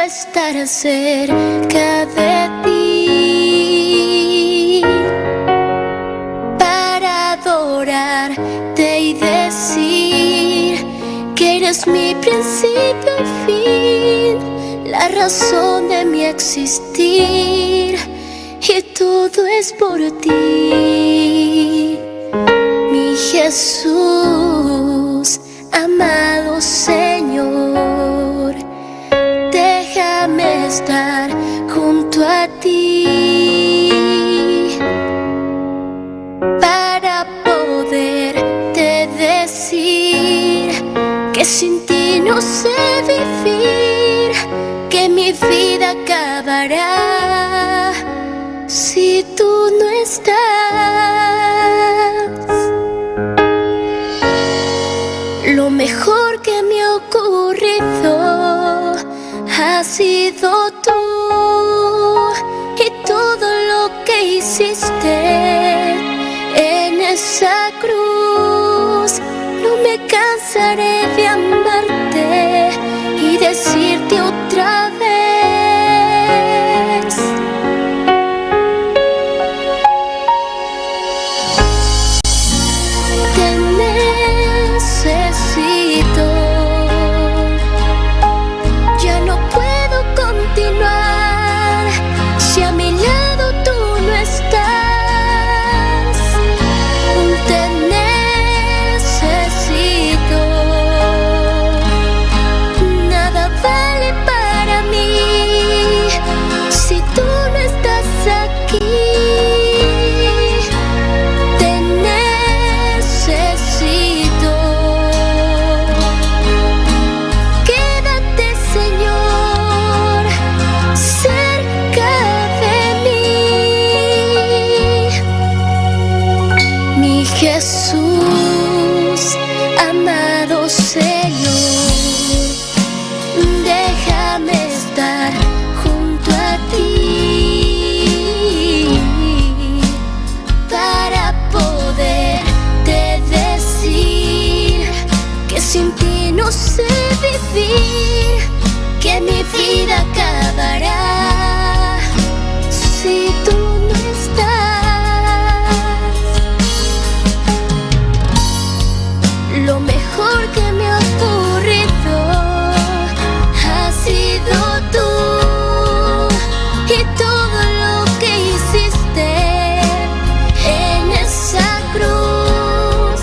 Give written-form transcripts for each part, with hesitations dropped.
estar cerca de ti para adorarte y decir que eres mi principio y fin, la razón de mi existir, y todo es por ti, mi Jesús, amado Señor. Déjame estar junto a ti para poderte decir que sin ti no sé vivir, que mi vida acabará si tú no estás. Lo mejor que me ha ocurrido ha sido tú, y todo lo que hiciste en esa cruz. No me cansaré de amarte y decirte otra vez: te necesito. Ya no puedo continuar si a mi lado tú no estás. Te necesito. Nada vale para mí si tú no estás aquí. Te necesito. Quédate, Señor, cerca de mí, mi Jesús, amado Señor. Déjame estar junto a ti para poderte decir que sin ti no sé vivir, que mi vida acabará si tú no estás. Lo mejor que me ha ocurrido ha sido tú, y todo lo que hiciste en esa cruz.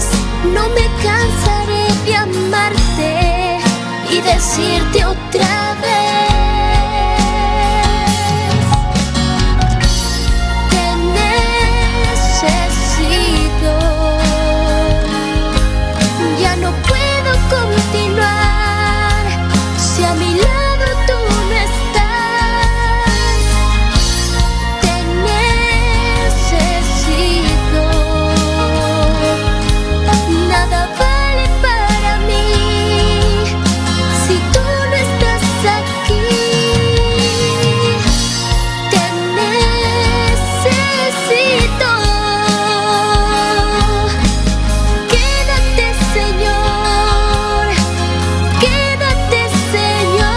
No me cansaré de amarte y decirte otra vez: te necesito. Ya no puedo continuar si a mi lado tú no estás. Te necesito. Nada vale para mí si tú no estás aquí. Te necesito. Quédate, Señor, quédate, Señor.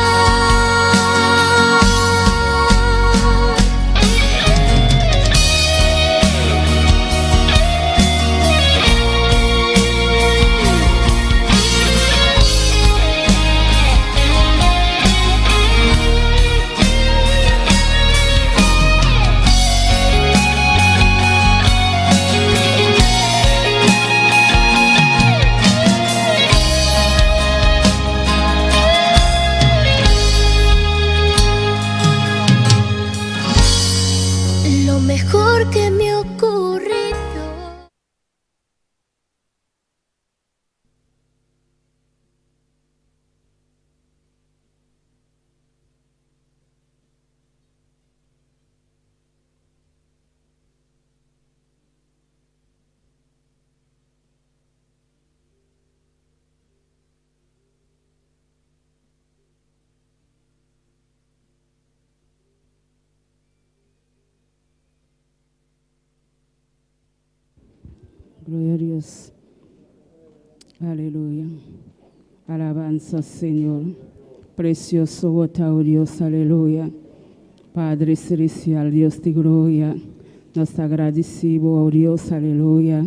Lo mejor que me ha ocurrido. Gloria a Dios. Aleluya. Alabanza, Señor. Precioso vota, oh Dios, aleluya. Padre celestial, Dios de gloria, nos agradecemos, oh Dios, aleluya.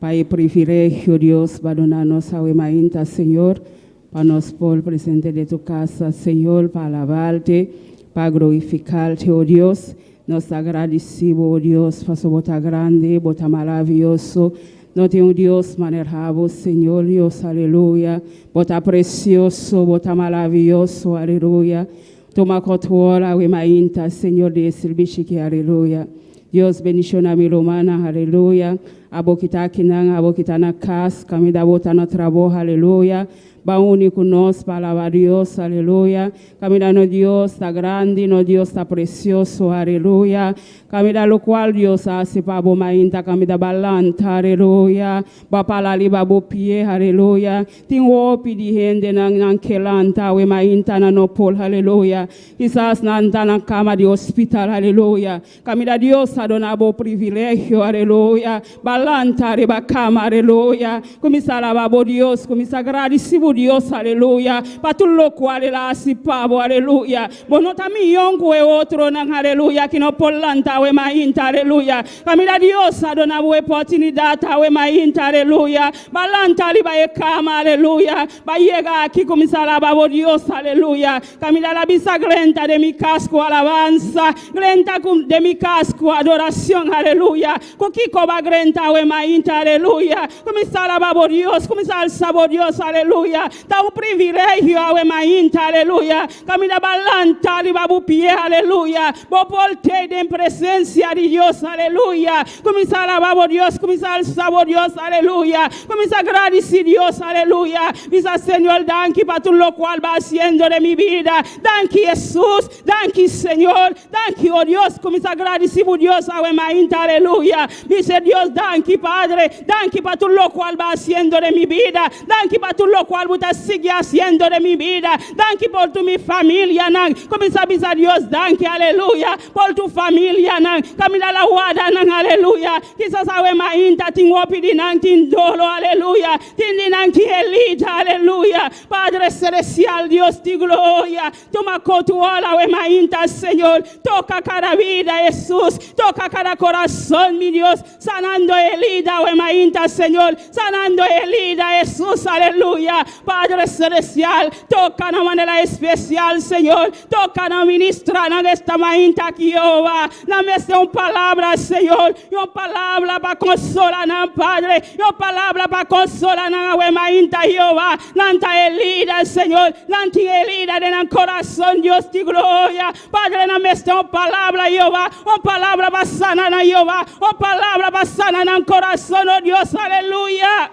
Para el privilegio, Dios, para donarnos a Wemainta, Señor, para nos por presente de tu casa, Señor, para alabarte, para glorificarte, oh Dios. Nos agradecemos, oh Dios, para su bota grande, bota maravilloso. No tem Dios manejado, Señor, Dios, aleluya. Bota precioso, bota maravilloso, aleluya. Toma control, Wemainta, Señor, de servicio, aleluya. Dios bendiciones mi romana, aleluya. Abo kita kinang, abo kita na casa, kami da bota no trabajo, aleluya. Va único nos para alabar Dios, aleluya. Camina no Dios está grande, no Dios está precioso, aleluya. Camina lo cual Dios hace para Wemainta, camina balanta, aleluya. Va para la babo pie, aleluya. Tengo opi di gente nang kelanta, Wemainta na no pol, aleluya. Quizás nanta na cama de hospital, aleluya. Camina Dios ha donado privilegio, aleluya. Balanta reba cama, aleluya. Comienza a alabar Dios, comienza a agradecer Dios, aleluya. Para todo lo cual él hace pavo, aleluya. Bueno, también yongo e otro, aleluya, que no polanta, Wemainta, aleluya. Camila Dios ha donado oportunidad, Wemainta, aleluya. Balanta liba e cama, aleluya. Va llega aquí, comienza a alabar Dios, aleluya. Camila la bisa glenta de mi casco, alabanza. Glenta de mi casco, adoración, aleluya. Coquico va glenta, Wemainta, aleluya. Comienza a alabar Dios, comienza a alzar Dios, aleluya. Da un privilegio a Wemainta, aleluya. Camina balanta, libabu pie, aleluya. Bo volte en presencia de Dios, aleluya. Comienza a alabar Dios, comienza a alzar Dios, aleluya. Comienza a agradecer Dios, aleluya. Dice Señor, danki para todo lo cual va haciendo de mi vida. Danki Jesús, danki Señor, danki oh Dios. Comienza a agradecer Dios a Wemainta, aleluya. Dice Dios, danki Padre, danki para todo lo cual va haciendo de mi vida. Danki para todo lo cual sigue haciendo de mi vida. Danke por tu mi familia, nan. Comienza a pisar Dios, danke, aleluya. Por tu familia, nan. Camina la guarda, nan, aleluya. Quizás a Wemainta, tingo pidi, nan, tindolo, aleluya. Tindi, nan, ki elita, aleluya. Padre celestial, Dios de gloria. Toma control a Wemainta, Señor. Toca cada vida, Jesús. Toca cada corazón, mi Dios. Sanando herida, Wemainta, Señor. Sanando herida, Jesús, aleluya. Padre celestial, toca de manera especial, Señor. Toca na ministra na esta Wemainta aqui, Jehová. Na mesa uma palavra, Senhor. E uma palavra para consolar, na Padre. E uma palavra para consolar na Wemainta, Jehová. Nanta elida, Senhor. Nanta elida de na coração, Deus de glória. Padre, na mesa uma palavra, Jehová. Uma palavra para sanar, Jehová. Uma palavra para sanar no coração, oh Deus, aleluia.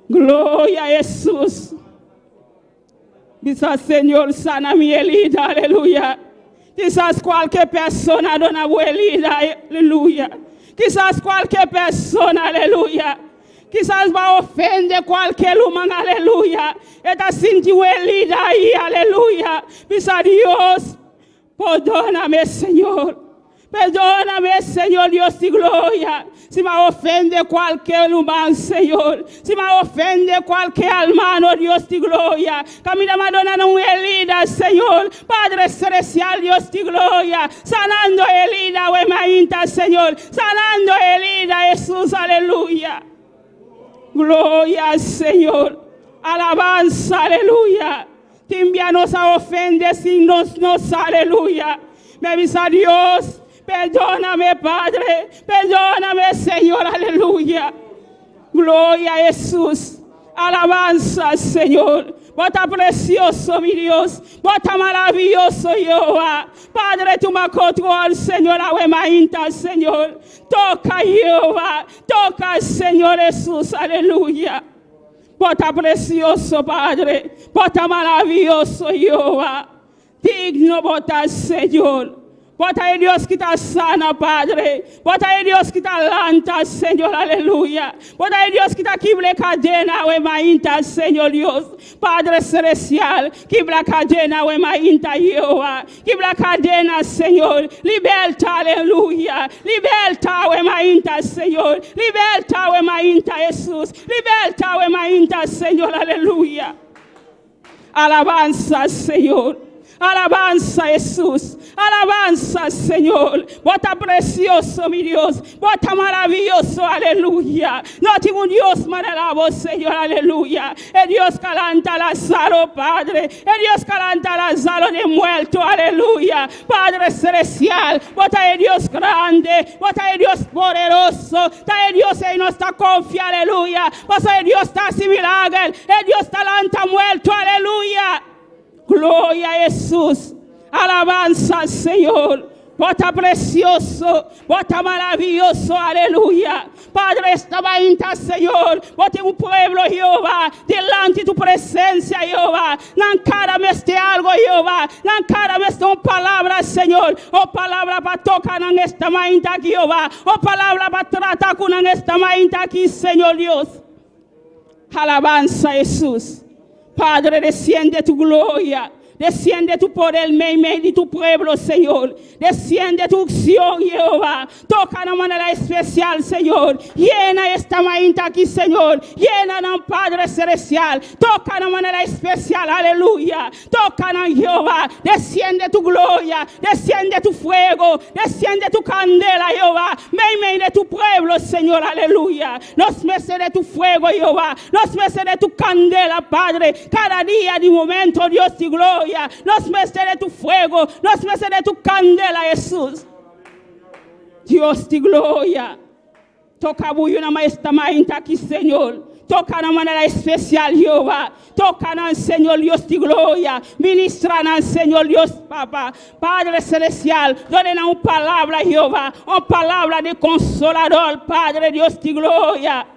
Gloria a Jesús. Quizás Señor sana mi herida, aleluya. Quizás cualquier persona dona herida, aleluya. Quizás cualquier persona, aleluya. Quizás va a ofender cualquier humano, aleluya. Está sintiendo herida ahí, aleluya. Quizás Dios, perdóname, Señor. Perdóname, Señor Dios de gloria. Si me ofende cualquier humano, Señor. Si me ofende cualquier hermano, Dios de gloria. Camina Madonna no herida, Señor. Padre celestial, Dios de gloria. Sanando herida, Wemainta, Señor. Sanando herida, Jesús, aleluya. Gloria al Señor. Alabanza, aleluya. Timbia nos ofende sin nos, aleluya. Me avisa Dios. Perdóname, Padre. Perdóname, Señor. Aleluya. Gloria a Jesús. Alabanza, Señor. Bota precioso, mi Dios. Bota maravilloso, Jehová. Padre, toma control, Señor. A Wemainta, Señor. Toca, Jehová. Toca, Señor Jesús. Aleluya. Bota precioso, Padre. Bota maravilloso, Jehová. Digno bota, Señor. Bota aí Deus que está sana, Padre. Bota aí Deus que está lanta, Senhor, aleluia. Bota aí Deus que está quebra cadena, Wemainta, Senhor Deus. Padre celestial, quebra cadena, Wemainta, Jeová. Quebra cadena, Senhor. Liberta, aleluia. Liberta, Wemainta, Senhor. Liberta, Wemainta, Jesus. Liberta, Wemainta, Senhor, aleluia. Alabanza, Señor. Alabanza, Jesús. Alabanza, Señor. Bota precioso, mi Dios. Bota maravilloso, aleluya. No tengo un Dios maravilloso, Señor, aleluya. El Dios que levanta a Lázaro, Padre. El Dios que levanta a Lázaro de muerto, aleluya. Padre celestial. Bota el Dios grande. Bota el Dios poderoso. Bota el Dios en nuestra confianza, aleluya. Bota el Dios está sin milagro. El Dios que levanta muerto, aleluya. Gloria a Jesús, alabanza al Señor, bota precioso, bota maravilloso, aleluya. Padre, esta mañana, Señor, bota un pueblo, Jehová, delante de tu presencia, Jehová. Nancárame este algo, Jehová, nancárame esta palabra, Señor, o palabra para tocar en esta mañana, Jehová, o palabra para tratar con esta mañana aquí, Señor Dios. Alabanza a Jesús. Padre, desciende tu gloria, desciende tu poder en medio de tu pueblo, Señor. Desciende tu unción, Jehová. Toca de manera especial, Señor. Llena esta mañana aquí, Señor. Llena, Padre celestial. Toca de manera especial, aleluya. Toca, Jehová. Desciende tu gloria, desciende tu fuego, desciende tu candela, Jehová. Medio de tu pueblo, Señor, aleluya. Los meses de tu fuego, Jehová. Los meses de tu candela, Padre. Cada día de momento, Dios, de gloria. Los meses de tu fuego, los meses de tu candela, Jesús. Dios de gloria. Toca buio na esta mañana aquí, Señor. Toca de manera especial, Jehová. Toca, Señor Dios de gloria. Ministra, Señor Dios, Papá. Padre celestial. Done una palabra, Jehová. Una palabra de consolador, Padre Dios de gloria.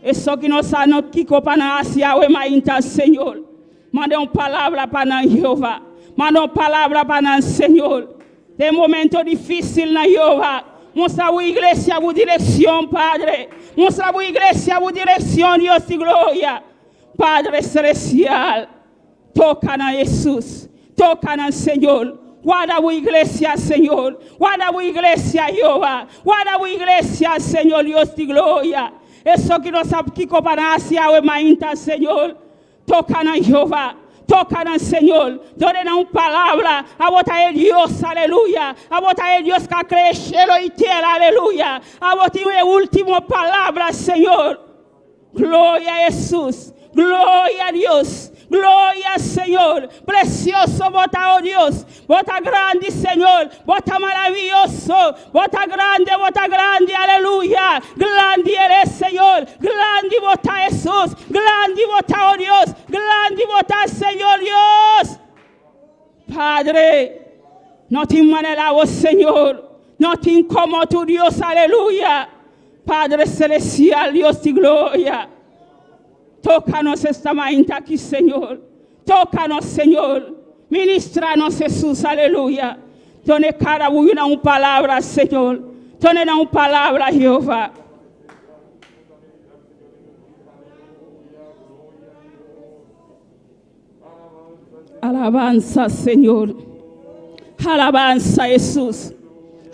Eso que nos ha no kiko para hacia o mañana, Señor. Manda uma palavra para Jeová. Manda uma palavra para o Senhor. Tem momento difícil na Jeová. Mostra a igreja a direção, Padre. Mostra a igreja a direção, Deus de glória. Padre celestial. Toca na Jesus. Toca na Senhor. Guarda a igreja, Senhor. Guarda a igreja, Jeová. Guarda a igreja, Senhor, Deus de glória. Isso que nós sabemos que comparase ao mañana, Senhor. Toca na Jehová, toca na Senhor, dore na uma palavra, a botar el Dios, aleluya, a botar el Dios que cree cielo y tierra, aleluya, a botar a última palavra, Senhor. Gloria a Jesús, gloria a Dios. Gloria, Señor. Precioso, bota, oh Dios. Bota grande, Señor. Bota maravilloso. Bota grande, aleluya. Grande eres, Señor. Grande bota Jesús. Grande bota, oh Dios. Grande bota, Señor Dios. Padre, no te manera, Señor. No te incomodo, tu Dios, aleluya. Padre celestial, Dios de gloria. Tócanos esta mañana aquí, Señor. Tócanos, Señor. Ministra-nos, Jesús, aleluya. Tone cada una palabra, Señor. Tone una palabra, Jehová. Alabanza, Señor. Alabanza, Jesús.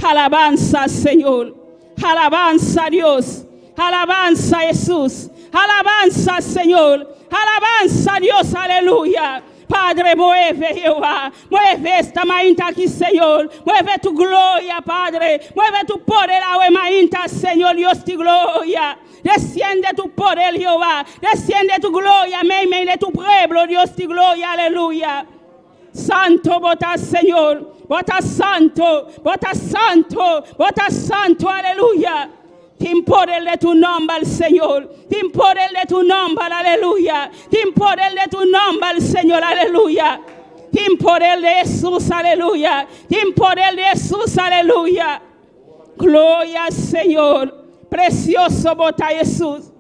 Alabanza, Señor. Alabanza, Dios. Alabanza, Jesús. Alabanza, Señor. Alabanza, Dios, aleluya. Padre, mueve, Jehová. Mueve esta mañana aquí, Señor. Mueve tu gloria, Padre. Mueve tu poder ahora mañana, Señor, Dios de gloria. Desciende tu poder, Jehová. Desciende tu gloria, meme de tu pueblo, Dios de gloria, aleluya. Santo, bota, Señor. Bota santo, bota santo, bota santo, aleluya. Tin poder de tu nombre, Señor. Tin poder de tu nombre, aleluya. Tin poder de tu nombre, Señor, aleluya. Tin poder de Jesús, aleluya. Tin poder de Jesús, aleluya. Gloria al Señor. Precioso bota Jesús.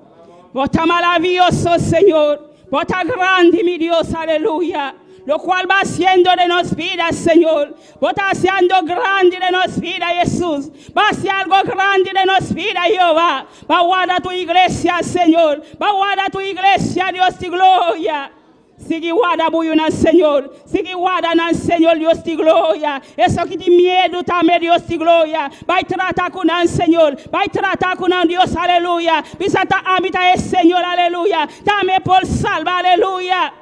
Bota maravilloso, Señor. Bota grande, mi Dios, aleluya. Lo cual va haciendo de nos vida, Señor. Va haciendo grande de nos vida, Jesús. Va a hacer algo grande de nos vida, Jehová. Va a guardar tu iglesia, Señor. Va a guardar tu iglesia, Dios de gloria. Sigue guarda buyuna, Señor. Sigue guarda, Señor, Dios de gloria. Eso que te miedo también, Dios de gloria. Va a tratar con el Señor. Va a tratar con el Dios, aleluya. Visita habita el Señor, aleluya. Dame por salva, aleluya.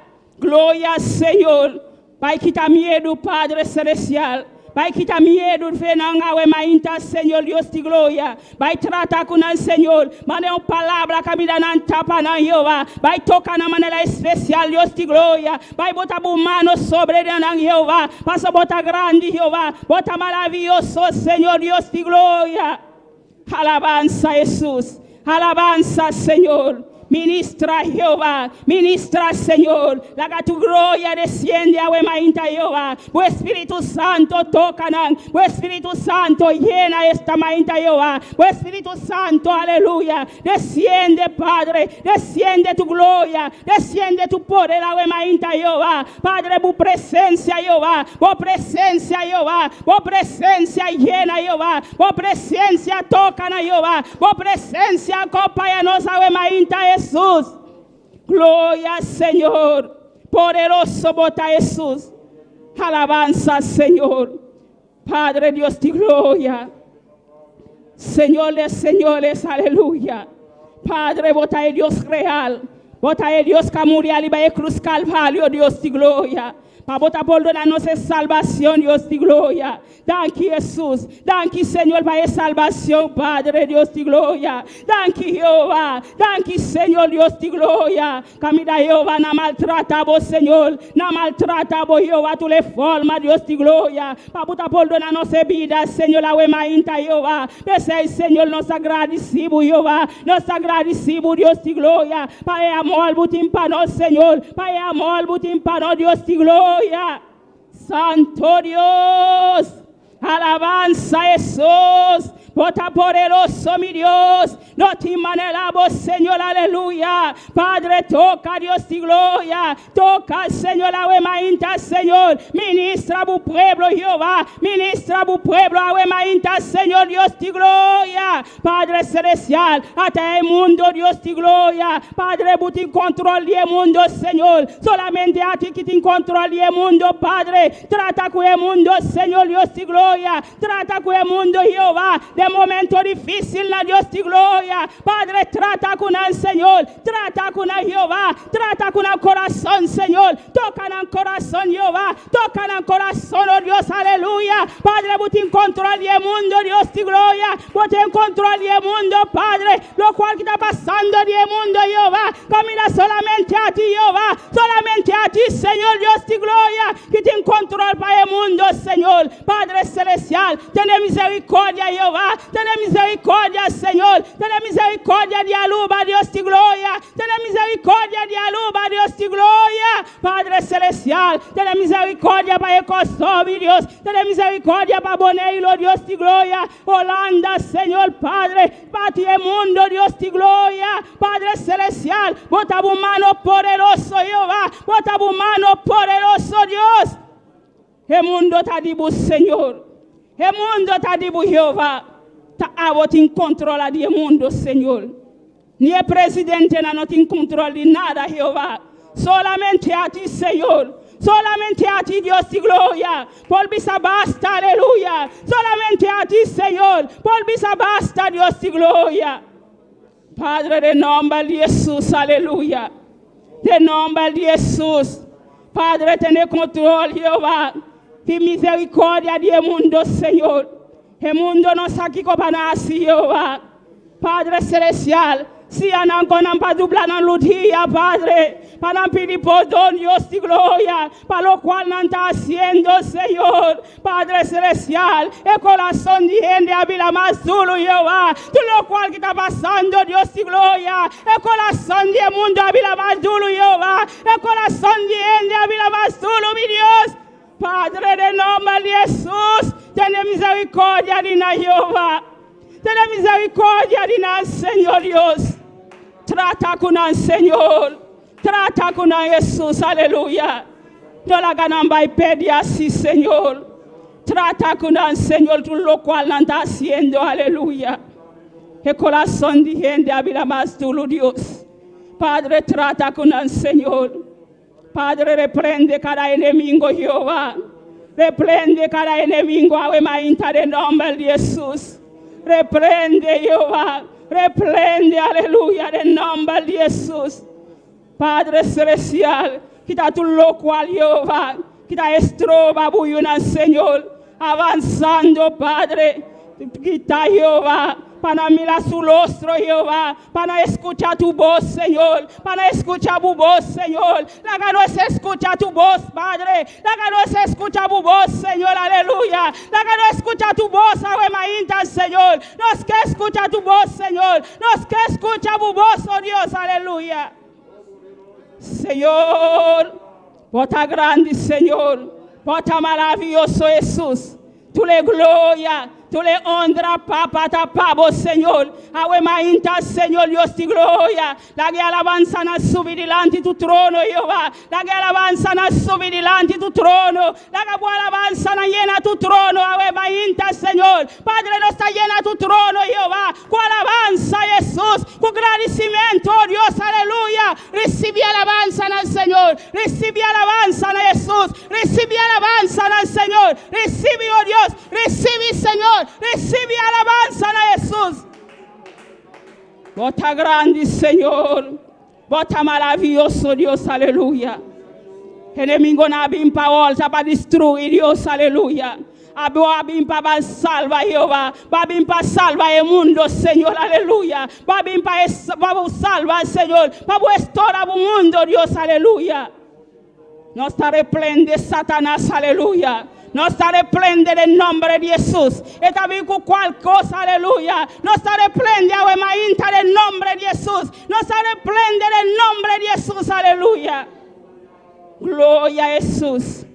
Gloria, Señor. Pai, quita miedo, Padre Celestial. Pai, quita miedo, venanga, mainta, Señor, Dios de gloria. Pai, trata con el Señor. Mande una palabra que me dan tapa na Jehová. Pai, toca na manera especial, Dios de gloria. Pai, bota bu mano sobre na Jehová. Pasa bota grande, Jehová. Bota maravilloso, Señor, Dios de gloria. Alabanza, Jesús. Alabanza, Señor. Ministra Jehová, ministra Señor, la tu gloria desciende a Wemainta Jehová, tu Espíritu Santo toca, tu Espíritu Santo llena esta Mainta Jehová, tu Espíritu Santo, aleluya, desciende Padre, desciende tu gloria, desciende tu poder a Wemainta Jehová, Padre, tu presencia Jehová, tu presencia Jehová, tu presencia llena Jehová, tu presencia toca na Jehová, tu presencia acompáñanos a Wemainta Jesús, gloria Señor, poderoso bota Jesús, alabanza Señor, Padre Dios de gloria, Señor de señores, aleluya, Padre bota el Dios real, bota el Dios que murió y va a cruz Calvario, Dios de gloria. Para botar por donarnos salvación, Dios de gloria. Thank you, Jesús. Thank you, Señor, para salvación, Padre, Dios de gloria. Thank you, Jehová. Thank you, Señor, Dios de gloria. Camina, Jehová, no maltrata vos, Señor. No maltrata vos, Jehová, tu le forma, Dios de gloria. Para botar por donarnos vida, Señor, la wemainta, Jehová. Pese, Señor, nos agradecimos, Jehová. Nos agradecimos, Dios de gloria. Para amor, butim para Señor. Para amor, butim para Dios de gloria. Santo Dios, alabanza Jesús, bota poderoso mi Dios, no te manelamos Señor, aleluya, Padre toca Dios de gloria, toca Señor la wemainta Señor, ministra bu pueblo Jehová, ministra bu pueblo a wemainta Señor Dios de gloria, Padre celestial, hasta el mundo Dios de gloria, Padre bu te control el mundo Señor, solamente a ti que te control el mundo Padre, trata con el mundo Señor Dios de gloria, trata con el mundo Jehová, de momento difícil na Dios de gloria, Padre trata con el Señor, trata con el Jehová, trata con el corazón Señor, toca en el corazón Jehová, toca en el corazón oh Dios, aleluya, Padre vos en control del mundo Dios de gloria, vos en control del mundo Padre, lo cual que está pasando del mundo Jehová, camina solamente a ti Jehová, solamente a ti Señor Dios de gloria, que te en control para el mundo Señor, Padre celestial, ten misericordia Jehová, ten misericordia Señor, ten misericordia de aluba Dios de gloria, ten misericordia de aluba Dios de gloria, Padre celestial, ten misericordia para el costo mi Dios, ten misericordia para Boneiro Dios de gloria, Holanda Señor Padre, para ti el mundo Dios de gloria, Padre celestial, bota tu mano poderoso Jehová, bota tu mano poderoso Dios, el mundo está dibu Señor, el mundo está dibu Jehová, ta avo tin controla del mundo Señor, ni el presidente no tiene control de nada Jehová, solamente a ti Señor, solamente a ti Dios de gloria, por visa basta aleluya, solamente a ti Señor, por visa basta Dios de gloria, Padre de nombre de Jesús, aleluya, de nombre de Jesús, Padre tiene control Jehová, y misericordia del mundo Señor, el mundo no está aquí para nacer Jehová, Padre celestial, si anan conan pa dubla nan ludia, Padre, para pedir perdón, Dios de gloria, para lo cual no está haciendo, Señor, Padre celestial, el corazón de gente habla más duro, Jehová, todo lo cual que está pasando, Dios de gloria, el corazón del mundo habla más duro, Jehová, el corazón de gente habla más duro, mi Dios, Padre de nombre de Jesús, ten misericordia de na Jehová, ten misericordia de na Señor Dios, trata con el Señor, trata con Jesús, aleluya, no la ganan by pedir así, Señor, trata con el Señor, tú lo cual no está haciendo, aleluya, el corazón de gente habla más duro, Dios, Padre, trata con el Señor, Padre, reprende cada enemigo, Jehová. Reprende cada enemigo, Awemainta, de nombre de Jesús. Reprende, Jehová. Reprende, aleluya, de nombre de Jesús. Padre celestial, Quita tu local, Jehová. Quita estroba, buyuna, Señor. Avanzando, Padre. Quita, Jehová. Para mirar su rostro, Jehová, para escuchar tu voz, Señor, para escuchar tu voz, Señor. La que no se escucha tu voz, Padre, la que no se escucha tu voz, Señor, aleluya. La que no escucha tu voz, Ave María, Señor. Nos que escucha tu voz, Señor. Nos que escucha tu voz, oh Dios, aleluya. Señor, bota grande, Señor, bota maravilloso, Jesús. Tu le gloria. Tu le honra, Papa, tapabo, Señor. Ave María, Señor, Dios te gloria. La que alabanza na subir delante tu trono, Jehová. La que alabanza na subir delante tu trono. La que alabanza na llena tu trono, Ave María, Señor. Padre, no está llena tu trono, Jehová. Con alabanza, Jesús. Con agradecimiento, oh Dios, aleluya. Recibe alabanza na Señor. Recibe alabanza na Jesús. Recibe alabanza na Señor. Recibe, oh Dios. Recibe, Señor. Recibe alabanza a Jesús. Bota grande, Señor. Bota maravilloso, Dios, aleluya. Enemigo na bim pa volta para destruir, Dios, aleluya. Abim para salva, Jehová. Babim para salva el mundo, Señor, aleluya. Babim para salva, Señor. Para restaurar el mundo, Dios, aleluya. No está reprende Satanás, aleluya. No está reprende el nombre de Jesús. Está bien con cual cosa, aleluya. No está reprende a Maínta del nombre de Jesús. No está reprende el nombre de Jesús, aleluya. Gloria a Jesús.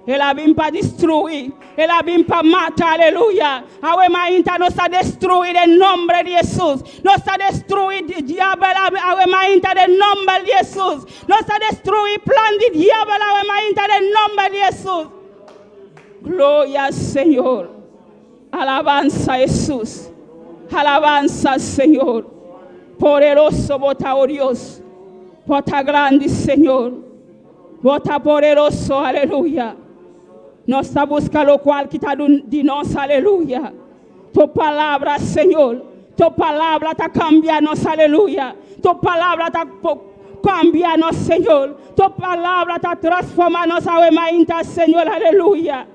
Él ha venido para destruir. Él ha venido para matar, aleluya. Ave Maínta no está destruir el nombre de Jesús. No está destruir el diablo, Ave Maínta del nombre de Jesús. No está destruir el plan del diablo, Ave Maínta del nombre de Jesús. Gloria al Señor. Alabanza a Jesús. Alabanza al Señor. Poderoso, bota, oh Dios. Bota grande, Señor. Bota poderoso, aleluya. Nos está buscando lo cual quita de nos, aleluya. Tu palabra, Señor. Tu palabra está cambiando, aleluya. Tu palabra está cambiando, Señor. Tu palabra está transformando, Ave María, Señor, aleluya.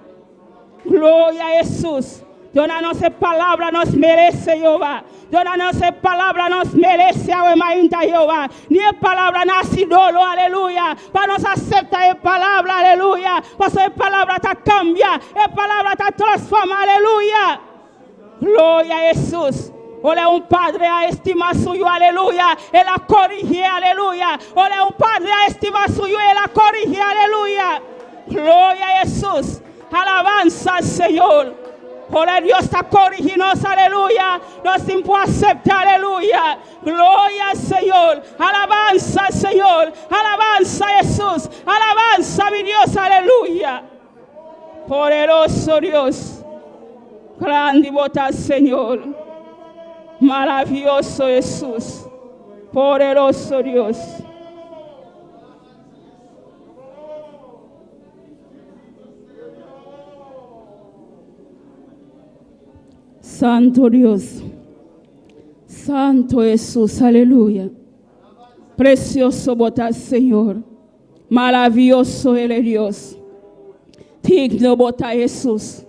Gloria a Jesús. Dónanos palabra, nos merece, Jehová. Dónanos palabra, nos merece, Ave María, Jehová. Ni palabra nacidolo, aleluya. Para nos aceptar la palabra, aleluya. Para su palabra te cambia, la palabra te transforma, aleluya. Gloria a Jesús. Ole un padre a estima suyo, aleluya. Él la corrige, aleluya. Ole un padre a estima suyo, él la corrige, aleluya. Gloria a Jesús. Alabanza al Señor. Por Dios está corrigiendo, aleluya. Nos puede aceptar, aleluya. Gloria al Señor. Alabanza al Señor. Alabanza a Jesús. Alabanza a mi Dios, aleluya. Poderoso Dios. Grande bota al Señor. Maravilloso Jesús. Poderoso Dios. Santo Dios, Santo Jesús, aleluya. Precioso bota Señor, maravilloso Él es Dios. Digno bota Jesús.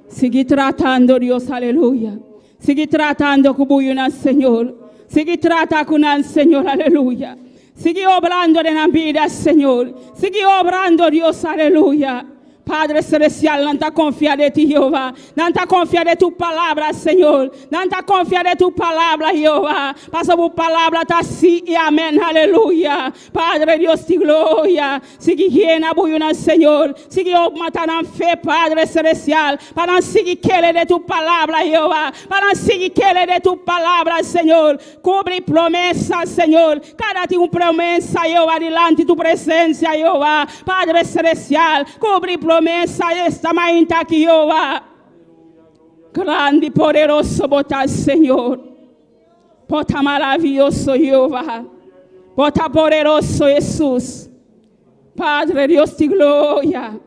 Sigue tratando Dios, aleluya. Sigue tratando con el Señor. Sigue tratando con el Señor, aleluya. Sigue obrando en la vida, Señor. Sigue obrando Dios, aleluya. Padre Celestial, não está confiado em ti, Jehová. Não está confiado em tu palavra, Senhor. Não está confiado em tu palavra, Jehová. Passa por palavra, está sim e amém, aleluia. Padre Deus de glória. Sigue reina, buena, Senhor. Sigue matar na fé, Padre Celestial. Para seguir querer de tu palavra, Jehová. Para seguir querer de tu palavra, Senhor. Cubre promessa, Senhor. Cada tem uma promessa, Jehová, delante de tu presença, Jehová. Padre Celestial, cubre promessa esta manhã aqui, Jehová. Grande e poderoso botar, Senhor. Bota maravilhoso, Jehová. Bota poderoso, Jesus. Padre Deus de glória.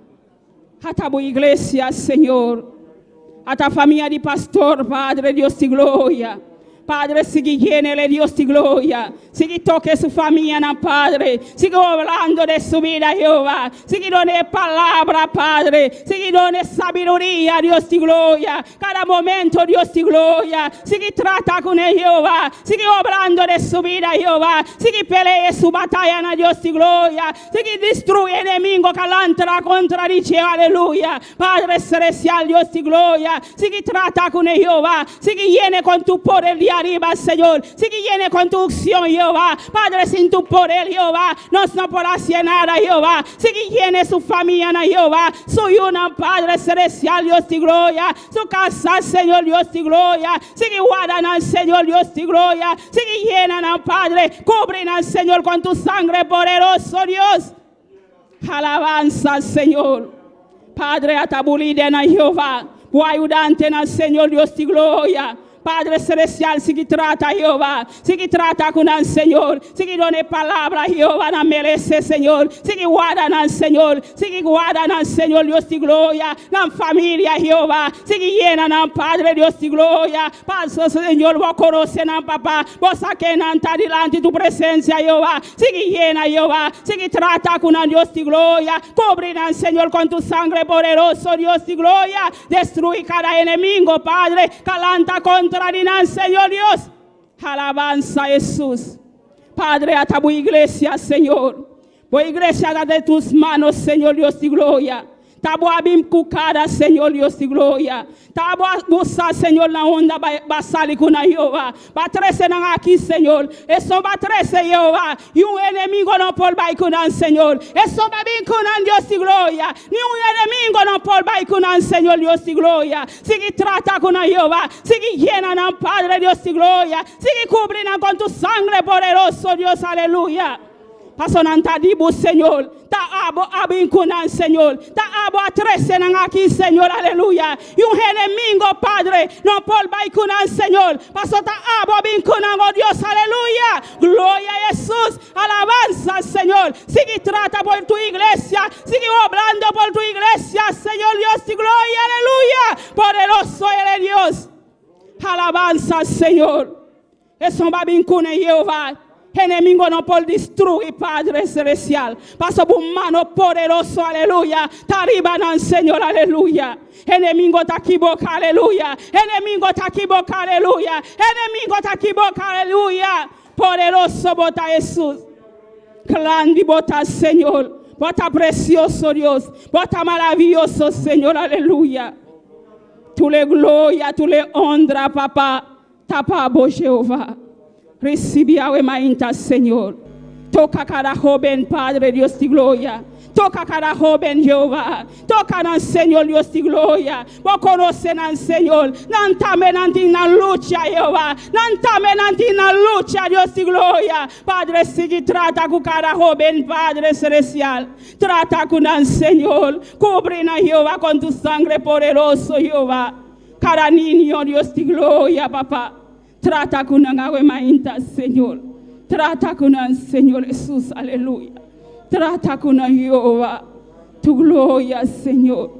A tua igreja, Senhor. A tua família de pastor, Padre Deus de glória. Padre, sigue llénele, Dios de gloria. Sigue toque su familia, Padre. Sigue hablando de su vida, Jehová. Sigue dando palabra, Padre. Sigue dando sabiduría, Dios de gloria. Cada momento, Dios de gloria. Sigue trata con él, Jehová. Sigue hablando de su vida, Jehová. Sigue pelea su batalla, Dios de gloria. Sigue destruye enemigo que lantra contra dice, aleluya. Padre celestial, Dios de gloria. Sigue trata con él, Jehová. Sigue llene con tu poder de arriba, Señor. Sigue llene con tu unción, Jehová. Padre, sin tu poder, Jehová, no podrá hacer nada, Jehová. Sigue llene su familia, Jehová. Soy una Padre celestial, Dios de gloria. Su casa, Señor, Dios de gloria. Sigue guardando, Señor, Dios de gloria. Sigue llena, Padre. Cubren al Señor con tu sangre poderoso, Dios. Alabanza, Señor. Padre, atabulide en Jehová. O ayudante en el Señor, Dios de gloria. Padre celestial, sigue trata, Jehová. Sigue trata con el Señor. Sigue done palabra, Jehová, no merece, Señor. Sigue guardan al Señor. Sigue guardan al Señor, Dios de gloria. La familia, Jehová. Sigue llenan al Padre, Dios de gloria. Paso, Señor, vos conocen al papá. Vos saquen ante delante tu presencia, Jehová. Sigue llena, Jehová. Sigue trata con el Dios de gloria. Cubren al Señor con tu sangre poderoso, Dios de gloria. Destruye cada enemigo, Padre. Calanta contra Señor Dios. Alabanza Jesús. Padre, a tu iglesia, Señor. Voy iglesia de tus manos, Señor Dios de gloria. Tabo abim cucara, Señor Dios de gloria. Tabo busa, Señor, la onda basali kuna Jehová. Va 13 nan aquí, Señor. Eso va 13, Jehová. Y un enemigo no por baikunan, Señor. Eso va bien kunan, Dios de gloria. Ni un enemigo no por baikunan, Señor Dios de gloria. Sigue trata con Jehová. Sigue llena, Padre Dios de gloria. Sigue cubriendo con tu sangre poderoso, Dios, aleluya. Pasonanta dibu, Señor. Ta abo abinkunan, Señor. Ta abo a 13 nan aquí, Señor, aleluya. Y un enemigo, Padre, no por baikunan, Señor. Paso ta abo abinkunan, oh Dios, aleluya. Gloria a Jesús. Alabanza, Señor. Sigue trata por tu iglesia. Sigue obrando por tu iglesia, Señor Dios, y gloria, aleluya. Poderoso eres Dios. Alabanza, Señor. Eso va binkunan, Jehová. Enemigo no por destruir, Padre celestial. Paso por mano poderoso, aleluya. Taribanan, Señor, aleluya. Enemigo te equivoca, aleluya. Enemigo te equivoca, aleluya. Enemigo te equivoca, aleluya. Poderoso bota Jesús. Grande bota, Señor. Bota precioso, Dios. Bota maravilloso, Señor, aleluya. Tu le gloria, tu le honra, papá. Tapa, Jehová. Recibe a emainta, Señor. Toca cada joven, Padre Dios de gloria. Toca cada joven, Jehová. Toca al Señor Dios de gloria. Vos conocen al Señor. Nantame nanti na lucha, Jehová. Nantame nanti na lucha, Dios de gloria. Padre, sigue trata con cada joven, Padre celestial. Trata con el Señor. Cubre a Jehová con tu sangre poderoso, Jehová. Cada niño, Dios de gloria, papá. Trata con el mainta, Señor. Trata con el Señor Jesús, aleluya. Trata con el Jehová. Tu gloria, Señor.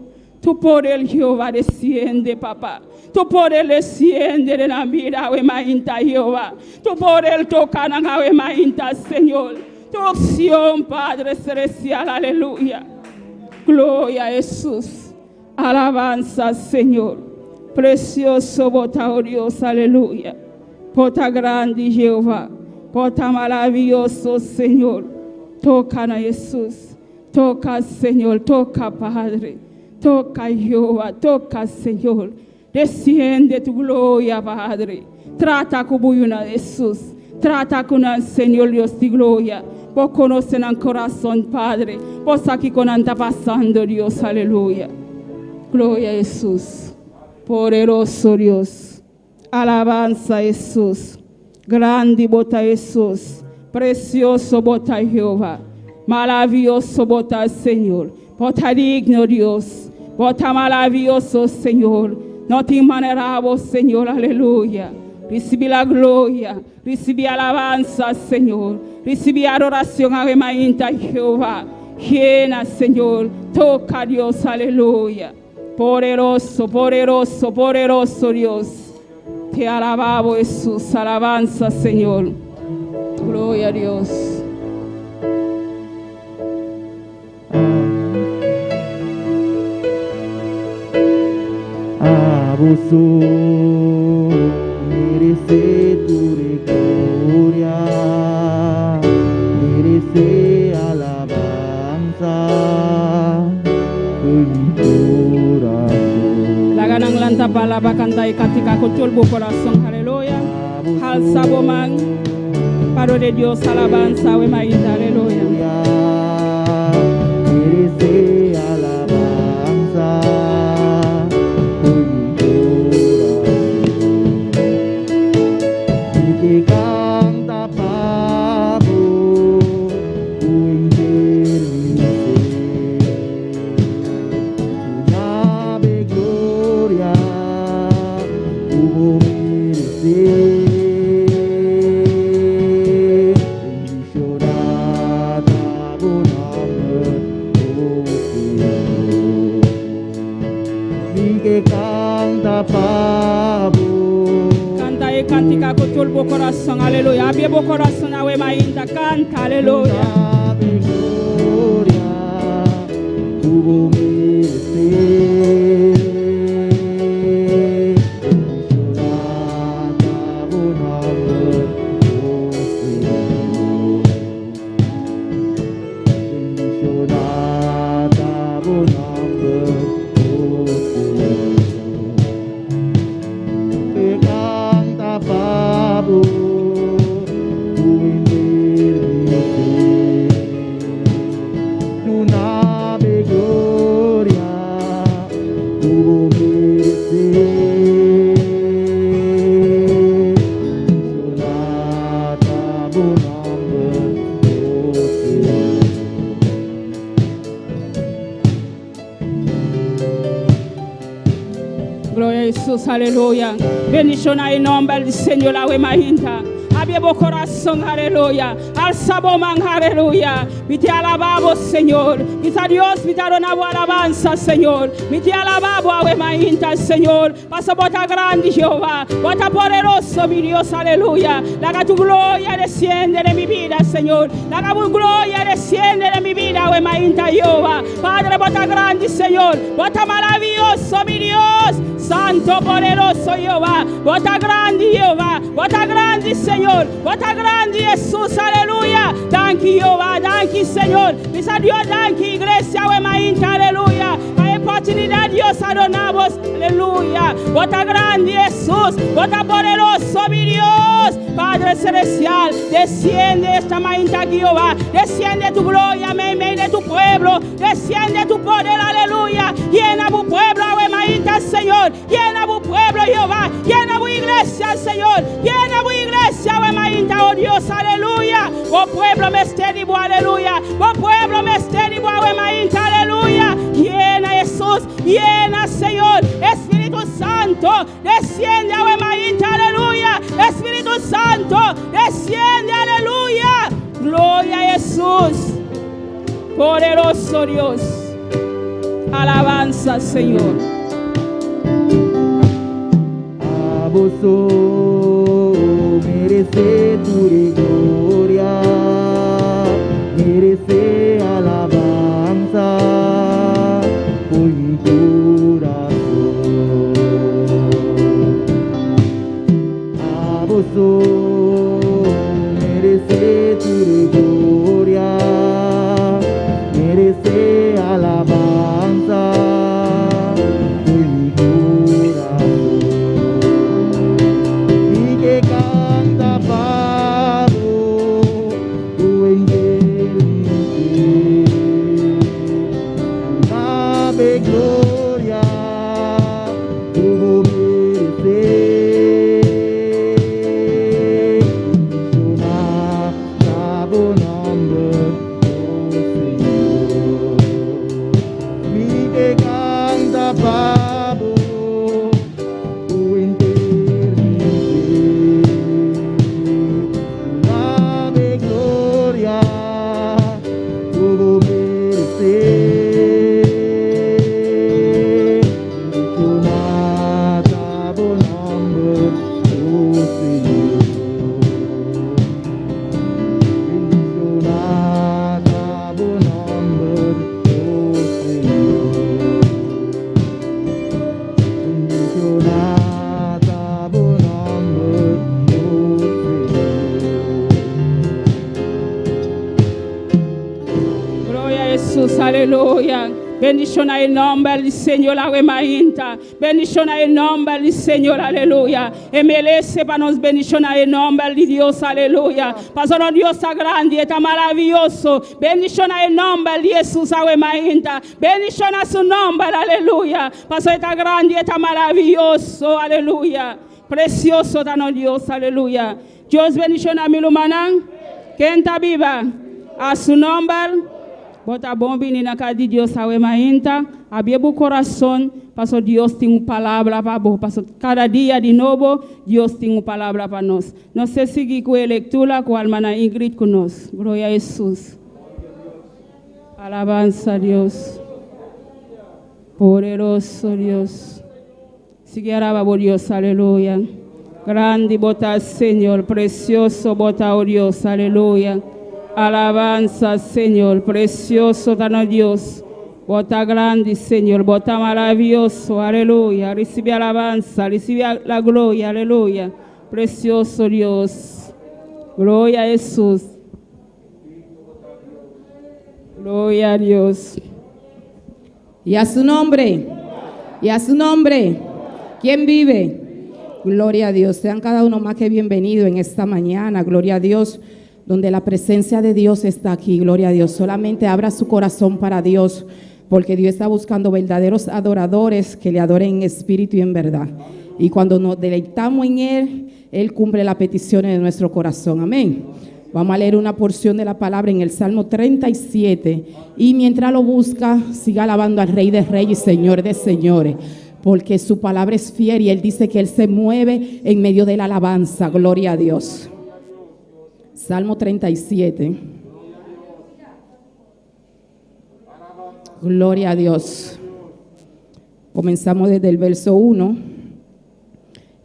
Tu poder, Jehová, desciende, papá. Tu poder desciende de la vida, mainta, Jehová. Tu poder toca en la mainta, Señor. Tu opción, Padre celestial, aleluya. Gloria a Jesús. Alabanza, Señor. Precioso bota, oh Dios, aleluya. Bota grande, Jehová. Bota maravilloso, Señor. Toca a Jesús. Toca, Señor. Toca, Padre. Toca, Jehová. Toca, Señor. Desciende tu gloria, Padre. Trata con Jesús. Trata con el Señor Dios de gloria. Vos conocen el corazón, Padre. Vos aquí con anda pasando, Dios. Aleluya. Gloria a Jesús. Poderoso Dios. Alabanza a Jesús. Grande bota Jesús. Precioso bota Jehová. Maravilloso bota Señor. Bota digno Dios. Bota maravilloso Señor. No te maneramos, Señor. Aleluya. Recibe la gloria. Recibe alabanza, Señor. Recibe adoración a Remainta Jehová. Llena, Señor. Toca Dios. Aleluya. Poderoso, poderoso, poderoso Dios. Te alabamos, Jesús. Alabanza, Señor. Gloria a Dios. A vos merece tu gloria, merece alabanza en mi corazón. La ganang lanta palabra cantai katika kutulbu corazón, aleluya. Alza boman, paro de Dios, alabanza, we maíta, aleluya. Merece alabanza en mi corazón. Y que canta pavo, tu intermitir. Tu nave gloria, tuvo merecer. Canta e cantica con todo el corazón, aleluya. Abie el corazón a we mainda, canta, aleluya. Tuvo merecer. Gloria a Jesús, aleluya. Bendición en nombre del Señor, la mainta. Abie el corazón, aleluya. Alza boman, aleluya. Y te alabamos, Señor. Y te Dios, y te adoramos alabanza, Señor. Y te alabamos, ave mainta, Señor. Pasa bota grande, Jehová. Bota poderoso, mi Dios, aleluya. La tu gloria desciende de mi vida, Señor. La tu gloria desciende de mi vida, ave mainta, Jehová. Padre, bota grande, Señor. Bota maravilloso, mi Dios. Santo, poderoso, Jehová. Bota grande, Jehová. Bota grande, Señor. Bota grande, Jesús, aleluya. Thank you, Jehová. Thank you, Señor. Misa Dios, thank you, iglesia, we mainta, aleluya. Hay oportunidad, Dios, adoramos, aleluya. Bota grande, Jesús. Bota poderoso, mi Dios. Padre celestial, desciende esta mainta, Jehová. Desciende tu gloria, amén, de tu pueblo. Desciende tu poder, aleluya. Llena tu pueblo, we mainta, Señor. Llena tu pueblo, Jehová. Llena tu iglesia, Señor. Llena tu iglesia, we mainta, oh Dios, aleluya. Oh pueblo, me esté divo, aleluya. Oh pueblo, me esté divo, we mainta, aleluya. Llena Jesús, llena, Señor. Espíritu Santo, desciende, we mainta, aleluya. Espíritu Santo, desciende, aleluya. Gloria a Jesús. Poderoso Dios. Alabanza, Señor. A vos merece tu gloria, merece alabanza por mi corazón. A vos merece tu gloria, merece alabanza por mi corazón. Y que canta pavo, tu entendimiento, tu nave gloria, tu merecer. Pavo, tu intermitir, nave gloria, tu merecer, tu nada bom nombre. Bendición el nombre del Señor, la remainta. Bendición el nombre del Señor, aleluya. MLS para nos bendición el nombre de Dios, aleluya. Pastor Dios está grande, está maravilloso. Bendición el nombre de Jesús, la remainta. Bendición a su nombre, aleluya. Pastor está grande, está maravilloso, aleluya. Precioso está nuestro Dios, aleluya. Dios bendición a mi lumanan. ¿Quién está viva? A su nombre. Bota bom venir na casa de Deus, sabe, mainta, abrir o coração, pastor Deus tem uma palavra para vós, pastor, cada dia de novo, Deus tem uma palavra para nós. Nós se seguir com a leitura, com a irmã Ingrid conosco. Glória a Jesus. Alabanza a Deus. Poderoso Deus. Sigue alaba Deus, aleluia. Grande bota Senhor, precioso bota o Deus, aleluia. Alabanza, Señor, precioso dano Dios. Bota grande, Señor, bota maravilloso, aleluya. Recibe alabanza, recibe la gloria, aleluya. Precioso Dios. Gloria a Jesús. Gloria a Dios. Y a su nombre, y a su nombre. ¿Quién vive? Gloria a Dios. Sean cada uno más que bienvenido en esta mañana. Gloria a Dios. Donde la presencia de Dios está aquí, gloria a Dios. Solamente abra su corazón para Dios, porque Dios está buscando verdaderos adoradores que le adoren en espíritu y en verdad. Y cuando nos deleitamos en Él cumple las peticiones de nuestro corazón. Amén. Vamos a leer una porción de la palabra en el Salmo 37. Y mientras lo busca, siga alabando al Rey de Reyes y Señor de Señores, porque su palabra es fiel y Él dice que Él se mueve en medio de la alabanza. Gloria a Dios. Salmo 37. Gloria a Dios. Comenzamos desde el verso 1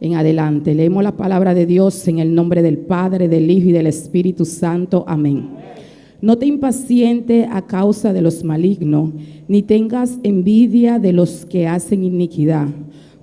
en adelante. Leemos la palabra de Dios en el nombre del Padre, del Hijo y del Espíritu Santo. Amén. No te impacientes a causa de los malignos, ni tengas envidia de los que hacen iniquidad,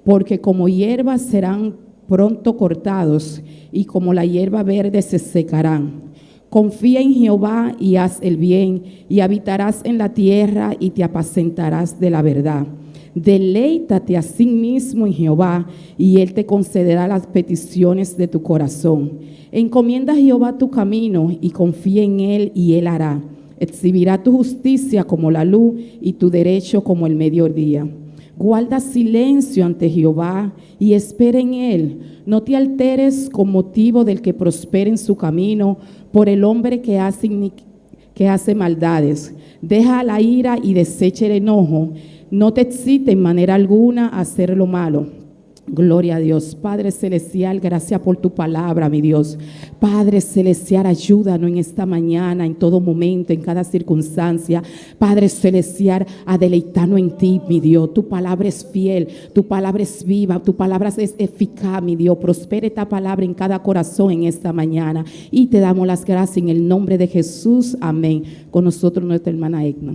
porque como hierba serán pronto cortados, y como la hierba verde se secarán. Confía en Jehová y haz el bien, y habitarás en la tierra y te apacentarás de la verdad. Deleítate a sí mismo en Jehová, y Él te concederá las peticiones de tu corazón. Encomienda a Jehová tu camino, y confía en Él, y Él hará. Exhibirá tu justicia como la luz, y tu derecho como el mediodía. Guarda silencio ante Jehová y espera en Él. No te alteres con motivo del que prospere en su camino, por el hombre que hace maldades. Deja la ira y desecha el enojo. No te excite en manera alguna a hacer lo malo. Gloria a Dios. Padre Celestial, gracias por tu palabra, mi Dios. Padre Celestial, ayúdanos en esta mañana, en todo momento, en cada circunstancia. Padre Celestial, a deleitarnos en ti, mi Dios. Tu palabra es fiel, tu palabra es viva, tu palabra es eficaz, mi Dios. Prospere esta palabra en cada corazón en esta mañana. Y te damos las gracias en el nombre de Jesús. Amén. Con nosotros nuestra hermana Egna.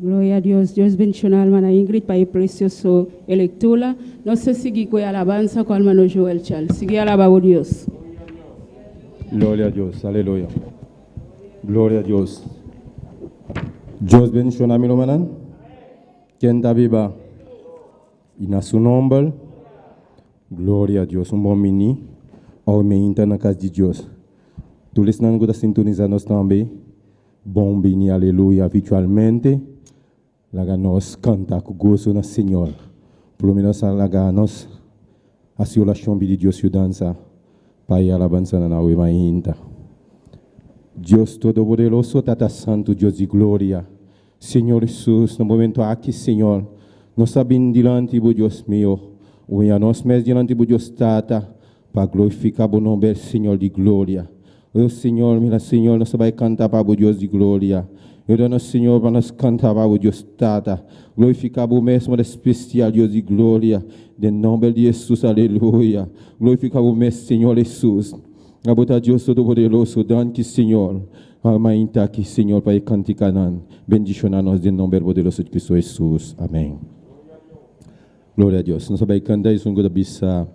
Gloria a Dios. Dios bendicional, hermana Ingrid, para el precioso lectura. No se sigue con alabanza con hermano Joel Chal. Sigue alabando a Dios. Gloria a Dios, aleluya. Gloria a Dios. Dios bendición a mi hermana. ¿Quién está viva? Y en su nombre, gloria a Dios. Un buen mini. Hoy me entra en la casa de Dios. Tú les están sintonizando también. Bom mini, aleluya, virtualmente. Laga nos canta com gozo na Senhor. Pelo menos laga nos a oração de Deus e dança para ir alabança na uema inta. Deus Todo-Poderoso, Tata Santo, Deus de glória. Senhor Jesus, no momento aqui, Senhor, nós sabemos diante de Deus meu, ou em nós mesmos diante de Deus Tata, para glorificar o nome do Senhor de glória. Oh Senhor, meu Senhor, nós vamos cantar para o Deus de glória. Eu dou Senhor para nós cantar para o Deus Tata. Glorificar o mesmo especial Deus de glória. Em nome de Jesus, aleluia. Glorificar o mesmo Senhor Jesus. A botar Deus Todo-Poderoso, danke Senhor. Amém, está aqui Senhor para cantar. Bendicionar-nos em nome poderoso de Cristo Jesus. Amém. Glória a Deus. Nós vamos cantar isso da bisa.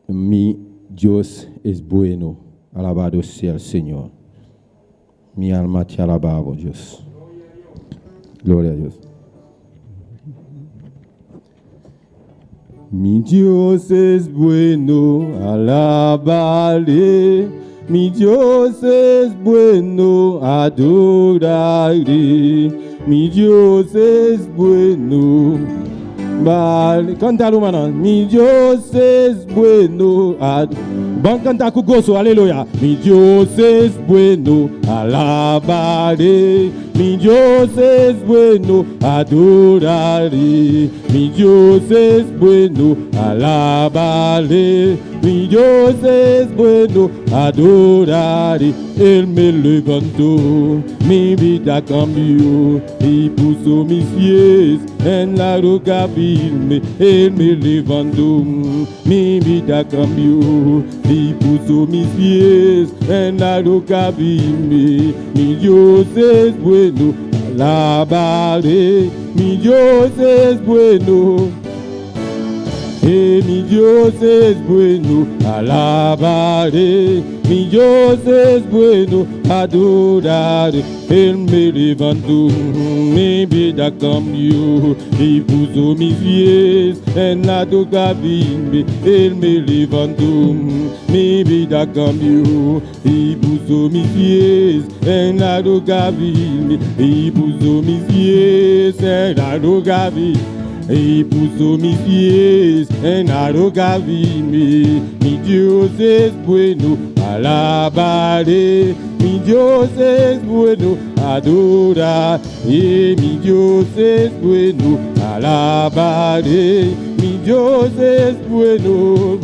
Mi Dios es bueno. Alabado sea el Señor. Mi alma te alaba, Dios. Gloria a Dios. Mi Dios es bueno, alabaré. Mi Dios es bueno, adoraré. Mi Dios es bueno. Vale, cántalo, hermano. Mi Dios es bueno. Van a cantar con gozo, aleluya. Mi Dios es bueno, alabaré. Mi Dios es bueno, adoraré. Mi Dios es bueno, alabaré. Mi Dios es bueno, adoraré. Él me levantó, mi vida cambió y puso mis pies en la roca firme. Él me levantó, mi vida cambió y puso mis pies en la roca firme. Mi Dios es bueno, alabaré. Mi Dios es bueno. Mi Dios es bueno, alabaré. Mi Dios es bueno, adoraré. Él me levantó, mi vida cambió y puso mis pies en la roca firme. Él me levantó, mi vida cambió y puso mis pies en la roca firme. Y puso mis pies en la roca firme. Y puso mis pies en la roca firme. Mi Dios es bueno, alabaré. Mi Dios es bueno, adorar. Y mi Dios es bueno, alabaré. Mi Dios es bueno.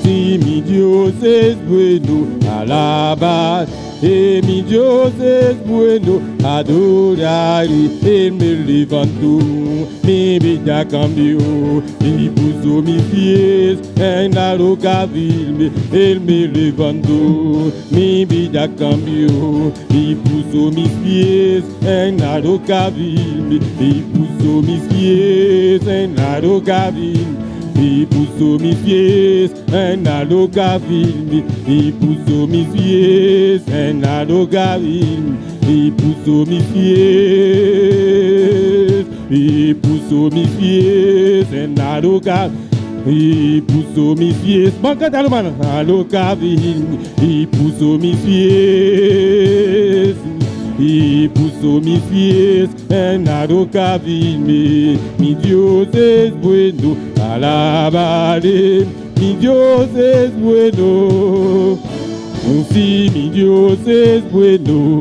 Sí, mi Dios es bueno, alabar. Mi Dios es bueno, adoraré. Él me levantó, mi vida cambió y puso mis pies en la roca firme. Él me levantó, mi vida cambió y puso mis pies en la roca firme. Y puso mis pies en la roca firme. Y puso mis pies en la roca firme. Y puso mis pies en la roca firme. Y puso mis pies. Y puso mis pies en la roca. Y puso mis pies. Vamos a cantar, hermano. En la roca firme. Y puso mis pies. Y puso mis pies en la roca firme. Mi Dios es bueno, alabaré. Mi Dios es bueno. Sí, mi Dios es bueno.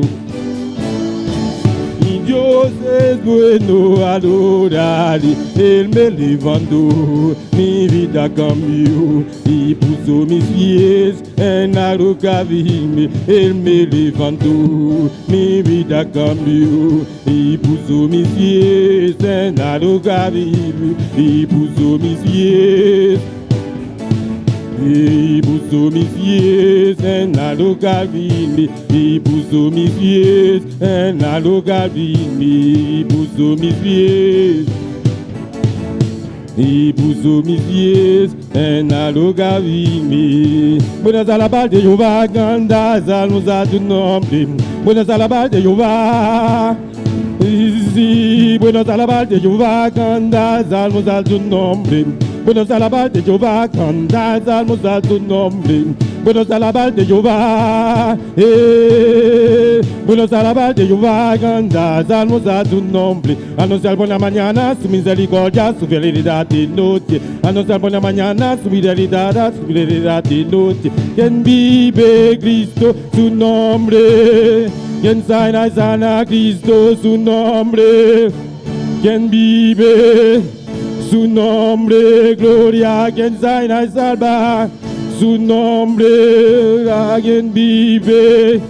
Mi Dios es bueno, adoraré. Él me levantó, mi vida cambió y puso mis pies en la roca firme. Él me levantó, mi vida cambió y puso mis pies en la roca firme. Y puso mis pies. Y puso mis pies en la roca firme. Y puso mis pies en la roca firme. Y puso mis pies. Y puso mis pies en la roca firme. Buenas alabar de Jehová, canta salmos a tu nombre. Buenas alabar de Jehová. Sí, buenas alabar de Jehová, canta salmos a tu nombre. Buenos alabar de Jehová, canta salmos a tu nombre. Buenos alabar de Jehová, buenos alabar de Jehová, canta salmos a tu nombre. Anunciar buena mañana, su misericordia, su fidelidad de noche. Anunciar buena mañana, su fidelidad de noche. Quien vive Cristo, su nombre. Quien sana Cristo, su nombre. Quien vive su nombre, gloria a quien sana y salva. Su nombre, a quien vive.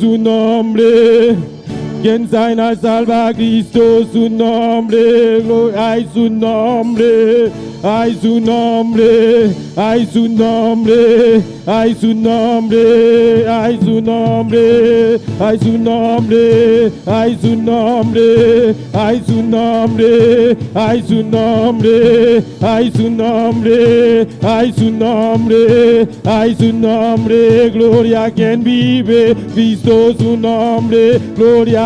Su nombre, quien sana y salva a Cristo. Su nombre, gloria, ay su nombre. Ay su nombre, ay su nombre, ay su nombre, ay su nombre, ay su nombre, ay su nombre, ay su nombre, ay su nombre, ay su nombre, ay su nombre, ay su nombre, gloria a quien vive, Cristo su nombre, gloria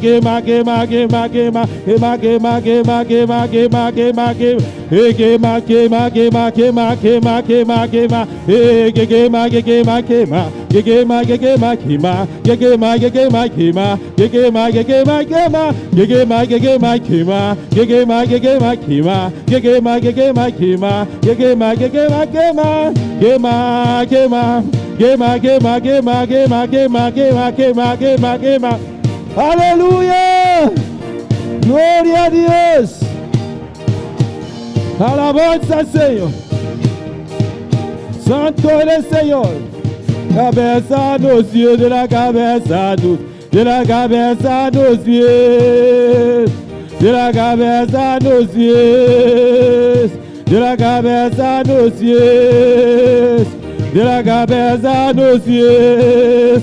quema, quema, quema, quema, quema, quema, quema, quema, quema, quema, quema, quema, quema, quema, quema, quema, quema, quema, que quema, que quema, quema, que quema, que quema, quema, que quema, que quema, quema, que quema, que quema, quema, que quema, que quema, quema, que quema, que quema, quema, que quema, que quema, quema, que quema, que quema, quema, quema, quema. Quema, quema, quema, quema, quema, quema, quema, quema, quema. Aleluya. Gloria a Dios. Alabanza al Señor. Santo es el Señor. Cabeza a los pies, de la cabeza a los, de la cabeza a los pies, de la cabeza a los pies, de la cabeza a los pies. De la cabeza a los pies,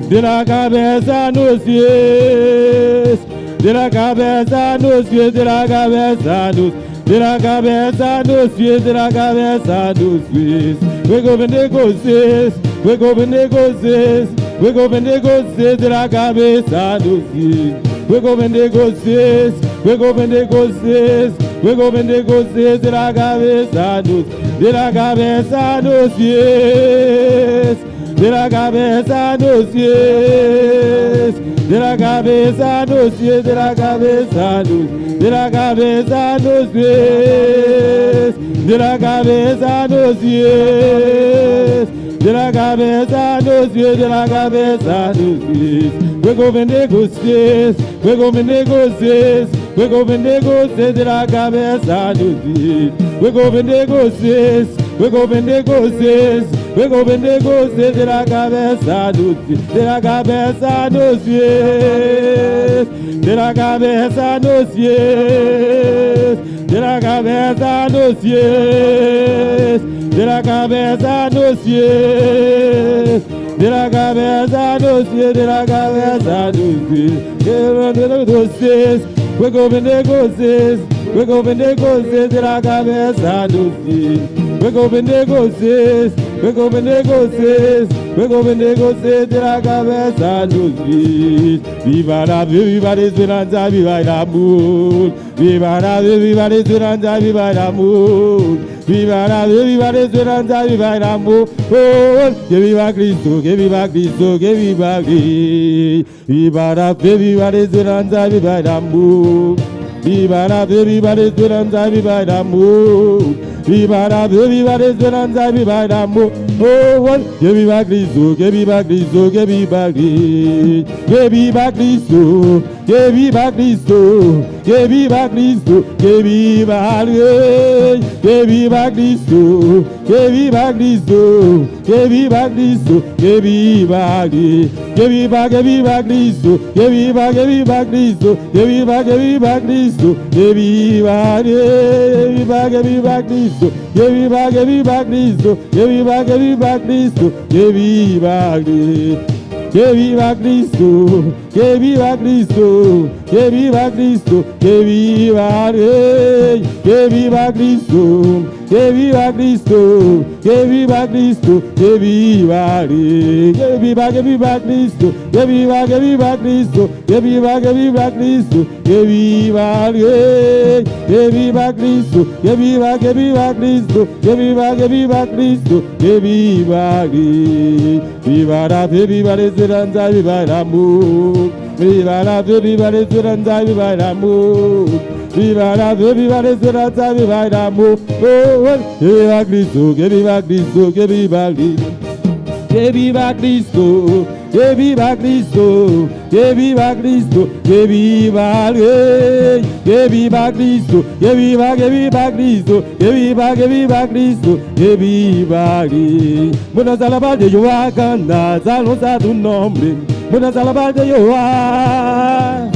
de la cabeza a los pies, de la cabeza a los pies, de la cabeza a los, de la cabeza a los pies, de la cabeza a los pies. We go benegocios, we go benegocios, we go benegocios, de la cabeza a los pies. We go benegocios, we go benegocios, we go benegocios, de la cabeza a los, de la cabeza a los pies, de la cabeza a los pies, de la cabeza a los pies, de la cabeza a los, de la cabeza a los pies, de la cabeza a los pies, de la cabeza a los pies, de la cabeza a los pies. We go benegocios, we go benegocios, we go benegocios, de la cabeza a los pies. We go benegocios, we go benegocios, we go benegocios, de la cabeza a los pies, de la cabeza a los pies, de la cabeza a los pies, de la cabeza a los pies, de la cabeza a los pies, de la cabeza a los pies, de la cabeza a los pies. We go benegocios, we go benegocios, de la cabeza a los pies. We go benegocios, we go benegocios, we go benegocios, de la cabeza a los pies. Viva la vida, viva la esperanza, viva el amor. Viva la vida, viva la esperanza, viva el amor. Viva la vida, viva la esperanza, viva el amor. Oh, que viva Cristo, que viva Cristo, que viva Cristo. Viva la vida, viva la esperanza, viva el amor. Viva la vida, viva la esperanza, viva el amor. Viva la vida, viva la esperanza, viva el amor. Oh, que viva Cristo, que viva Cristo, que viva Cristo. Que viva Cristo, que viva Cristo, que viva Cristo, que viva el Rey. Que viva Cristo, que viva Cristo, que viva Cristo, que viva Cristo. Que viva Cristo, que viva Cristo, que viva Cristo, que viva Rey. Que viva Cristo, que viva Cristo, que viva Cristo, que viva Cristo. Que viva Cristo, que viva Cristo, que viva Cristo, que viva Rey. Que viva Cristo, que viva Cristo, que viva Cristo, que viva Rey. Que viva Cristo, que viva Cristo, que viva Cristo, que viva Rey. Que viva Cristo, que viva Cristo, que viva Cristo, que viva Rey. Viva la fe, viva la esperanza, viva el amor. Viva la fe, viva la esperanza, viva el amor. Viva la fe, viva la esperanza, viva el amor. Oh, que viva Cristo, que viva Cristo, que viva Cristo. Que viva Cristo, que viva Cristo, que viva Cristo, que viva el Rey. Que viva Cristo, que viva Cristo, que viva Cristo, que viva Rey. Buenas alabanzas yo a cantar, salmos a tu nombre. Buenas alabanzas yo a,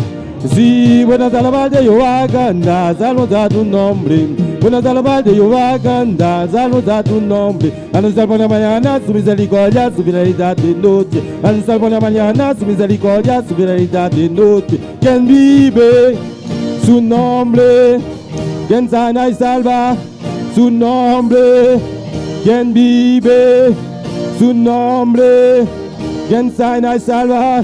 sí, buenas alabanzas yo a cantar, salmos a tu nombre. Buenas alabanzas yo a cantar, salmos a tu nombre. Anunciar por la mañana su misericordia, su fidelidad de noche. Anunciar por la mañana su misericordia, su fidelidad de noche. Quien vive su nombre, quien sana y salva su nombre. Quien vive su nombre, quien sana y salva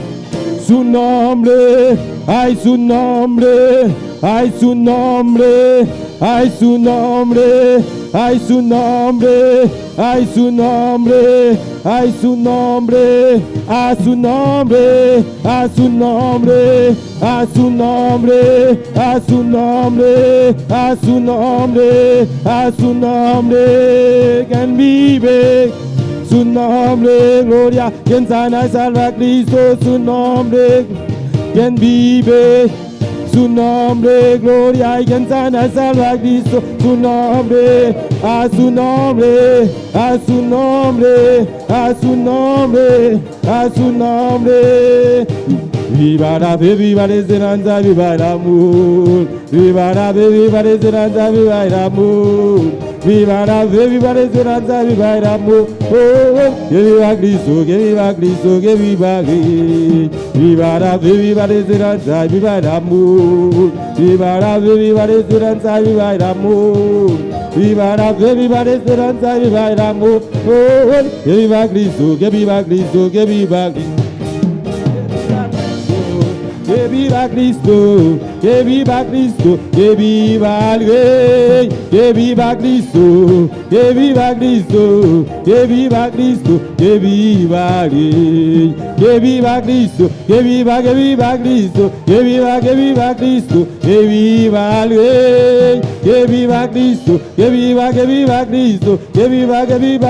su nombre, ay su nombre, ay su nombre, ay su nombre, ay su nombre, ay su nombre, ay su nombre, a su nombre, a su nombre, a su nombre, a su nombre, a su nombre, a su nombre, quien vive. Su nombre, gloria, quien sana y salva a Cristo, su nombre, quien vive. Su nombre, gloria, y quien sana y salva a Cristo, su nombre, a su nombre, a su nombre, a su nombre, a su nombre. Viva la fe, viva la esperanza, viva el amor. Viva la fe, viva la esperanza, viva el amor. Viva la fe, viva la esperanza, viva el amor. Que viva Cristo, que viva Cristo, que viva Cristo. Viva la fe, viva la esperanza, viva el amor. Viva la fe, viva la esperanza, viva el amor. Viva la fe, viva la esperanza, viva el amor. Que viva Cristo, que viva Cristo, que viva Cristo. Que viva Cristo, que viva Cristo, que viva el Rey, que viva Cristo, que viva Cristo, que viva Cristo, que viva el Rey, que viva Cristo, que viva Cristo, que viva Cristo, que viva el Rey, que viva Cristo, que viva Cristo, que viva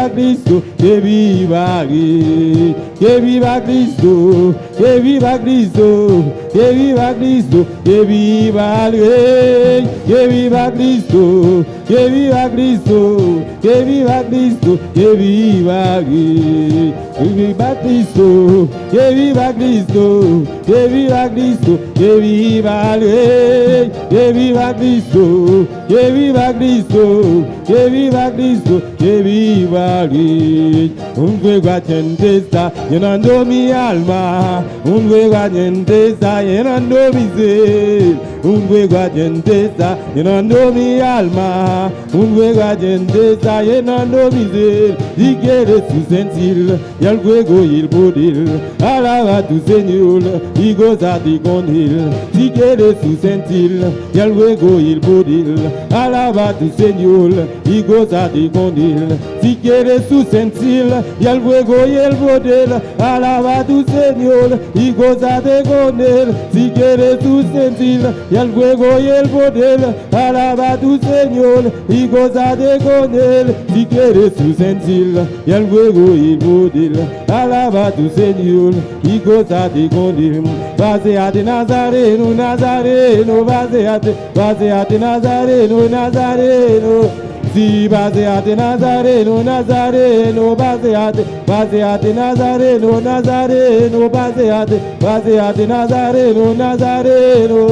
Cristo, que viva el Rey, que viva Cristo, que viva Cristo. Que viva Cristo, que viva el Rey, que viva Cristo, que viva Cristo, que viva Cristo, que viva el Rey, que viva Cristo, que viva Cristo, que viva Cristo, que viva el Rey, que viva Cristo, que viva Cristo, que viva Cristo, que viva el Rey. Un fuego ardiente está llenando mi alma, un fuego ardiente está llenando mi ser, un fuego ardiente está llenando mi alma, un fuego ardiente está llenando mi ser. Si quieres tú sentir y el fuego y el poder, alaba a tu Señor y gózate con él. Si quieres tú sentir y el fuego y el poder, alaba a tu Señor y gózate con él. Si quieres tú sentir y el fuego y el poder, alaba a tu Señor y gózate con él. Si quieres tú sentir y el fuego y el poder, alaba a tu Señor y gózate con él. Si quieres tú sentir y el fuego y el poder, alaba a tu Señor y gózate con él. Paseate Nazareno, Nazareno, paseate, paseate Nazareno, Nazareno. Si paseate Nazareno, Nazareno, paseate, paseate Nazareno, Nazareno, paseate, paseate Nazareno, Nazareno.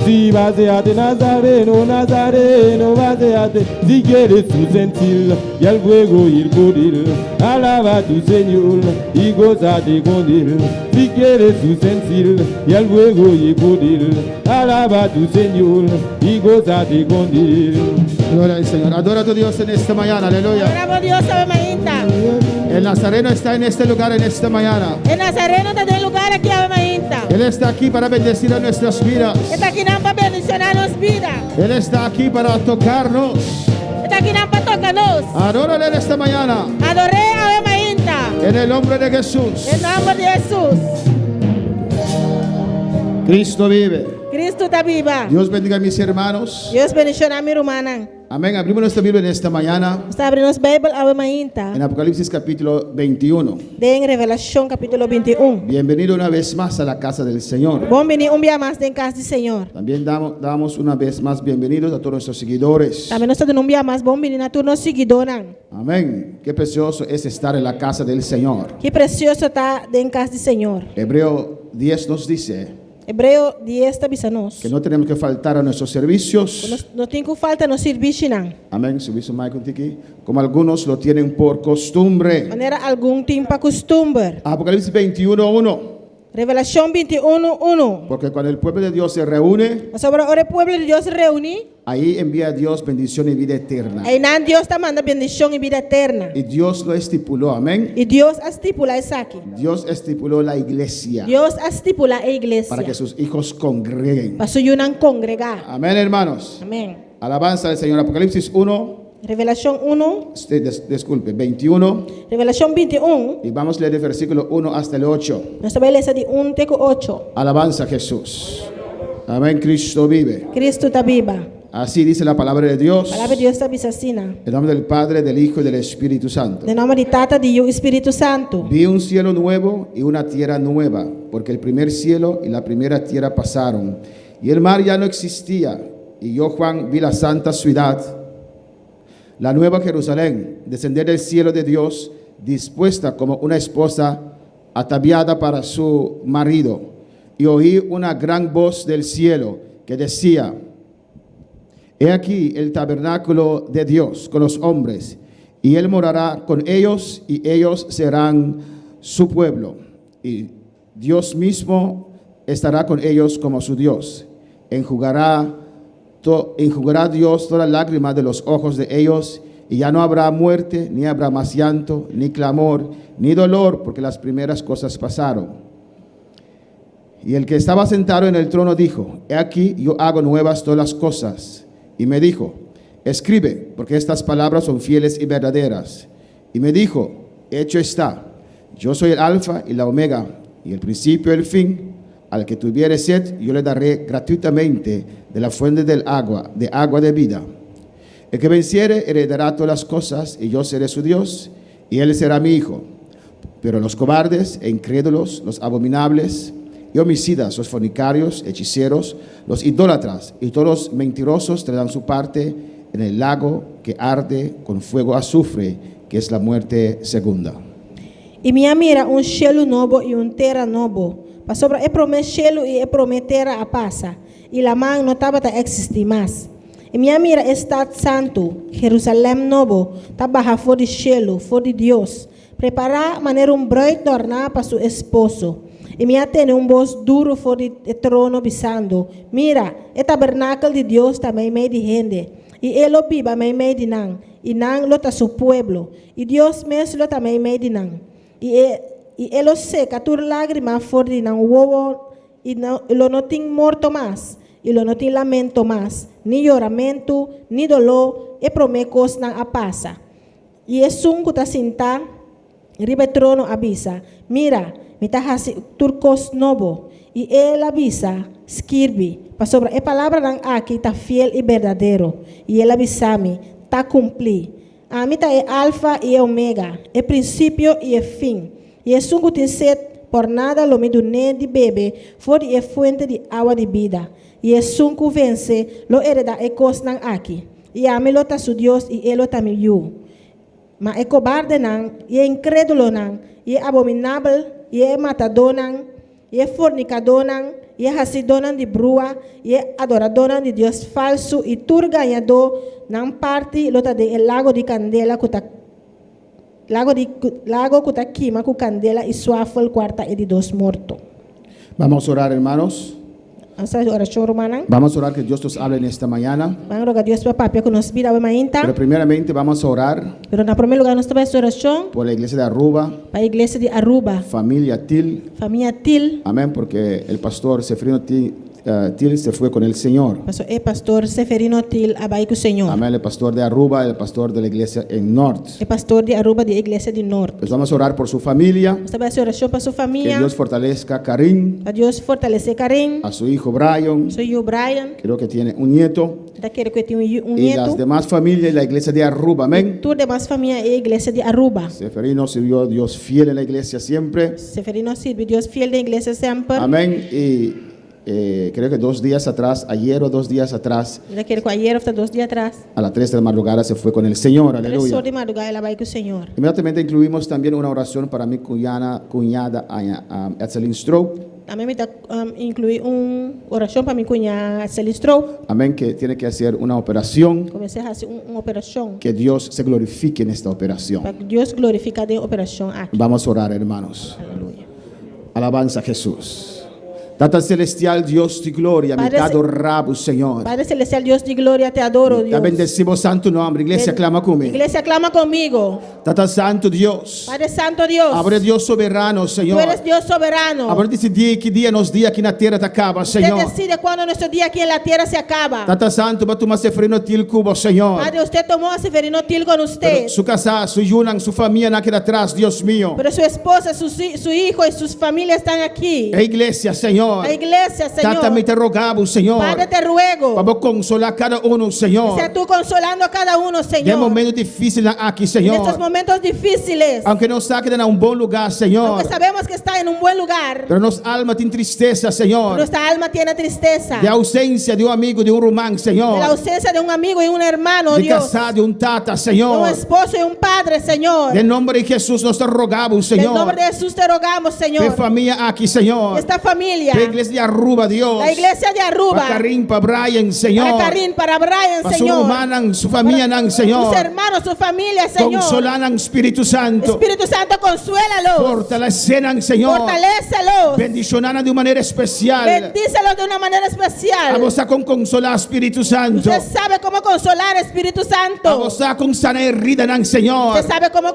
Si paseate Nazareno, Nazareno, paseate. Si quieres tú sentir y el fuego y el poder, alaba a tu Señor y gózate con él. Si quieres tú sentir y el fuego y el poder, alaba a tu Señor y gózate con él. Gloria al Señor. Adora a tu Dios en esta mañana. Aleluya. Adoramos a Dios esta mañana. El Nazareno está en este lugar en esta mañana. El Nazareno está en el lugar aquí esta mañana. Él está aquí para bendecir a nuestras vidas. Está aquí para bendicionar nuestras vidas. Él está aquí para tocarnos. Está aquí para tocarnos. Adórale en esta mañana. Adoré a mañana. En el nombre de Jesús. En nombre de Jesús. Cristo vive. Cristo está viva. Dios bendiga a mis hermanos. Dios bendiga a mi hermana. Amén. Abrimos nuestra Biblia en esta mañana. Está abriendo la Biblia a En mañana. Apocalipsis capítulo 21. En Revelación capítulo 21. Bienvenido una vez más a la casa del Señor. Bienvenido un día más en casa del Señor. También damos una vez más bienvenidos a todos nuestros seguidores. También nosotros un día más bienvenido a todos los seguidores. Amén. Qué precioso es estar en la casa del Señor. Qué precioso está en casa del Señor. Hebreo 10 nos dice Hebreo 10 está avisándonos. que no tenemos que faltar a nuestros servicios. No tengo falta no servicio nada. Amén. Servicio Michael Tiki. Como algunos lo tienen por costumbre. Manera algún tiempo costumbre. Apocalipsis 21:1. Revelación 21:1. Porque cuando el pueblo de Dios se reúne, Sobre el pueblo de Dios se reúne. ahí envía Dios bendición y vida eterna. Aí nan Deus está mandando bendição e vida eterna. Y Dios lo estipuló, amén. E Deus estipula isso aqui. Dios estipuló la iglesia Deus estipula a igreja. para que sus hijos congreguen. Para su unam congregar. Amén, hermanos. Amém. Alabanza al Señor. Apocalipsis 1, Revelação 1, disculpe, 21. Revelação 21, Y vamos a leer el versículo 1 hasta el 8. nós vamos ler de 1 até 8. Alabanza a Jesús. Amén, Cristo vive. Cristo está viva. Así dice la palabra de Dios. A palavra de Deus está bisasina. En el nombre del Padre, del Hijo y del Espíritu Santo. No nome de Tata, de Espírito Santo. Vi un cielo nuevo y una tierra nueva, porque el primer cielo y la primera tierra pasaron, y el mar ya no existía. Y yo, Juan, vi la santa ciudad, la nueva Jerusalén, descender del cielo de Dios, dispuesta como una esposa ataviada para su marido. Y oí una gran voz del cielo que decía: He aquí el tabernáculo de Dios con los hombres, y Él morará con ellos, y ellos serán su pueblo. Y Dios mismo estará con ellos como su Dios. Enjugará Dios toda lágrima de los ojos de ellos, y ya no habrá muerte, ni habrá más llanto, ni clamor, ni dolor, porque las primeras cosas pasaron. Y el que estaba sentado en el trono dijo: He aquí, yo hago nuevas todas las cosas. Y me dijo: Escribe, porque estas palabras son fieles y verdaderas. Y me dijo: Hecho está. Yo soy el alfa y la omega, y el principio y el fin. Al que tuviere sed, yo le daré gratuitamente de la fuente del agua, de vida. El que venciere heredará todas las cosas, y yo seré su Dios, y él será mi hijo. Pero los cobardes e incrédulos, los abominables y homicidas, los fornicarios, hechiceros, los idólatras y todos los mentirosos tendrán su parte en el lago que arde con fuego azufre, que es la muerte segunda. E minha mira cielo novo e terra novo. Para sobre é prometer cielo e é prometer terra a passa. E la man não estava a existir mais. E minha mira estado santo, Jerusalém novo, está barra fora de cielo, fora de Deus. Preparar maneira bruid tornar para seu esposo. E minha tem voz duro fora de trono bisando. Mira, é tabernáculo de Deus também meio de gente. E ele viva meio de nan. E nan lota seu pueblo. E Deus mesmo também meio de nan. E ele seca tu lágrima fora de nan ovo. E ele não tem morto mais. E ele não tem lamento mais. Ni choramento, ni dolor. E promecos nan a passa. E é sunco ta sinta. Ribe trono avisa. Mira, me ta hasi turcos novo. E ele avisa, escreve. Para sobre a palavra nan aqui está fiel e verdadeiro. E ele avisa-me, está cumprir. A mim é alfa e omega, é princípio e é fim. E é sunco tem sede, por nada lo me do nem de bebe, for é fonte de água de vida. E é sunco vence, lo hereda é cos nan aqui. E a mim lo ta su Deus e ele ta me yu. Mas é cobarde nan, e é incrédulo nan, e é abominável, e é matador nan, e é fornicador nan, e é hasidor nan de brua, e é adorador nan de Deus falso, e tur ganhador nan parte lota de el lago de candela kuta lago kuta quima ku candela e suafel quarta e de dos morto. Vamos a orar, hermanos. Asa oração romana. Vamos a orar que Dios nos hable en esta mañana. Vamos rogar Deus para papia que nos vida mainta. Pero primeramente vamos a orar Pero na primeiro lugar nós temos oração por la iglesia de Aruba, para a igreja de Aruba, familia Til. família Til. Amén, porque el pastor Seferino Til se fue con el Señor. Pastor Seferino Til abai com o Senhor. Amén, el pastor de Aruba, el pastor de la iglesia en Norte. É pastor de Aruba de igreja de Norte. Pues vamos a orar por su familia, Nós temos oração para sua que família. Dios fortalezca a Karim, Para Deus fortalecer Karen. a su hijo Brian, Sou eu, Brian. creo que tiene un nieto, Daquele que tem um y las neto. demás familias y la iglesia de Aruba. Amén. Toda demais família é a igreja de Aruba. Seferino sirvió a Dios fiel en la iglesia siempre. Seferino sirve Deus fiel da igreja sempre. Amén. Y creo que 2 días atrás, ayer o 2 días atrás, Daquele que ayer, hasta 2 dias atrás. a las 3 de la madrugada se fue con el Señor. Três Aleluya. de madrugada ela vai com o Senhor. Inmediatamente incluimos también una oración para mi cuñada Etzelyn Stroh. Também me incluí oração para minha cunhada Celestro. Amén, que tiene que hacer una operación. Comecei a fazer uma operação. Que Dios se glorifique en esta operación. Para que Deus glorifique a operação aqui. Vamos a orar, hermanos. Aleluia. Alabanza a Jesús. Tata Celestial, Dios de gloria, me Padre te ce- adoramos, Señor. Padre Celestial, Dios de gloria, te adoro, Te Dios. bendecimos santo nombre. Iglesia, clama conmigo. Iglesia, clama conmigo. Tata Santo Dios. Padre Santo Dios, Ahora Dios soberano, tú Señor. eres Dios soberano. Ahora decidir que día nos día aquí na tierra te acaba, Usted Señor. decide cuándo nuestro día aquí en la tierra se acaba. Tata Santo, va tomar ese freno til cubo, Señor. Padre, usted tomó a Seferinotil con usted. Pero su casa, su yunan, su familia naquera atrás, Dios mío. Pero su esposa, su hijo y sus familias están aquí. E iglesia, Señor. La iglesia, Tata, Señor. me te rogamos, Señor. Padre, te ruego. Vamos a consolar cada uno, Señor. Sea tú consolando a cada uno, De Señor. momentos difíciles aquí, En estos Señor. momentos difíciles. Aunque nos saquen a un buen lugar, Señor. Aunque sabemos que está en un buen lugar. Pero nos alma tiene tristeza, Señor. Nuestra alma tiene tristeza. De ausencia de un amigo, de un román, De Señor. la ausencia de un amigo y un hermano, De Dios. casar, de un tata, De un Señor. esposo y un padre, Señor. En nombre de Jesús nos te rogamos, En el Señor. nombre de Jesús te rogamos, De Señor. familia aquí, Señor. Esta familia. De iglesia de Aruba, Dios. La iglesia de Aruba. Para Karim, para Brian, Señor. Para Karim, para Brian, Para su Señor. hermana, su familia, Sus Señor. hermanos, su familia, Señor. Consolanan, Espíritu Santo. Espíritu Santo, consuélalos. Fortalecenan, Señor. Fortalécelos. Bendicionan de una manera especial. Bendícelos de una manera especial. Vamos a con consolar, Espíritu Santo. Usted sabe cómo consolar, Espíritu Santo. Vamos a con sanar heridas, Señor. Usted sabe cómo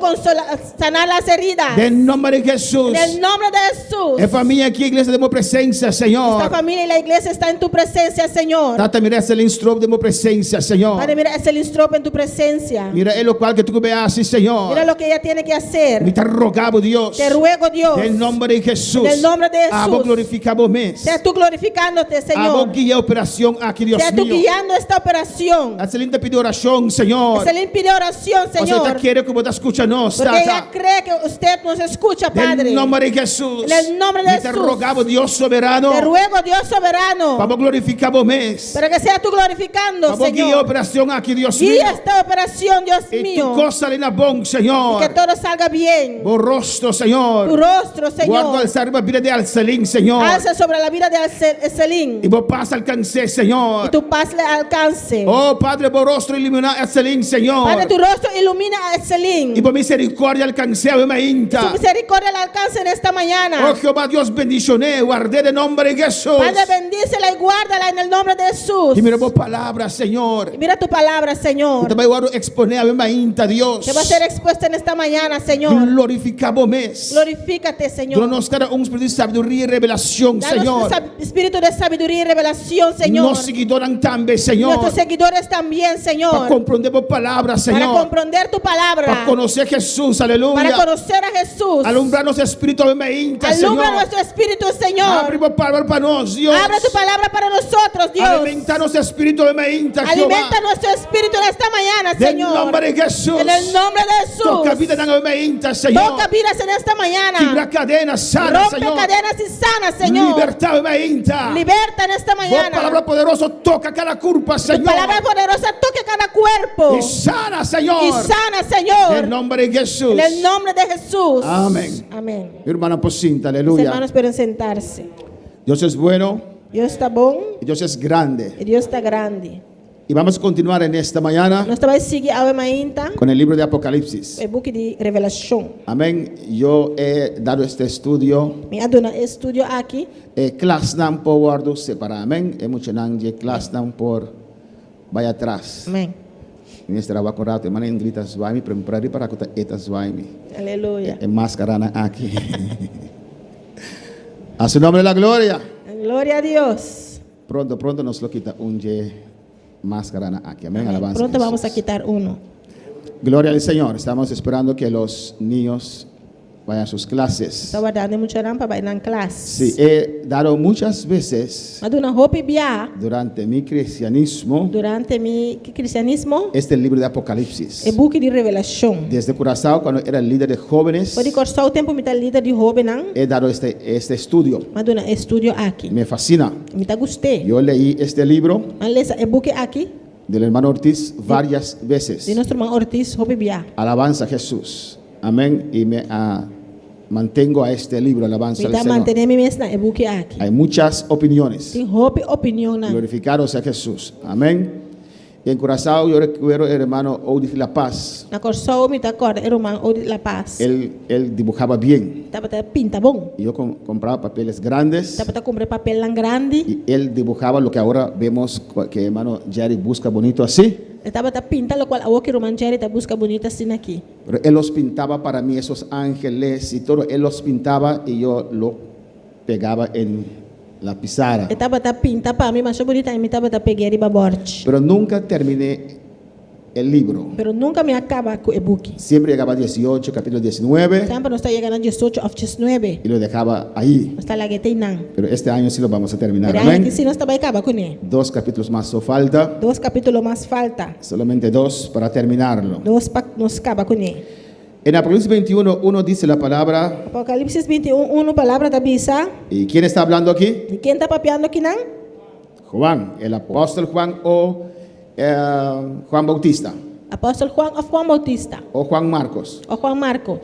sanar las heridas. En nombre de Jesús. En el nombre de Jesús. En familia aquí, iglesia, demos presencia, Esta Señor. familia y la iglesia está en tu presencia, Señor. Tata, mira ese instrumento, demos presencia, Señor. Padre, mira, es el instrumento en tu presencia. Mira es lo cual que tú veas, Señor. Mira lo que ella tiene que hacer. Me te rogamos, Dios. Te ruego, Dios. En nombre de Jesús. En el nombre de Jesús. Abo glorificamos mes. Sea tú glorificándote, Abo Señor. guía operación aquí, Dios Sea tú mío. guiando esta operación. Excelente pide oración, Señor. Se le impide oración, Usted Señor. quiere que vos te escuchanos, Porque ella Tata. cree que usted nos escucha, Padre. En nombre de Jesús. En el nombre de Me te Jesús. rogamos, Dios soberano. Te ruego, Dios soberano. Vamos glorificamos mes. Pero que sea tú glorificando, Vamos guía Señor. operación aquí, Dios mío. Guía esta operación, Dios Y tu mío. cosa le bon, Que Señor. todo salga bien. Borrosto, Señor. Tu rostro, Guardo Señor. al salva vida de Alcelín, Señor. Alza sobre la vida de Selín. Y vos paz alcancé, Y Señor. tu paz le alcance. Oh, Padre, vos rostro ilumina Alcelín, Señor. Padre, tu rostro ilumina a Selín. Y por misericordia alcancé a mi Tu inta. misericordia le alcance en esta mañana. Oh, Jehová, Dios bendicioné, guardé de nombre de Jesús. Padre, bendícela y guárdala en el nombre de Jesús. Y mira vos palabras, Señor. Y mira tu palabra, Señor. Te voy a exponer a mi inta, Dios. Que va a ser expuesta en esta mañana, Señor. Glorificamos mes. Glorifícate, Dios Señor. nos da un espíritu de sabiduría y revelación, Danos Señor. espíritu de sabiduría y revelación, Señor. Nos seguidoran también, Señor. Nuestros seguidores también, Para Señor. comprender vos palabras, Para Señor. comprender tu palabra. Para conocer Jesús, Para aleluya. conocer a Jesús. Alumbrarnos espíritu de mi inta, Alumbra Señor. nuestro espíritu, Señor. Abre vos palabra para nosotros, Dios. Abre tu palabra para nosotros, Dios. Alimentarnos espíritu de mi inta, Jehová. Alimenta nuestro espíritu en esta mañana, Del Señor. nombre de Jesús. En el nombre de Jesús. Toca vida en mi inta, Señor. Toca vidas en esta mañana. Quebra cadenas, sana, Rompe Señor. cadenas y sana, Señor. Libertad de mi inta. Liberta en esta Vos mañana. palabra poderosa toca cada curva, Tu Señor. palabra poderosa toque cada cuerpo. Y sana, Señor. Y sana, En Señor. el nombre de Jesús. En el nombre de Jesús. Amén. Amén. Mi hermana Pocinta, Mis aleluya. hermanos pueden sentarse. Dios es bueno Dios está bom y Dios es grande. y Dios está grande. Y vamos a continuar en esta mañana Nós vai seguir a mainta con el libro de Apocalipsis. o book de Revelação. Amén. Yo he dado este estudio. Me aduna estúdio aqui. Class nam por guardo separa. Amén. Hemos hecho class nam por vaya atrás. Amém. Ministra va corrato. Mana en gritas vai mi premprari para que etas vai mi. Aleluia. En máscara aquí. A su nombre la gloria. Glória a Deus. Pronto nos lo quita un máscara aquí. Amén. Alabanza. Pronto a vamos a Jesús. quitar uno. Gloria al Señor. Estamos esperando que los niños vayan a sus clases. Estava dando muito rampa para ir na classe. Sí, he dado muchas veces Aduna roupa bia durante mi cristianismo durante mi cristianismo. este libro de Apocalipsis. E book de Revelação. Desde Curazao, cuando era líder de jóvenes, Pode cortar o tempo me tá líder de Robenan. he dado este estudio. Maduna estúdio aqui. Me fascina. Me tá gostei. Yo leí este libro Alessa e book aqui del hermano Ortiz varias veces. de nosso irmão Ortiz roupa bia. Alabanza a Jesús. Amén. Y me mantengo a este libro, alabanza Me al tá Señor. mantendo me mesna e book aqui. Hay muchas opiniones. Tem roupa opinião na. Glorificaros a Jesús. Amén. Y en Curazao yo recuerdo el hermano Odis La Paz. Na Corsou me acorda era irmão Odis La Paz. Él dibujaba bien. Tava tá pinta bom. Y yo compraba papeles grandes. Tava tá comprar papel lá grande. Y él dibujaba lo que ahora vemos que el hermano Jerry busca bonito así. Tava tá pinta lo qual a outra irmã Jerry tá busca bonita assim aqui. Pero él los pintaba para mí, esos ángeles y todo. Él los pintaba y yo lo pegaba en la pizarra. Tava tá pinta para mim, mas bonita e me tava tá pegar e baborte. Pero nunca terminé el libro. Pero nunca me acaba com o e-book. Siempre llegaba a 18, capítulo 19 Sempre nós está chegando a 18 ou 19. y lo dejaba ahí. Nós está lá que não. Pero este año sí lo vamos a terminar. Pero aí que Amén. se nós também acaba com ele. 2 capítulos más o falta. 2 capítulos mais falta. Solamente 2 para terminarlo. 2 para nós acaba com ele. En Apocalipsis 21, 1 dice la palabra. Apocalipse 21, palavra da Bisa. ¿Y quién está hablando aquí? E quem está papeando aqui não? Juan, el apóstol Juan o Juan Bautista Apóstolo Juan ou Juan Bautista? o Juan Marcos. Ou Juan Marco?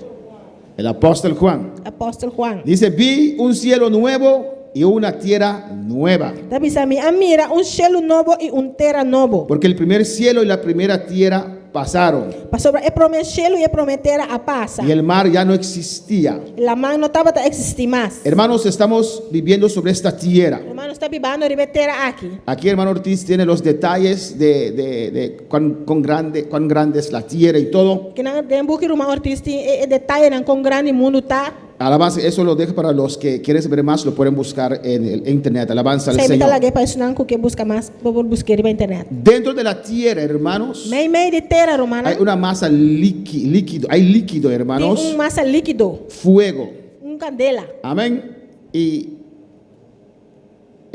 El apóstol Juan. Apóstolo Juan. Dice, vi un cielo nuevo y una tierra nueva. Da Bisa me mira cielo novo e terra novo. Porque el primer cielo y la primera tierra pasaron Passou para prometer cielo e prometer a passa. y el mar ya no existía. La mão não estava a existir mais. Hermanos, estamos viviendo sobre esta tierra. Hermano, está vivendo a terra aqui. Aquí hermano Ortiz tiene los detalles de cuán grande es la tierra y todo. Que não tem buque irmão Ortiz tem detalhe não com grande mundo tá. Alabanza, eso lo dejo para los que quieren saber más, lo pueden buscar en el internet. Alabanza al Sai Señor. mita lá para isso não que busca mais, vou buscar na internet. Dentro de la tierra, hermanos, Meio de terra, romana. hay una masa líquido, hay líquido, Tem hermanos, massa líquido, fuego. candela. Amén. Y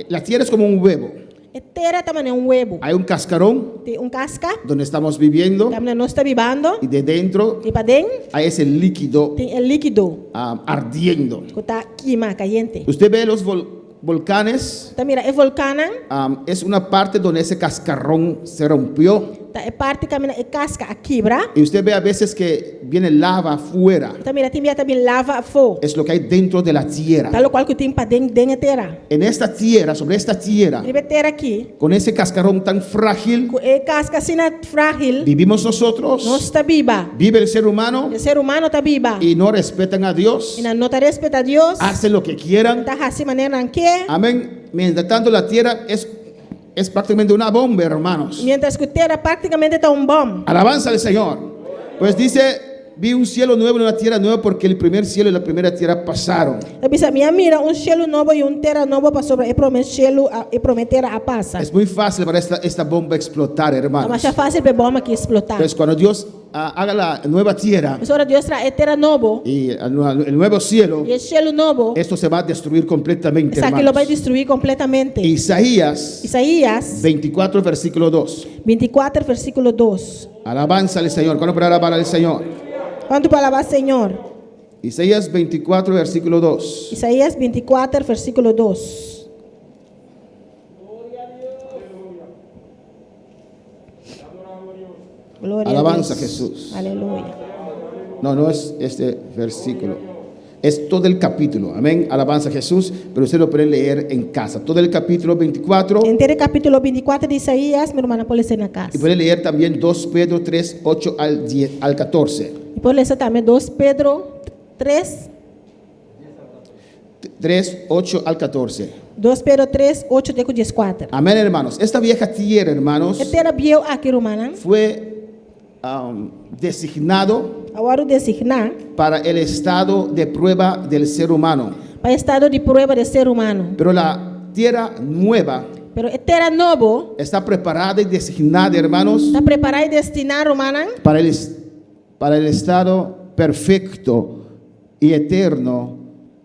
la tierra es como un huevo. Terra também é huevo. Hay un cascarón Tem casca, donde estamos viviendo também nós está vivendo. y de dentro E para dentro hay ese líquido tem líquido, ardiendo. que está queima, caliente. Usted ve los volcanes, Tá mira, é vulcano, es una parte donde ese cascarón se rompió. tá parte caminha é casca a quebra. Y usted ve a veces que viene lava afuera. Tá mira, tem também lava fogo. Es lo que hay dentro de la tierra. Tá lo qual que tem para dentro da terra. En esta tierra, sobre esta tierra, Ele terra aqui, con esse cascarón tan frágil, com casca assim frágil, vivimos nosotros, nós está viva. vive el ser humano O ser humano está viva. y no respetan a Dios, E não tá respeita a Deus. hacen lo que quieran. Tá assim maneira não quer. Amén. Mientras tanto, la tierra es prácticamente una bomba, hermanos. Mientras que a terra praticamente está bom. Alabanza al Señor. Pues dice, vi un cielo nuevo y una tierra nueva porque el primer cielo y la primera tierra pasaron. Eu bisa minha mira cielo novo e terra novo para sobre cielo e prometer a passa. Es muy fácil para esta bomba explotar, hermanos. Mas é fácil para bomba que explotar. Entonces, cuando Dios haga la nueva tierra Mas ora Deus traz terra novo y el nuevo cielo, e cielo novo. esto se va a destruir completamente, Essa aqui lo vai hermanos. destruir completamente. Isaías Isaías 24, versículo 2. 24, versículo 2. Alabanza al Señor. ¿Cuándo para alabar al Señor? Quanto palavra Senhor? Isaías 24, versículo 2. Isaías 24, versículo 2. Glória Alabanza a a Deus. Jesús. Aleluia. No es este versículo. Es todo el capítulo. Amén. Alabanza a Jesús. Pero usted lo puede leer en casa. Todo el capítulo 24. Inteiro capítulo 24 de Isaías, meu irmão pode ser na casa. Y puede leer también 2 Pedro 3, 8 al 14. E pode ler também 2 Pedro 3, 3, 8 al 14. 2 Pedro 3, 8 até 14. Amén, hermanos. Esta vieja tierra, hermanos, Terra bieu aqui, romana. fue designado Agora o designar para el estado de prueba del ser humano. para o estado de prova do ser humano. Pero la tierra nueva Pero a terra novo está preparada y designada, hermanos, está preparada e destinada, romana, para el estado perfecto y eterno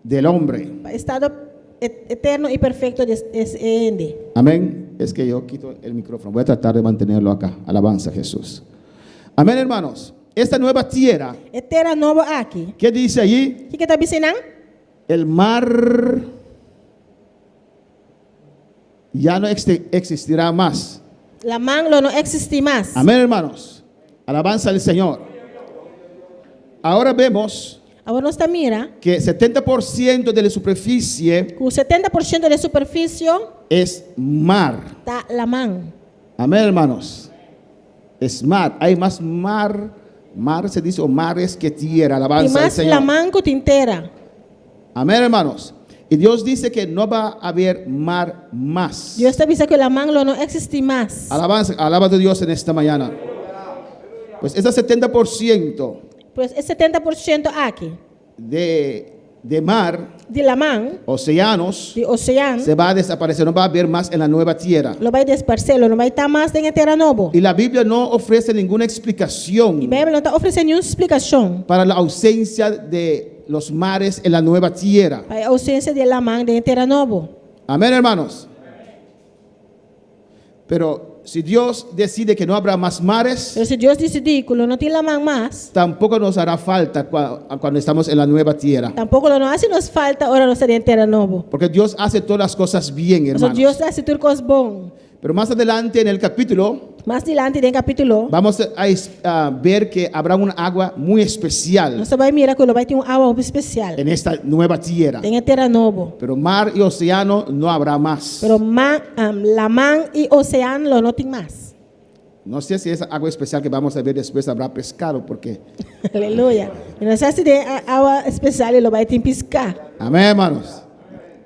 del hombre. para o estado eterno e perfeito de Ende. Amén. Es que yo quito el micrófono. Voy a tratar de mantenerlo acá. Alabanza a Jesús. Amén, hermanos. Esta nueva tierra, A terra nova aqui. ¿qué dice allí? O que está dizendo? El mar ya no existirá más. La manglo não existe mais. Amén, hermanos. Alabanza al Señor. Ahora vemos Agora nós mira que 70% de la superficie que o 70% da superfície es mar. está la mão. Amén, hermanos. es mar. Hay más mar se dice, o mares que tierra. Y Alabanza al más Señor. lamang ko tintera. Amén, hermanos. Y Dios dice que no va a haber mar más. Dios te avisa que lamang lo no existe más. Alabanza, alaba a Dios en esta mañana. Pues ese 70% Pues es 70% aquí. de mar, De lamang, océanos, de oceano, se va a desaparecer. No va a haber más en la nueva tierra. lo vai desparcelo, não vai estar mais em terra novo. Y la Biblia no ofrece ninguna E explicación a Bíblia não está oferecendo nenhuma explicação para la ausencia de los mares en la nueva tierra. para a ausência de lamang em terra novo. Amén, hermanos. Pero si Dios decide que no habrá más mares, Mas se Deus decidir que não tem lamang mais, tampoco nos hará falta cuando estamos en la nueva tierra. tampouco não hace nos falta ora não estar em terra novo. Porque Dios hace todas las cosas bien, Mas hermanos. Deus faz tudo coisas bom. Pero más adelante en el capítulo Mais adiante em capítulo, vamos a ver que habrá un agua muy especial nós vai mirar que vai ter água especial en esta nueva tierra. em terra novo. Pero mar y océano no habrá más. Pero lamang e oceano não tem mais. No sé si esa agua especial que vamos a ver después habrá pescado, porque... Aleluia. E não sei se tem água especial e vai ter pescar. Amén, hermanos.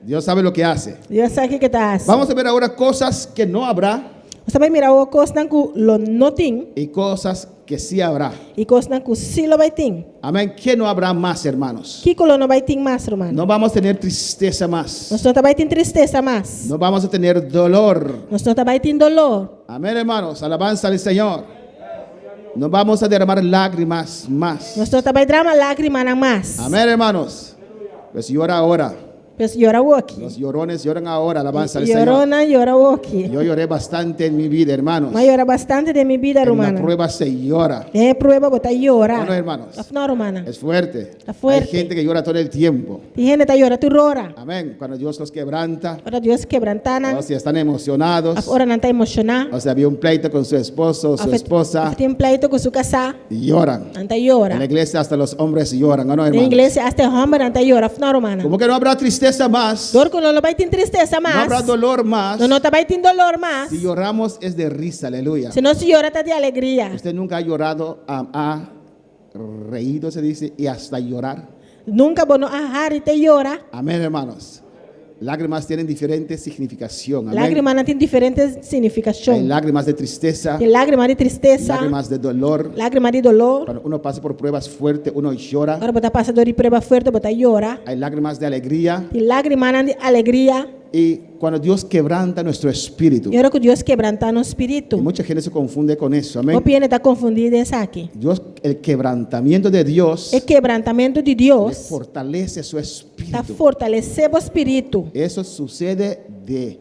Dios sabe lo que hace. Deus sabe o que está fazendo. Vamos a ver ahora cosas que no habrá Você vai mirar o coisa que lo não tem y cosas que sí habrá. e coisa que sim lo vai ter. Amén. ¿Qué no habrá más, hermanos? Que lo não vai ter mais, irmão. No vamos a tener tristeza más. Nós não vai ter tristeza mais. No vamos a tener dolor. Nós não vai ter dolor. Amén, hermanos. Alabanza al Señor. No vamos a derramar lágrimas más. Nós não vai drama lágrima na mais. Amén, hermanos. Pues llora ahora. Mas llora o aqui. Los llorones lloran ahora. Alabanza al Señor. Llorona, llora o aqui. Yo lloré bastante en mi vida, hermanos. Mas llora bastante de minha vida, En la romana. prueba se llora. É prova botar llorar. No, hermanos. Não, romana. Es fuerte. Está fuerte. Hay gente que llora todo el tiempo. Tem gente que llora, tu rora. Amén. Cuando Dios los quebranta, Ora Deus quebrantana. o si están emocionados, Ora não está emocionado. o sea, había un pleito con su esposo o su esposa Tem pleito com sua casa. y lloran. Não está En llora. la iglesia hasta los hombres lloran, ¿o no, Na hermanos? igreja até homem não está llora. Não, romana. Como que no habrá tristeza más, Dor que não vai ter tristeza no mais. habrá dolor más. Não vai ter dolor mais. Si lloramos es de risa, aleluya. Se não se llora, está de alegria. Usted nunca ha llorado, ha reído, se dice, y hasta llorar. Nunca bueno a e te llora. Amén, hermanos. Lágrimas tienen diferente significación. Amén. Lágrimas não tem diferentes Hay significação. lágrimas de tristeza, Tem lágrima de tristeza, lágrimas de dolor. lágrima de dolor. Cuando uno pasa por pruebas fuertes, uno llora. Agora botar passador de prova forte, botar llora. Hay lágrimas de alegría. Tem lágrima de alegria. Y cuando Dios quebranta nuestro espíritu, E ora que Deus quebrantar no espírito. y mucha gente se confunde con eso. O Amén. piene está confundido essa aqui. Dios, el quebrantamiento de Dios O quebrantamento de le Deus fortalece su está espíritu. fortalecendo o espírito. Eso sucede de...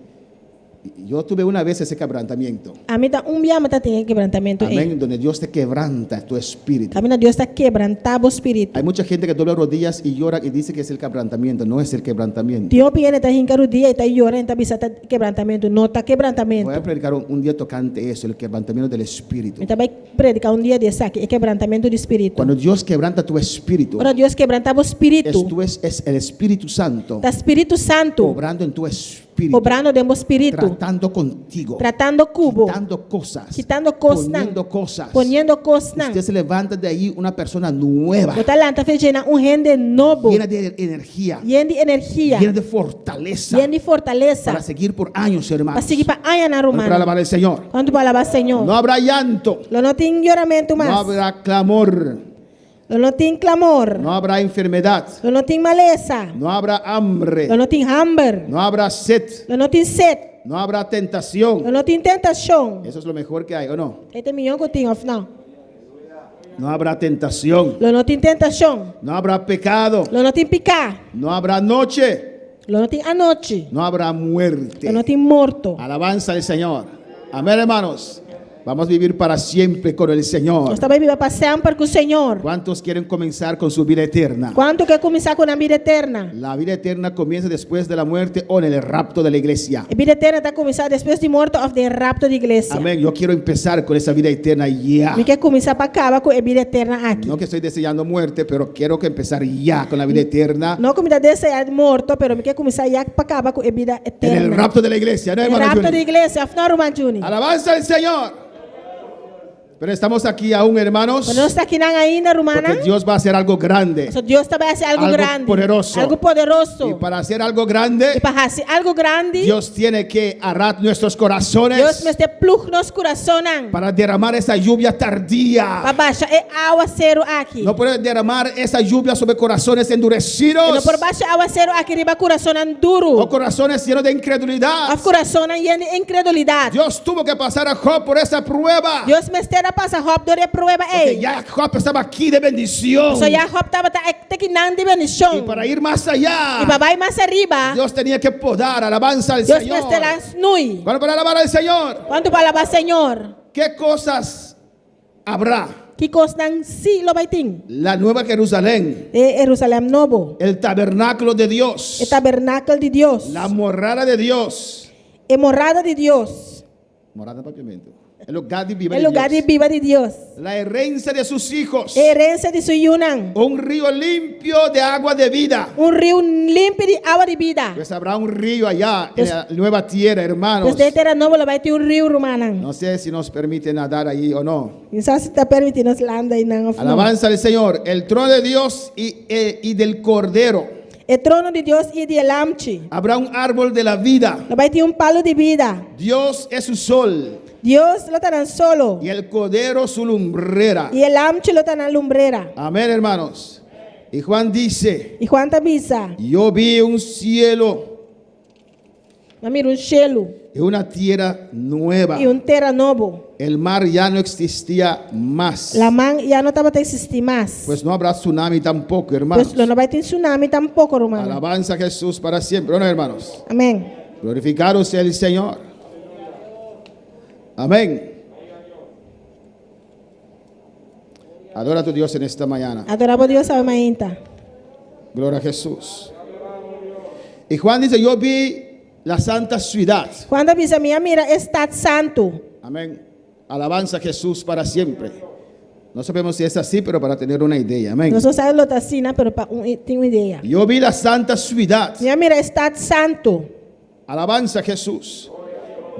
Yo tuve una vez ese quebrantamiento. A mim tá dia mas tá tem quebrantamento aí. Amén. Donde Dios te quebranta tu espíritu. A mim Deus está quebrantando o espírito. Hay mucha gente que dobla rodillas y llora y dice que es el quebrantamiento. No es el quebrantamiento. Tem piene tá rincar o dia e tá llorando, tá bisa tá quebrantamento, não tá quebrantamento. Voy a predicar un día tocante eso, el quebrantamiento del espíritu. Então vai predicar dia desse aqui, é quebrantamento do espírito. Cuando Dios quebranta tu espíritu, Ora Deus quebrantava o espírito. esto es el Espíritu Santo Tá Espírito Santo obrando en tu espíritu, obrando dentro do espírito, tratando contigo, tratando cubo, quitando cosas, quitando cosas, poniendo cosas. poniendo cosas. Usted se levanta de ahí una persona nueva, Botar lá tá fazendo gente novo, llena de energía, lleno de energia, llena de fortaleza, lleno de fortaleza, para seguir por años, para hermanos. seguir para aia na Para romana. alabar al Señor. Quando para alabar Senhor, No habrá llanto, lo não tem lloramento no mais, habrá clamor, lo não tem clamor, no habrá enfermedad, lo não tem maleza, no habrá hambre, lo não tem hambre, no habrá sed, lo não tem sede, no habrá tentación. lo não tem tentação. Eso es lo mejor que hay, ¿o no? Este milhão que eu tenho, afinal, No habrá tentación, lo não tem tentação, no habrá pecado, lo não tem picar, no habrá noche, lo não tem a noite, no habrá muerte. lo não tem morto. Alabanza al Señor. Amén, hermanos. Vamos a vivir para siempre con el Señor. Nós também vivemos para sempre com o Senhor. ¿Cuántos quieren comenzar con su vida eterna? Quanto quer começar com a vida eterna? La vida eterna comienza después de la muerte o en el rapto de la iglesia. A vida eterna está começar depois de morto ou de rapto de igreja. Amén. Yo quiero empezar con esa vida eterna ya. Me quer começar para acabar com a vida eterna aqui. No que estoy deseando muerte, pero quiero que empezar ya con la vida eterna Não como desejar morto, pero me quer começar já para acabar com a vida en el eterna. rapto de la iglesia. ¿No, El hermano rapto Juni? de igreja, afinal, Romano Juni. Alabanza al Señor. Pero estamos aquí aún, hermanos, Pero não está aqui ainda, porque rumana. Dios va a hacer algo grande. So Deus também vai fazer algo Algo grande. poderoso. Algo poderoso. Y para hacer algo grande, E para fazer algo grande, Dios tiene que arar nuestros Deus corazones mete plug nos corações. para derramar esa lluvia tardía. Para baixar é aguaceiro aqui. No puede derramar esa lluvia sobre corazones E endurecidos não por baixo aguaceiro aqui riba coração o duro. corazones llenos de incredulidad. A coração lleno de incredulidade. Dios tuvo que pasar a Job por esa prueba. Deus mestera passa Job dore prueba Porque ei. ya Job estaba aquí de bendición. So ya Job estava tequinando de Y bendição. para ir más allá, E para vai mais arriba, Dios tenía que podar, alabanza al Deus Señor. mestera nui. Bueno, para alabar al Señor, Quanto para alabar Senhor? ¿qué cosas habrá? Que costan si lo vai ter? La nueva Jerusalén, Jerusalém novo. el tabernáculo de Dios, O tabernáculo de Deus. la morada de Dios. É morada de Deus. Morada papiamento. El lugar de viva É de lugar de Dios. viva de Deus. La herencia de sus hijos. É herança de sua Yunan. Un río limpio de agua de vida. Rio limpo de água de vida. Pues habrá un río allá en la nueva tierra, hermanos. Desde terra nova vai ter rio romana. No sé si nos permite nadar ahí o no. Não sabe se está permitindo nos landa e não. Alabanza al Señor. El trono de Dios y del Cordero. É trono de Deus e de lamche. Habrá un árbol de la vida. Vai ter palo de vida. Dios es su sol Deus lo está dando solo. y el Cordero su lumbrera. E el lamche lo está dando lumbrera. Amén, hermanos. Y Juan dice, E quanta bisa? yo vi un cielo Mamiro cielo y una tierra nueva. e terra novo. El mar ya no existía más. La man já não estava a existir mais. Pues no habrá tsunami tampoco, hermanos. Pues não vai ter tsunami tampouco, romano. Alabanza a Jesús para siempre. ¿No, hermanos? Amém. Glorificado sea el Señor. Amén. Adora a tu Dios en esta mañana. Adorava Deus a mainta. Gloria a Jesús. Y Juan dice, yo vi la santa ciudad. Quando a bisa minha mira está santo. Amén. Alabanza a Jesús para siempre. No sabemos si es así, pero para tener una idea. Amén. Não sabe lo assim, pero tenho uma ideia. Yo vi la santa ciudad. Minha mira está santo. Alabanza a Jesús.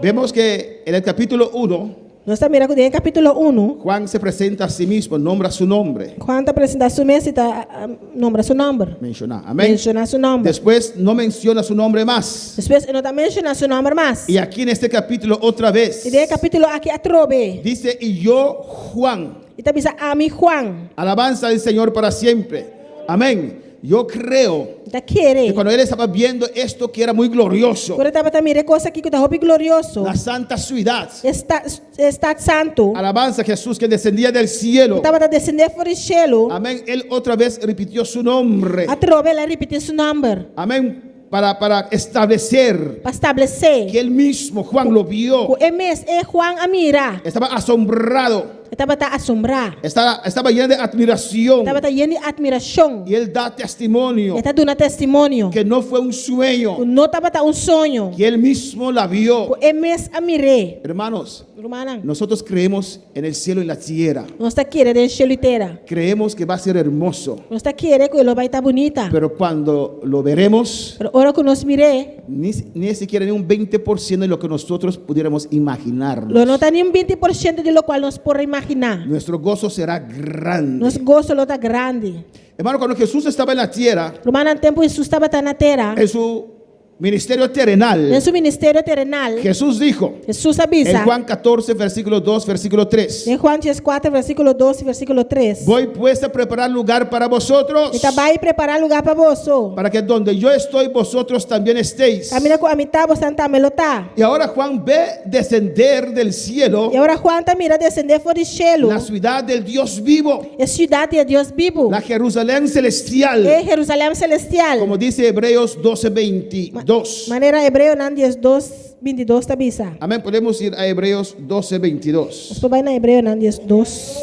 Vemos que en el capítulo 1, Nós estamos mirando em capítulo 1. Juan se presenta a sí mismo, nombra su nombre. Quando apresenta seu mês, está nombra seu nome. Menciona. Amén. Menciona seu nome. Después no menciona su nombre más. Depois não está mencionando seu nome mais. Y aquí en este capítulo otra vez E daí capítulo aqui a trove. dice, y yo, Juan, E está bisa a mim Juan. alabanza al Señor para siempre. Amén. Yo creo Está querer. que cuando él estaba viendo esto que era muy glorioso, Quando estava mirando coisa aqui que está roupa glorioso. la santa ciudad, Está santo. alabanza a Jesús que descendía del cielo. Estava descendendo por o cielo. Amén. Él otra vez repitió su nombre. A trove ela repetiu seu nome. Amén. Para establecer Para estabelecer. que él mismo, Juan, lo vio. O MS é Juan Amira. Estaba asombrado. Estava assombrado. Estaba lleno de admiración. Estava lleno de admiração. Y él da testimonio Está dando testemunho. que no fue un sueño, Não estava sonho. que él mismo la vio. O MS Amire. Hermanos, Romana. nosotros creemos en el cielo y la tierra. Nós está querendo de cielo inteira. Creemos que va a ser hermoso. Nós está querendo que ele vai estar bonita. Pero cuando lo veremos, Pero ahora que nós mire, ni siquiera ni un 20% de lo que nosotros pudiéramos imaginarnos. lo não está nem 20% de lo qual nós podemos imaginar. Nuestro gozo será grande. Nosso gosto lo está grande. Hermano, cuando Jesús estaba en la tierra, Romana, em tempo Jesus estava na terra. en su ministerio terrenal, Em seu ministério terrenal, Jesús dijo Jesus en avisa. Juan 14, versículo 2, versículo 3, Em Juan 4, versículo 12 e versículo 3. voy pues a preparar lugar para vosotros, Ele vai preparar lugar para você. para que donde yo estoy, vosotros también estéis. Camina com a mitad, você está melotá. Y ahora Juan ve descender del cielo E agora Juan está mira descender fora do cielo. la ciudad del Dios vivo, É cidade de Deus vivo. la Jerusalén celestial, É Jerusalém celestial. como dice Hebreos 12, 22. Maneira hebreu, Nandias 2, 22 está bisa. Amén, podemos ir a Hebreos 12, 22. Você vai na hebreu, Nandias 2,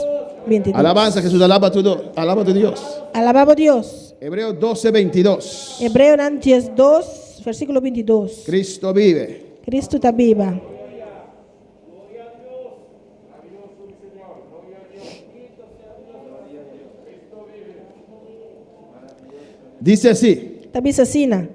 22. Alabanza a Jesús, alaba a tu Dios. Alabamos Deus. Hebreos 12, 22. Hebreu, Nandias 2, versículo 22. Cristo vive. Cristo está viva. Dice así, Está bisa sina.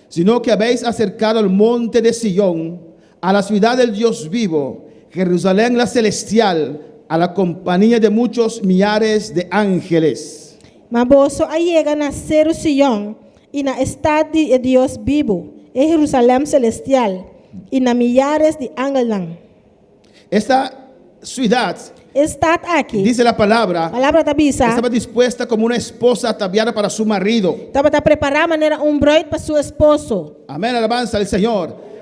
sino que habéis acercado al monte de Sión, a la ciudad del Dios vivo, Jerusalén la celestial, a la compañía de muchos millares de ángeles. Maboso allega na Cero Sion e na estado de Deus vivo, em Jerusalém celestial e na milhares de ángeles. Esta ciudad, Está aqui. dice la palabra, Palavra da bisa. estaba dispuesta como una esposa ataviada para su marido. Estava a preparar maneira broide para seu esposo. Amén, alabanza al Señor.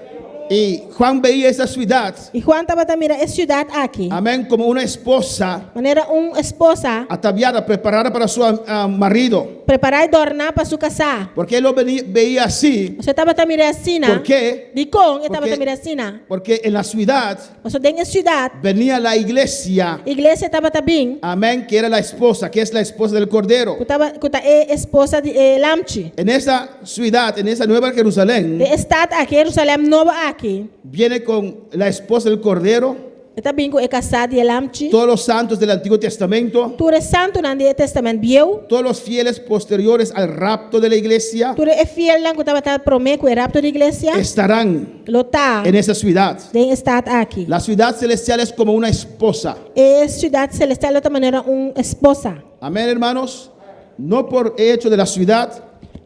Y Juan veía esa ciudad, E Juan estava a mirar essa cidade aqui. amén, como una esposa Maneira esposa ataviada, preparada para su marido. preparar e adornar para seu casar. Porque él lo veía así. Você estava a mirar assim, ¿Por qué? De com estava Porque- a mirar assim. Porque en la ciudad Você tem a cidade. venía la iglesia, Igreja estava bem. amén, que era la esposa, que es la esposa del Cordero. Que esposa de Lamchi. En esa ciudad, en esa nueva Jerusalén, De estado aqui, Jerusalém nova aqui. viene con la esposa del Cordero, Está bem com o casado de Lamchi. todos los santos del Antiguo Testamento, Tu é santo no Antigo Testamento, viu? todos los fieles posteriores al rapto de la iglesia, Tu é fiel lá que estava a prometer com o rapto da igreja. estarán Lotar. en esa ciudad. De estado aqui. La ciudad celestial es como una esposa. É cidade celestial de outra maneira esposa. Amén, hermanos. No por hecho de la ciudad,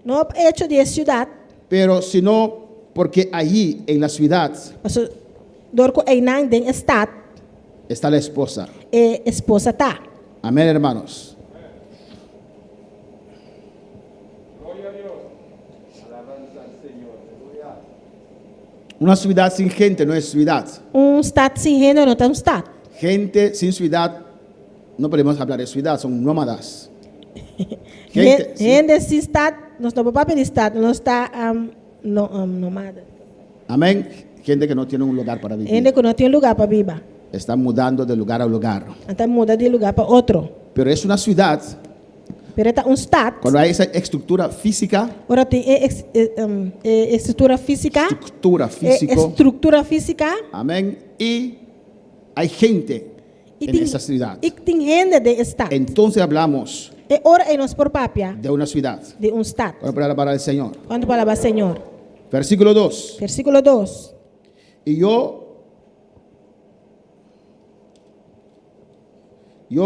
Não é hecho de cidade. pero sino porque allí en la ciudad Mas dorco é não de estado está la esposa. esposa tá. Amén, hermanos. Una ciudad sin gente no es ciudad. Estado sem gênero não tem estado. Gente sin ciudad, no podemos hablar de ciudad, son nómadas. Gente, sí. Gente sem estado, nós não podemos de estado, não está nomada. Amén. Gente que no tiene un lugar para vivir. Gente que não tem lugar para viver. Están mudando de lugar a lugar. Então muda de lugar para outro. Pero es una ciudad, Pero está estado. cuando hay esa estructura física, Ora tem estrutura física. estructura física, amén, y hay gente E en esa ciudad. tem gente de estado. Entonces hablamos E ora é nós por papia de una ciudad. de estado. Ahora para alabar al Señor. Quando palavra Senhor. Versículo 2. Versículo 2. Y yo,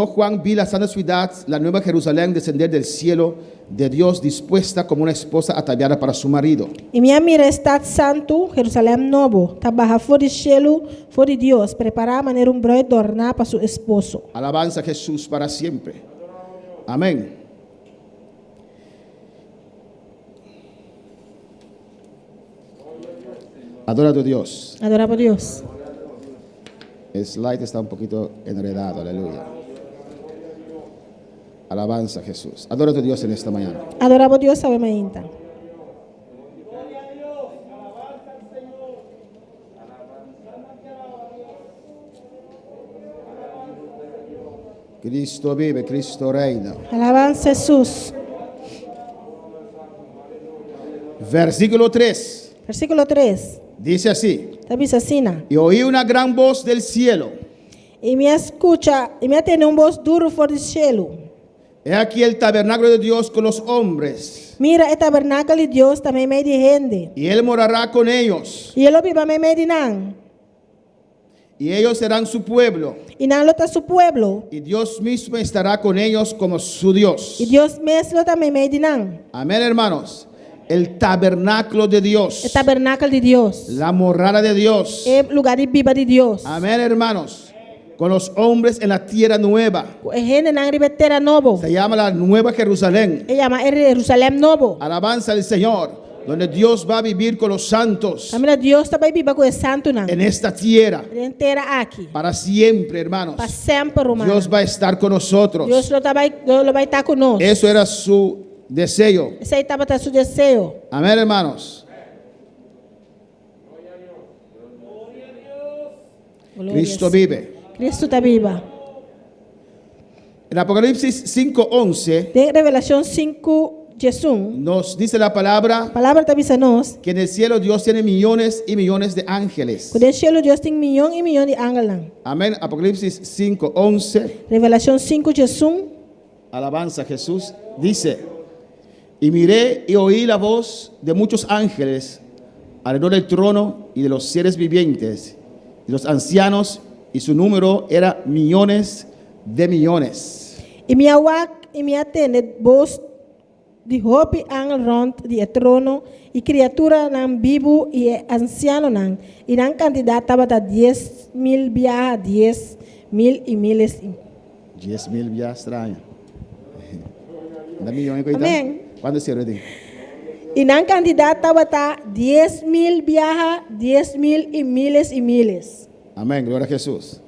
Juan, vi la santa ciudad, la nueva Jerusalén, descender del cielo de Dios, dispuesta como una esposa ataviada para su marido. E minha mira está santo, Jerusalém novo, trabalha fora de cielo, fora de Deus, preparar a maneira broide adornar para seu esposo. Alabanza a Jesús para siempre. Amén. Adora a tu Dios. Adorar a Deus. El slide está un poquito enredado, aleluya. Alabanza a Jesús. Adora a tu Dios en esta mañana. Adorar a Deus sabe ainda. Cristo vive, Cristo reina. Alabança Jesus. Versículo 3. Versículo 3. Dice así. Está assim. Y oí una gran voz del cielo. E me escuta, e me tem voz duro fora do cielo. He aquí el tabernáculo de Dios con los hombres. Mira, o tabernáculo de Deus também meio de gente. Y Él morará con ellos. E ele vive meio de não. Y ellos serán su pueblo. E não está seu pueblo. Y Dios mismo estará con ellos como su Dios. E Deus mesmo também meio de não. Amén, hermanos. El tabernáculo de Dios. O tabernáculo de Deus. La morada de Dios. É lugar de viva de Deus. Amén, hermanos. Con los hombres en la tierra nueva. É gente na ribeteira novo. Se llama la Nueva Jerusalén. Ele chama Jerusalém novo. Alabanza al Señor. Donde Dios va a vivir con los santos. A Deus também viva com o santo não. En esta tierra. Inteira aqui. Para siempre, hermanos. Para sempre, romano. Dios va a estar con nosotros. Deus vai estar conosco. Eso era su deseo. Esse aí estava seu desejo. Amén, hermanos. Cristo vive. Cristo está viva. En Apocalipsis 5:11 Tem Revelação 5, Jesus. nos dice la palabra A palavra está dizendo nós. que en el cielo Dios tiene millones y millones de ángeles. Quando cielo Deus tem milhão e milhão de ángeles. Amén. Apocalipsis 5:11. Revelação 5, Jesus. Alabanza a Jesús. Dice: y miré y oí la voz de muchos ángeles alrededor del trono y de los seres vivientes, y los ancianos, y su número era millones de millones. E minha wak e minha tende bos de hopi ang rond de trono e criatura nan bibu e anciano nan e nan cantidad tabata 10,000 biaha 10,000 e miles. 10,000 ya extraña. ¿Da millones? Amén. ¿Cuándo cierra? E nan cantidad tabata 10,000 biaha 10,000 e miles. Amén, gloria a Jesús.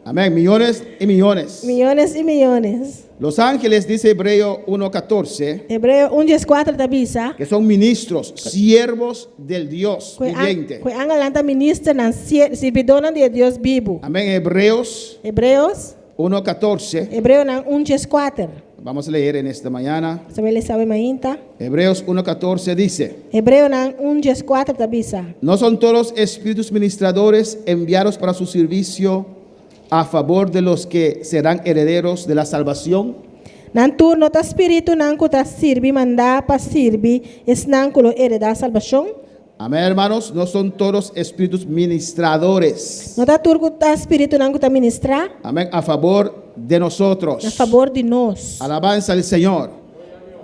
Amén, millones y millones. Millones e millones. Los ángeles, dice Hebreo 1:14, Hebreo 1:4 tabisa. que son ministros, siervos del Dios viviente. Kwe ang alanta minister nan sirvidonan de Dios vivo. Amén, Hebreos Hebreos 1:14. Hebreo nan 1:4. Vamos a leer en esta mañana. Sabe sabe mainta. Hebreos 1:14 dice: Hebreo nan 1:4 tabisa. ¿No son todos espíritus ministradores enviados para su servicio a favor de los que serán herederos de la salvación? Nan turno ta espiritu nan ko ta sirvi manda pa sirvi es nan ko lo hereda salvación. Amén, hermanos. No son todos espíritus ministradores. No ta turco ta espiritu nan ko ta ministra Amén. A favor de nosotros. a favor de nós. Alabanza al Señor.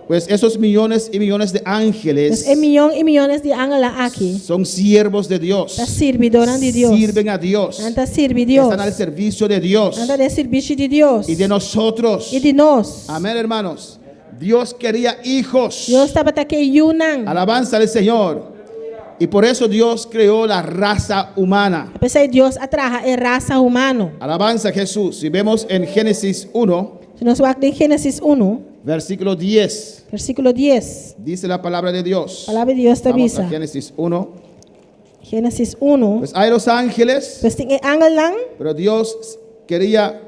Pues esos millones y millones de ángeles Es millón y millones de ángeles aquí. son siervos de Dios. Ta sirvidoran de Dios. Sirven a Dios. Nan ta sirvi Dios. Están al servicio de Dios Nan ta de servicio de Dios. y de nosotros. Y de nós. Amén, hermanos. Dios quería hijos. Dios estaba ta que yunan. Alabanza al Señor. Y por eso Dios creó la raza humana. Apesar de Dios atraja a raza humano. Alabanza a Jesús. Si vemos en Génesis 1, Se nos va en Génesis 1, versículo 10, versículo 10. dice la palabra de Dios. Palabra de Dios te Vamos a avisa. Génesis 1. Génesis 1. Pues hay los ángeles, Pues tiene ángel lang, pero Dios quería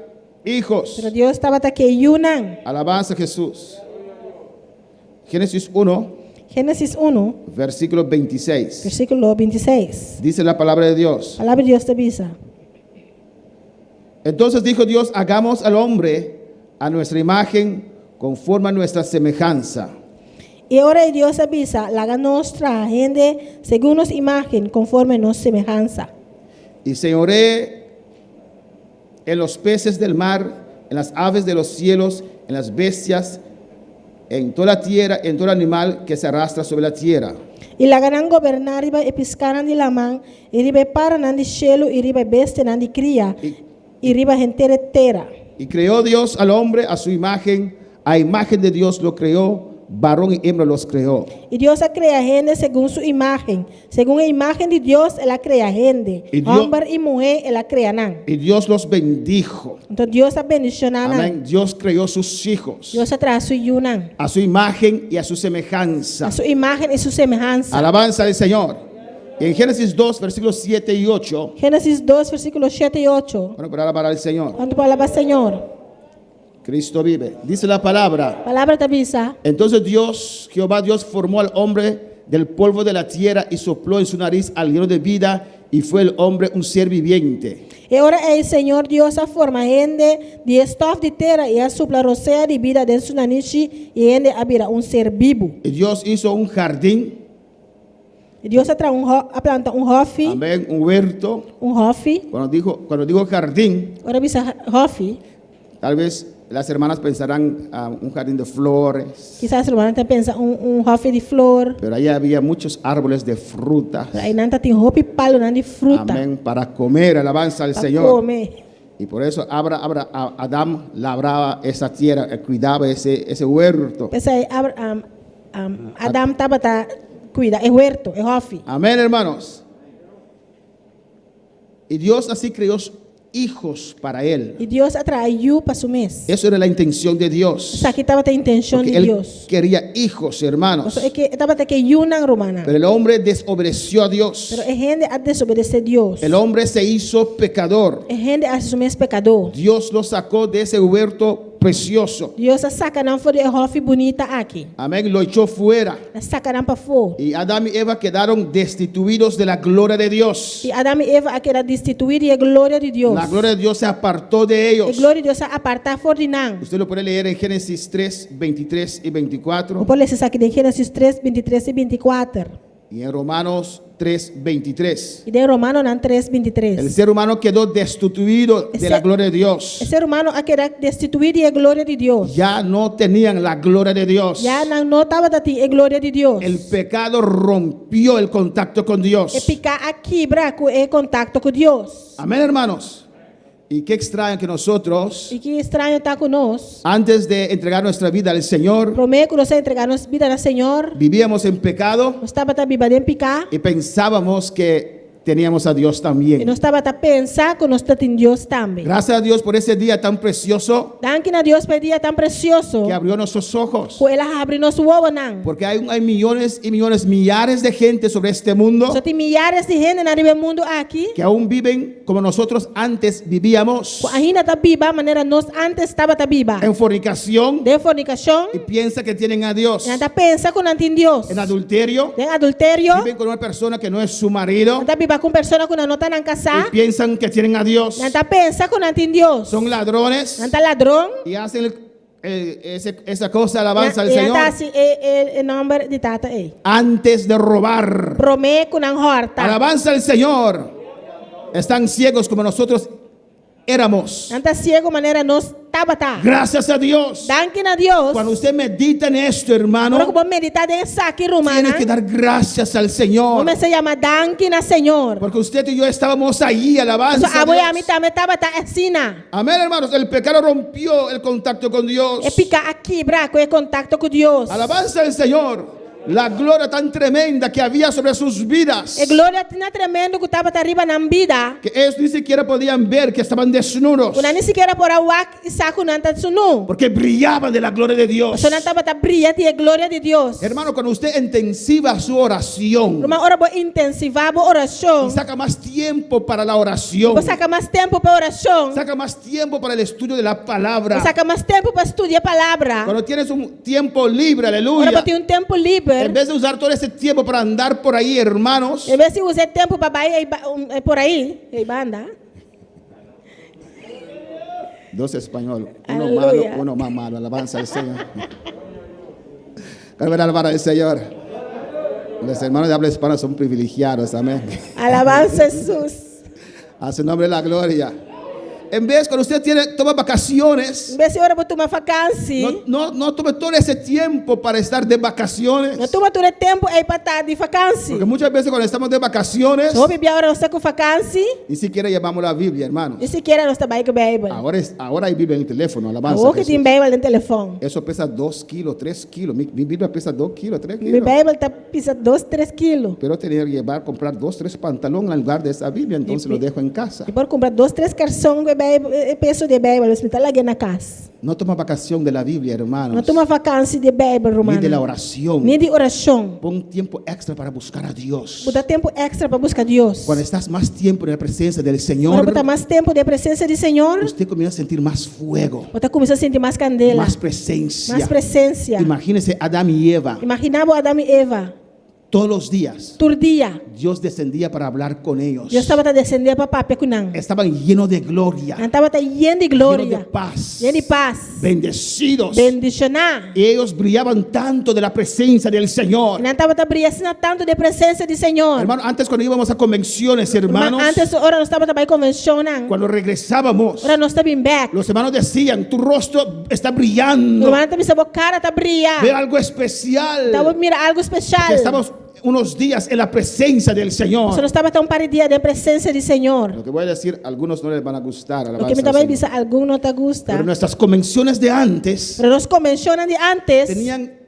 hijos. pero Dios estaba ta que yunan. Alabanza a Jesús. Génesis 1, Génesis 1, versículo 26. versículo 26. Dice la palabra de Dios. Palabra de Dios te avisa. Entonces dijo Dios: hagamos al hombre a nuestra imagen, conforme a nuestra semejanza. Y ahora Dios avisa, la haga nuestra gente según nos imagen, conforme nos semejanza. Y señoré en los peces del mar, en las aves de los cielos, en las bestias, en toda la tierra, en todo animal que se arrastra sobre la tierra. Y la ganan gobernar riba e piscaran de la man, y riba paranan de cielo, y riba bestia nan de cría, y riba gente entera. Y creó Dios al hombre a su imagen, a imagen de Dios lo creó, varón y hembra los creó. Y Dios crea gente según su imagen. Según la imagen de Dios, Él crea gente. Y Dios- Hombre y mujer, Él crean. Y Dios los bendijo. Entonces Dios bendicionó. Amén. Dios creó sus hijos Dios trae su yunan. a su imagen y a su semejanza. A su imagen y su semejanza. Alabanza al Señor. Y en Génesis 2, versículos 7 y 8. Génesis 2, versículos 7 y 8. Bueno, para alabar al Señor. ¿Cuánto palabra, Señor? Cristo vive. Dice la palabra. Palabra te avisa. Entonces Dios, Jehová Dios, formó al hombre del polvo de la tierra y sopló en su nariz aliento de vida, y fue el hombre un ser viviente. Y ahora el Señor Dios forma gente de estof de tierra y sopla rocea de vida de su nariz y gente habita un ser vivo. Y Dios hizo un jardín, Y Dios trae planta un hofi, amén, un huerto. un hofi. Cuando digo jardín, Ahora visa hofi. tal vez las hermanas pensarán un jardín de flores, Quizás el hermano te piensa un hofi de flor. pero allá había muchos árboles de frutas, Pero ahí nanta tiene hopi palo nan de fruta. amén, para comer. Alabanza al Pa Señor. comer. Y por eso Adán labraba esa tierra, cuidaba ese huerto. Pues ahí Adam tabata cuida, es huerto, es hofi. Amén, hermanos. Y Dios así creó hijos para él. Y Dios atraiu para su mes. Eso era la intención de Dios. Esa aquí estaba la intención Porque de él Dios. quería hijos, hermanos. Es que estaba que yunan romana. Pero el hombre desobedeció a Dios. Pero es gente a desobedecer a Dios. El hombre se hizo pecador. Es gente a su mes pecador. Dios lo sacó de ese huerto precioso. Dios saca nan for de hofi bonita aquí. Amén. Lo echó fuera. La saca nan para fora. Y Adán y Eva quedaron destituidos de la gloria de Dios. Y Adam y Eva queda destituir y la gloria de Dios. La gloria de Dios se apartó de La ellos. gloria de Dios aparta for de nan. Usted lo puede leer en Génesis 3, 23 y 24. Por eso aquí de Génesis 3, 23 y 24. Y en Romanos 3:23. E de Romano nan El 3:23. ser humano quedó destituido de la gloria de O Dios. ser humano a quedar destituído da glória de Deus. Ya no tenían la gloria de Dios. Já não estava dati a glória de Deus. El pecado rompió el contacto con Dios. E picar aqui, braco, é contato com Deus. Amén, hermanos. Y qué extraño que nosotros, E que estranho está conosco. antes de entregar nuestra vida al Señor, Prometo que nós entregar nossa vida ao Senhor. vivíamos en pecado Nós estava a viver em picar. y pensábamos que teníamos a Dios E también. nós estava a pensar que nós estamos em Deus também. Gracias a Dios por ese día tan precioso Danke a Deus por dia tão precioso. que abrió nuestros ojos. Que ela abre nosso ovo não. Porque hay millones y millones, millares de gente sobre este mundo Só tem milhares de gente no mundo aqui. que aún viven como nosotros antes vivíamos, Que ainda está viva, a maneira nós antes estava a viva. en fornicación, De fornicação. y piensa que tienen a Dios. E anda pensa que não tem Deus. En adulterio, De adultério. viven con una persona que no es su marido Anda viva com pessoa que não está na y casa. piensan que tienen a Dios. Anda pensa que não tem Deus. Son ladrones Anda ladrão. y hacen esa cosa, alabanza al E anda Señor, assim, o nome de tata é. antes de robar. Prometo que não horta. Alabanza al Señor. Están ciegos como nosotros éramos. Anda ciego maneira nós estava tá. Gracias a Dios. Danke a Deus. Cuando usted medita en esto, Agora que hermano, vou meditar nessa aqui, romana. tiene que dar gracias al Señor. Vamos se chama danke na Senhor. Porque usted y yo estábamos allí, alabanza So, a a mim Dios. também estava tá ensina. Amén, hermanos. El pecado rompió el contacto con Dios. É picar aqui, braco, é contato com Deus. Alabanza al Señor. La gloria tan tremenda que había sobre sus vidas, É glória tinha tremendo que estava arriba na vida. que ellos ni siquiera podían ver que estaban desnudos, Kuna nem sequer por a wak e saco não está sunu. porque brillaban de la gloria de Dios. So não estava tá brilhante a glória de Deus. Hermano, cuando usted intensiva su oración Uma hora vou intensivar a oração. y saca más tiempo para la oración, Vou sacar mais tempo para oração. saca más tiempo para el estudio de la palabra, Vou sacar mais tempo para estudar a palavra. cuando tienes un tiempo libre, Agora aleluya, vou ter tempo livre. en vez de usar todo ese tiempo para andar por ahí, hermanos, Em vez de usar tempo para ir por aí, e banda. dos español, uno Aleluya. malo, uno más malo, alabanza al Señor. Carmen alabar al Señor. Los hermanos de habla hispana son privilegiados, amén. Alabança Jesus. A su nombre la gloria. En vez, cuando usted toma vacaciones, Em vez de ora vou tomar vacância. no tome todo ese tiempo para estar de vacaciones. Não toma todo tempo aí para estar de vacância. Porque muchas veces cuando estamos de vacaciones, Só bebia hora você com vacância. ni siquiera llevamos la Biblia, hermanos. E sequer nós trabalhamos com a Bíblia. Ahora hay Biblia en el teléfono, alabanza. Ou a que Jesús. tem Bíblia no telefone. Eso pesa 2 kilos, 3 kilos. Mi Biblia pesa 2 kilos, 3 Minha kilos. Bíblia está pisa 2, 3 quilos. Pero tenía que comprar 2, 3 pantalones en lugar de esa Biblia, entonces lo dejo en casa. E por comprar 2, 3 calções de peso de Bíblia, o hospital lá na casa. No toma vacación de la Biblia, hermanos, Não toma vacância de Bíblia, ni romana. de la oración. Nem de oração. Pon tiempo extra para buscar a Dios. Botar tempo extra para buscar Deus. Cuando estás más tiempo en la presencia del Quando Señor, botar mais tempo de presença do Senhor, usted comienza a sentir más fuego, você começa a sentir mais candela, más presencia. mais presença. Imagínense Adán y Eva. Imaginava Adão e Eva. Todos los días Todo dia, Dios descendía para hablar con ellos. Deus estava descendendo para papai com não. Estaban llenos de gloria, Estava lleno de llenos de glória, paz, lleno de paz, bendecidos. bendicionar. Y ellos brillaban tanto de la presencia del Señor. Não estava brilhando tanto de presença do Senhor. Hermano, antes cuando íbamos a convenciones, hermanos, Antes, ora nós estava também convencionando. cuando regresábamos, Ora nós estamos back. los hermanos decían, tu rostro está brillando, Normalmente minha cara está brilhando. veo algo especial. Estava mira algo especial. Que estamos unos días en la presencia del Você Señor. não estava tão par de dia de presença do Senhor. Lo que voy a decir, algunos no les van a gustar. O que alabanza me al também Señor. disse, algum não te gusta. Pero nuestras convenciones de antes Pero nós convencionamos de antes. tenían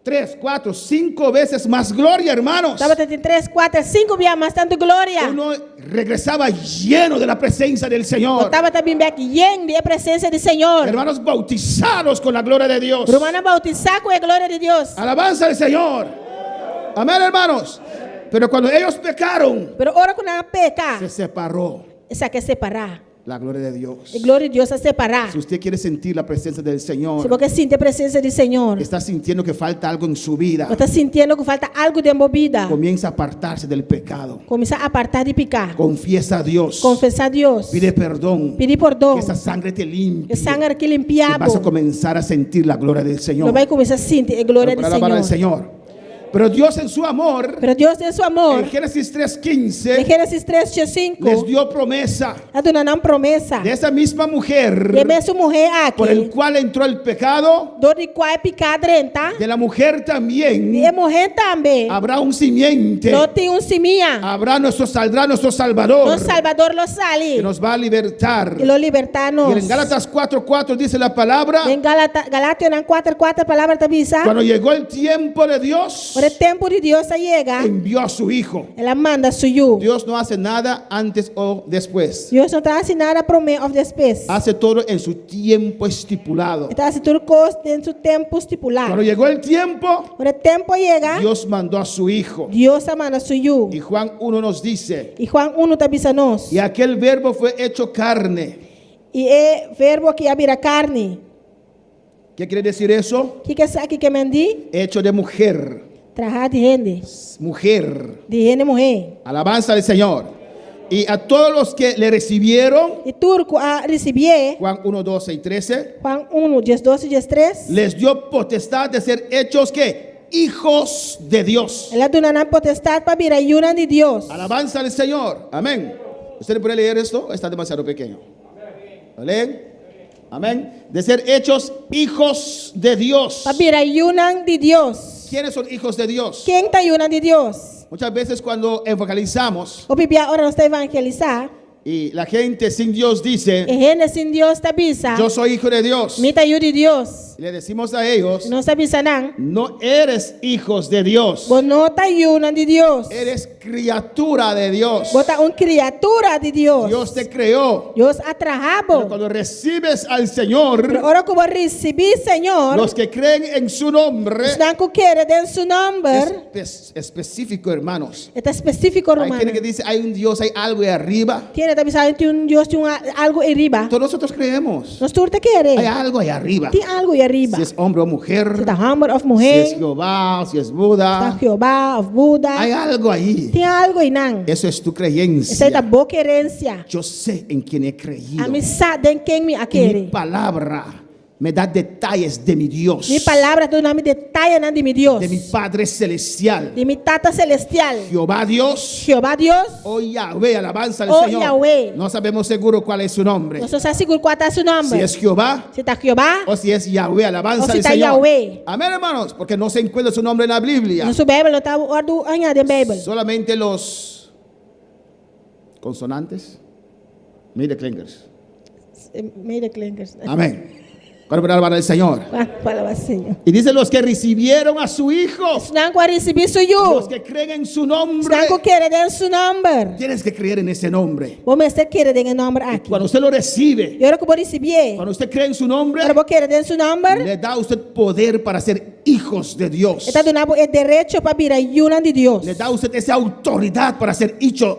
3, 4, 5 veces más gloria, hermanos. Estava tendo 3, 4, 5 dias mais tanto glória. Uno regresaba lleno de la presencia del Señor. Estava também back lleno de presença do Senhor. Hermanos bautizados con la gloria de Dios. Romana bautizar com a glória de Deus. Alabanza al Señor. Amén, hermanos. Pero cuando ellos pecaron, Pero ora quando ela peca, se separó essa quer separar. la gloria de Dios. A glória de Deus a separar. Si usted quiere sentir la presencia del Se Señor, você sente a presença do Senhor, está sintiendo que falta algo en su vida, você está sentindo que falta algo de movida. comienza a apartarse del pecado. Começar a apartar de pecar. Confiesa a Dios. Confessar a Deus. Pide perdón. Pedir perdão. Que esa sangre te limpie. Que sangue que Y limpiaba. vas a comenzar a sentir la gloria del Señor. Não vai começar a sentir a glória do Para alabar al Senhor. Señor. Pero Dios en su amor, Pero Dios en su amor, en Génesis em 3:15, Gênesis 3:5, les dio promesa a dona não promessa. de esa misma mujer E mesmo mulher por el aqui, cual entró el pecado, do de qual é picada renta, de la mujer e también mulher também. habrá un simiente, Não tem simia. saldrá nuestro Salvador, O Salvador lo que sale nos va a libertar. e lo libertanos. Y en Gálatas 4:4 dice la palabra, Em Galátias 4:4 palavra está bisa. cuando llegó el tiempo de Dios, Por el tempo de Dios llega, envió a su Hijo. ela manda suyo. Dios no hace nada antes o después. Deus não está assinando a promessa of the space. Hace todo en su tiempo estipulado. Está assinando tudo coisa dentro do tempo Cuando estipulado. llegó el tiempo, Por el tempo llega, Dios mandó a su Hijo. Deus manda suyo. Y Juan 1 nos dice, E Juan 1 está bisa nós. y aquel verbo fue hecho carne. E é verbo que abira carne. ¿Qué quiere decir eso? Que é aqui que mendi? Hecho de mujer. Trajar de gente. Mujer. De gente mulher. Alabanza al Señor. Y a todos los que le recibieron, E turco a receber, Juan 1, 12 y 13, Juan 1, dias 12 e dias 3. les dio potestad de ser hechos ¿qué? Hijos de Dios. Ela dona na potestade para virar yuna de Deus. Alabanza al Señor. Amén. ¿Usted puede leer esto? Está demasiado pequeño. ¿Vale? Amén. De ser hechos hijos de Dios. Para virar yuna de Deus. ¿Quiénes son hijos de Dios? Quem está yuna de Deus? Muchas veces cuando evangelizamos O Bíblia ora nós está evangelizar. y la gente sin Dios dice, E gente sem Deus está bisa. yo soy hijo de Dios, Mita yu de Deus. y le decimos a ellos, Não está bisa não. no eres hijos de Dios, Bo não está yuna de Deus. eres criatura de Dios. Bota criatura de Deus. Dios te creó. Deus Pero atrahabo. cuando recibes al Señor, Ora como recebi Senhor. los que creen en su nombre, Estão com querer dentro su nombre. específico, hermanos. Está específico Hay romano. gente que dice, hay un Dios, hay algo ahí arriba. Tiene também sabe que Deus tem algo arriba. Todos nosotros creemos. Nós turta querer. Hay algo ahí arriba. Tem algo aí arriba. Si es hombre o Se mujer, está humble of si es mulher. Jehová, si es Está Buda, Jeová of Buda. hay algo ahí. Tem algo aí não. Eso es tu Essa aí da creencia. boa querência. Yo sé en quién he creído. A mim sabe quem me Y mi aquele. palabra me da detalles de mi Dios, Mi palavra do nome detalha na de mi Deus. de mi Padre Celestial. De mi tata celestial. Jehová Dios Jeová Deus. o Yahweh, alabanza al Oh, Señor. Yahweh. No sabemos seguro cuál es su nombre. Nós só seguro qual é seu nome. Si es Jehová Se está Jeová. o si es Yahweh, alabanza O si al está Señor. Yahweh. Amén, hermanos, porque no se encuentra su nombre en la Biblia. No sua Bíblia não está ordo anha de Bíblia. Solamente los consonantes, middenklinkers. Mede clinkers. Amén. Cuando alabar al Señor. Fala Senhor. Y dice los que recibieron a su Hijo, Não com receber sou los eu. que creen en su nombre. Não com querer dentro seu nome. Tienes que creer en ese nombre. Vamos estar querer dentro nome aqui. Cuando usted lo recibe, Eu que vou receber. cuando usted cree en su nombre, Eu vou querer dentro seu nome. le da a usted poder para ser hijos de Dios. Está donando o direito para virar yuna de Deus. Le da a usted esa autoridad para ser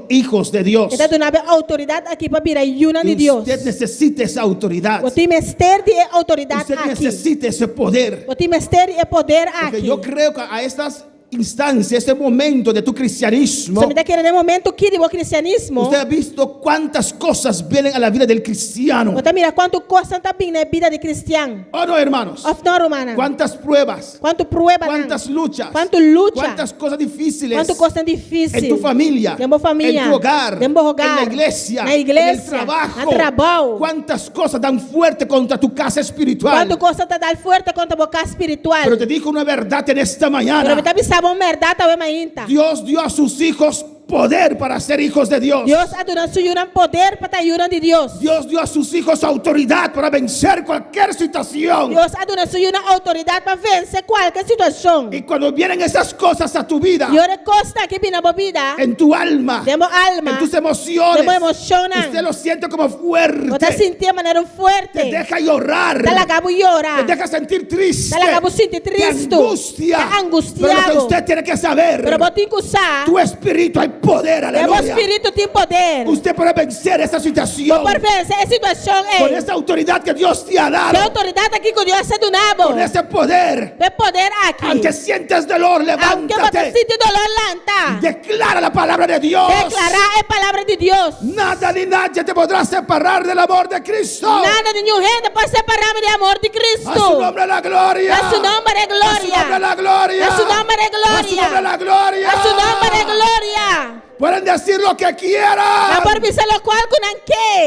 hijos de Dios. Está donando autoridade aqui para virar yuna de Y Deus. usted necesita esa autoridad. Você mestre de autoridade Usted aqui. necesita ese poder. Você mestre de poder Porque aqui. yo creo que a estas instancias, este momento de tu cristianismo, Você me dá querendo momento que de cristianismo. usted ha visto cuántas cosas vienen a la vida del cristiano. Você mira quanto coisa está vindo na vida de cristiano. ¿O no, hermanos? Of não romana. Cuántas pruebas, Quanto prueba. cuántas luchas, Quanto lucha. cuántas cosas difíciles Quanto coisa difícil. en tu familia, Dentro familia. en tu hogar, Dentro hogar. en la iglesia, Na igreja. en el trabajo. No trabajo. Cuántas cosas dan fuerte contra tu casa espiritual. Quanto coisa está dar forte contra a boca espiritual. Pero te digo una verdad en esta Pero mañana. me está avisando uma verdade também ainda. Dios dio a sus hijos poder para ser hijos de Dios. Deus a dona sua poder para estar de Deus. Dios dio a sus hijos autoridad para vencer cualquier situación. Deus a dona sua autoridade para vencer qualquer situação. Y cuando vienen esas cosas a tu vida, E ora costa que vem na vida. en tu alma, Demo alma. en tus emociones, Demo emociones. usted lo siente como Você fuerte. sentir de maneira Te forte. deja llorar. Dá la cabo llorar. Te deja sentir triste. Dá la cabo sentir Te triste. angustia. Tá Pero lo que angustiado. usted tiene que saber, Pero você tem que usar. tu espíritu hay poder, Temos aleluya. espírito tem poder. Usted puede vencer esta situación Por vencer a situação con é esa autoridad que Dios te ha a dado, autoridade aqui que Deus é do nabo. con ese poder. Tem poder aqui. Aunque sientes dolor, Aunque você levántate. sinta dolor, lanta. Declara la palabra de Dios. Declarar a palavra de Deus. Nada ni nadie te podrá separar del amor de Cristo. Nada de nenhum reino pode separar-me do amor de A su Cristo. nombre la gloria. A su nombre é A su glória. nombre la gloria. A su nombre é A su nombre glória. la gloria. A su nombre é glória. Pueden decir lo que Não quieran. pode dizer lo qual com não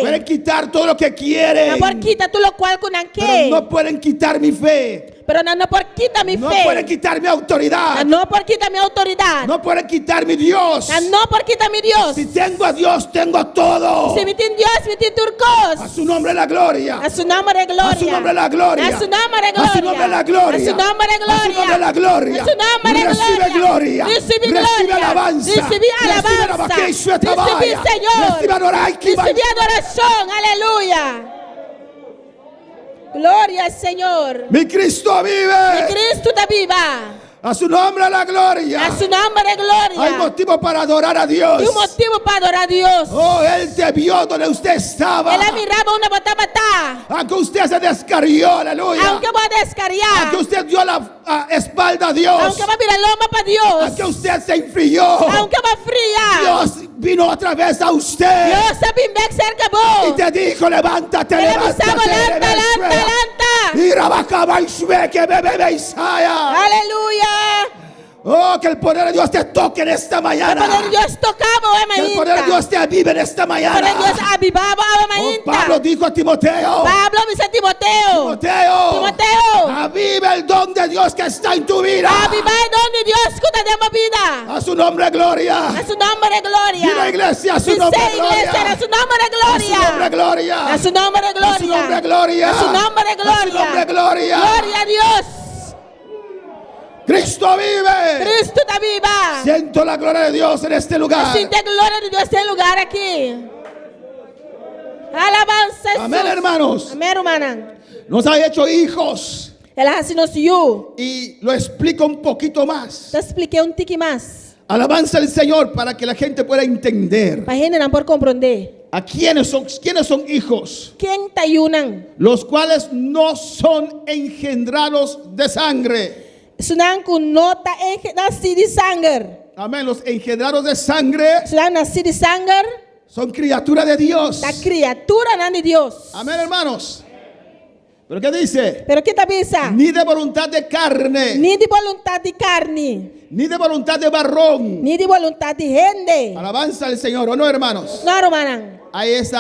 Pueden quer. quitar todo lo que quieren. Não pode quitar tu lo qual com não Pero quer. no pueden quitar mi fe. Pero não pode quitar minha No fé. pueden quitar mi autoridad. Não pode quitar minha autoridade. No pueden quitar mi Dios. Não pode quitar meu Deus. Si tengo a Dios, tengo todo. Se me tem Deus, me tem A turcos. su nombre la gloria. A su nombre é glória. A su nombre la gloria. A su nombre é A su nombre la gloria. A su nombre é A su nombre la gloria. A su nombre é Recibe gloria. Recibe Recibe glória. alabanza. Recibe alabanza. Recibe alabaqueisho Recibe etabaya. Senhor. Recibe adoraiki. Recibe adoração. Aleluia. Glória ao Senhor. Mi Cristo vive. Cristo está viva. A su nombre la gloria. A su nombre é Hay glória. motivo para adorar a Dios. E um motivo para adorar a Deus. Oh, Él te vio donde usted estaba. Ela mirava uma batata. Aunque usted se descarrió, aleluya. Aunque vou descariar. Aunque usted dio la espalda a Dios. Aunque vou virar loma para Deus. Aunque usted se enfrió. Aunque vou friar. Dios vino otra vez a usted. Deus sabe bem que se Y acabou. te dijo, levántate, Ele me levántate. estava lanta, lanta, lanta. Y rabacaba y sube que bebe Isaia. Aleluia. Oh, que el poder de Dios te toque en esta O mañana. poder de Deus tocava o Que el poder de Dios te avive en esta O poder mañana. de Deus avivava a Oh, Pablo mainta. dijo a Timoteo. Pablo me disse Timoteo. Timoteo, aviva el don de Dios que está en tu vida. Avivai donde Deus cuida de uma vida. A su nombre, gloria. A su nombre é Y la glória. iglesia, a su Dice nombre, iglesia, gloria. a su nombre é A su nombre, glória. gloria. A su nombre é A su nombre, glória. gloria. A su nombre é A su nombre, glória. gloria. Glória a Deus. Cristo vive. Cristo está viva. Siento la gloria de Dios en este lugar. Sinta a glória de Deus tem lugar aqui. Alabança a Amén, Jesus. hermanos. Amém, hermana. Nos ha hecho hijos. Ela se nos dio. Y lo explico un poquito más. Te expliquei tique mais. Alabanza al Señor para que la gente pueda entender. Para a gente não pode compreender. ¿A quiénes son hijos? Quem está ayunando? Los cuales no son engendrados de sangre. Sunan ku nota nascido de sangue. Amén. Los engendrados de sangre Sunan nascido de sangue. son criaturas de Dios. Da criatura não de Deus. Amén, hermanos. ¿Pero qué dice? Pero que tá pensa? Ni de voluntad de carne, Ni de voluntade de carne, ni de voluntad de varón. ni de voluntade de gente. Alabanza al Señor, ¿o no, hermanos? Não, hermana. Hay ese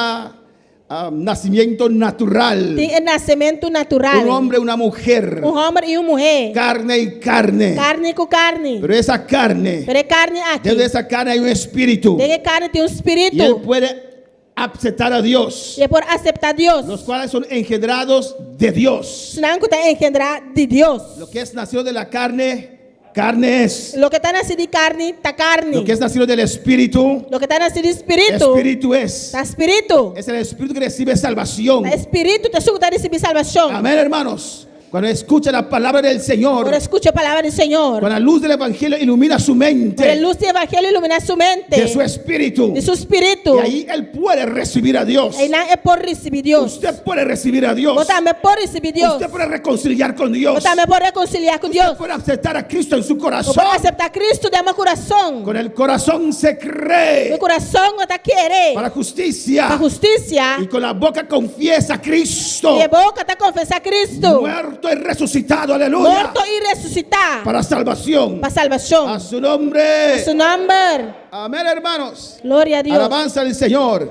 nacimiento natural. Tem o nascimento natural. Un hombre, una mujer. Homem e uma mulher. Carne y carne. Carne com carne. Pero esa carne, Pero é carne aqui. dentro de esa carne hay un espíritu. De carne tem um Y él espírito. puede aceptar a Dios. E é por aceitar Deus. Los cuales son engendrados de Dios. Sunan ku tá engendrar de Deus. Lo que es nacido de la carne, carne es. Lo que tá nascido de carne, tá carne. Lo que es nacido del espíritu, Lo que tá nascido de espírito, espíritu es. tá espírito. Es el espíritu que recibe salvación. Tá espírito te suga tá receber salvação. Amén, hermanos. Cuando escucha la palabra del Señor, Agora escute a palavra do Senhor. con la luz del evangelio ilumina su Por a mente, luz do evangelho iluminar sua mente. de su espíritu. De seu espírito. Y ahí él puede recibir a Dios. Aí não é por receber Deus. Usted puede recibir a Dios. Você também pode receber Deus. Usted puede reconciliar con Dios. Você também pode reconciliar com Usted Deus. puede aceptar a Cristo en su Você corazón. pode aceitar Cristo de meu coração. Con el corazón se Meu cree coração está querer para justicia. para justiça. Y con la boca confiesa a Cristo. E a boca está confessar Cristo. Muerto y resucitado, aleluya. Morto e ressuscitar. Para salvación. Para salvação. A su nombre. Seu nome. Amén, hermanos. Glória a Deus. Alabanza al Señor.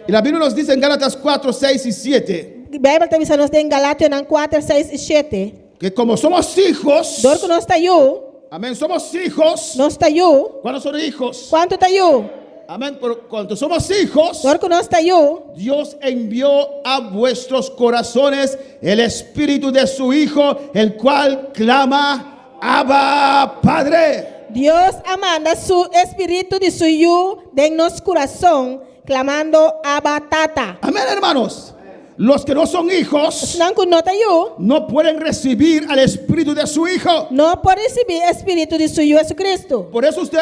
Y la Biblia nos dice en Gálatas 4, 6 y 7 A Bíblia está dizendo em Galátias 4, 6 e 7. que como somos hijos, Dor que nós está eu, amén, somos hijos. nós está eu. ¿Cuántos son hijos? Quanto está eu? Amén, pero cuando somos hijos, Dor que nós está eu. Dios envió a vuestros corazones el espíritu de su Hijo, el cual clama, Abba, Padre. Deus amanda su espírito de suyo de nosso coração, clamando Abba Tata. Amén, hermanos. Los que no son hijos Não que nota eu, no pueden recibir al espíritu de su Hijo. não pode receber o espírito de suyo Jesus Cristo. Por eso usted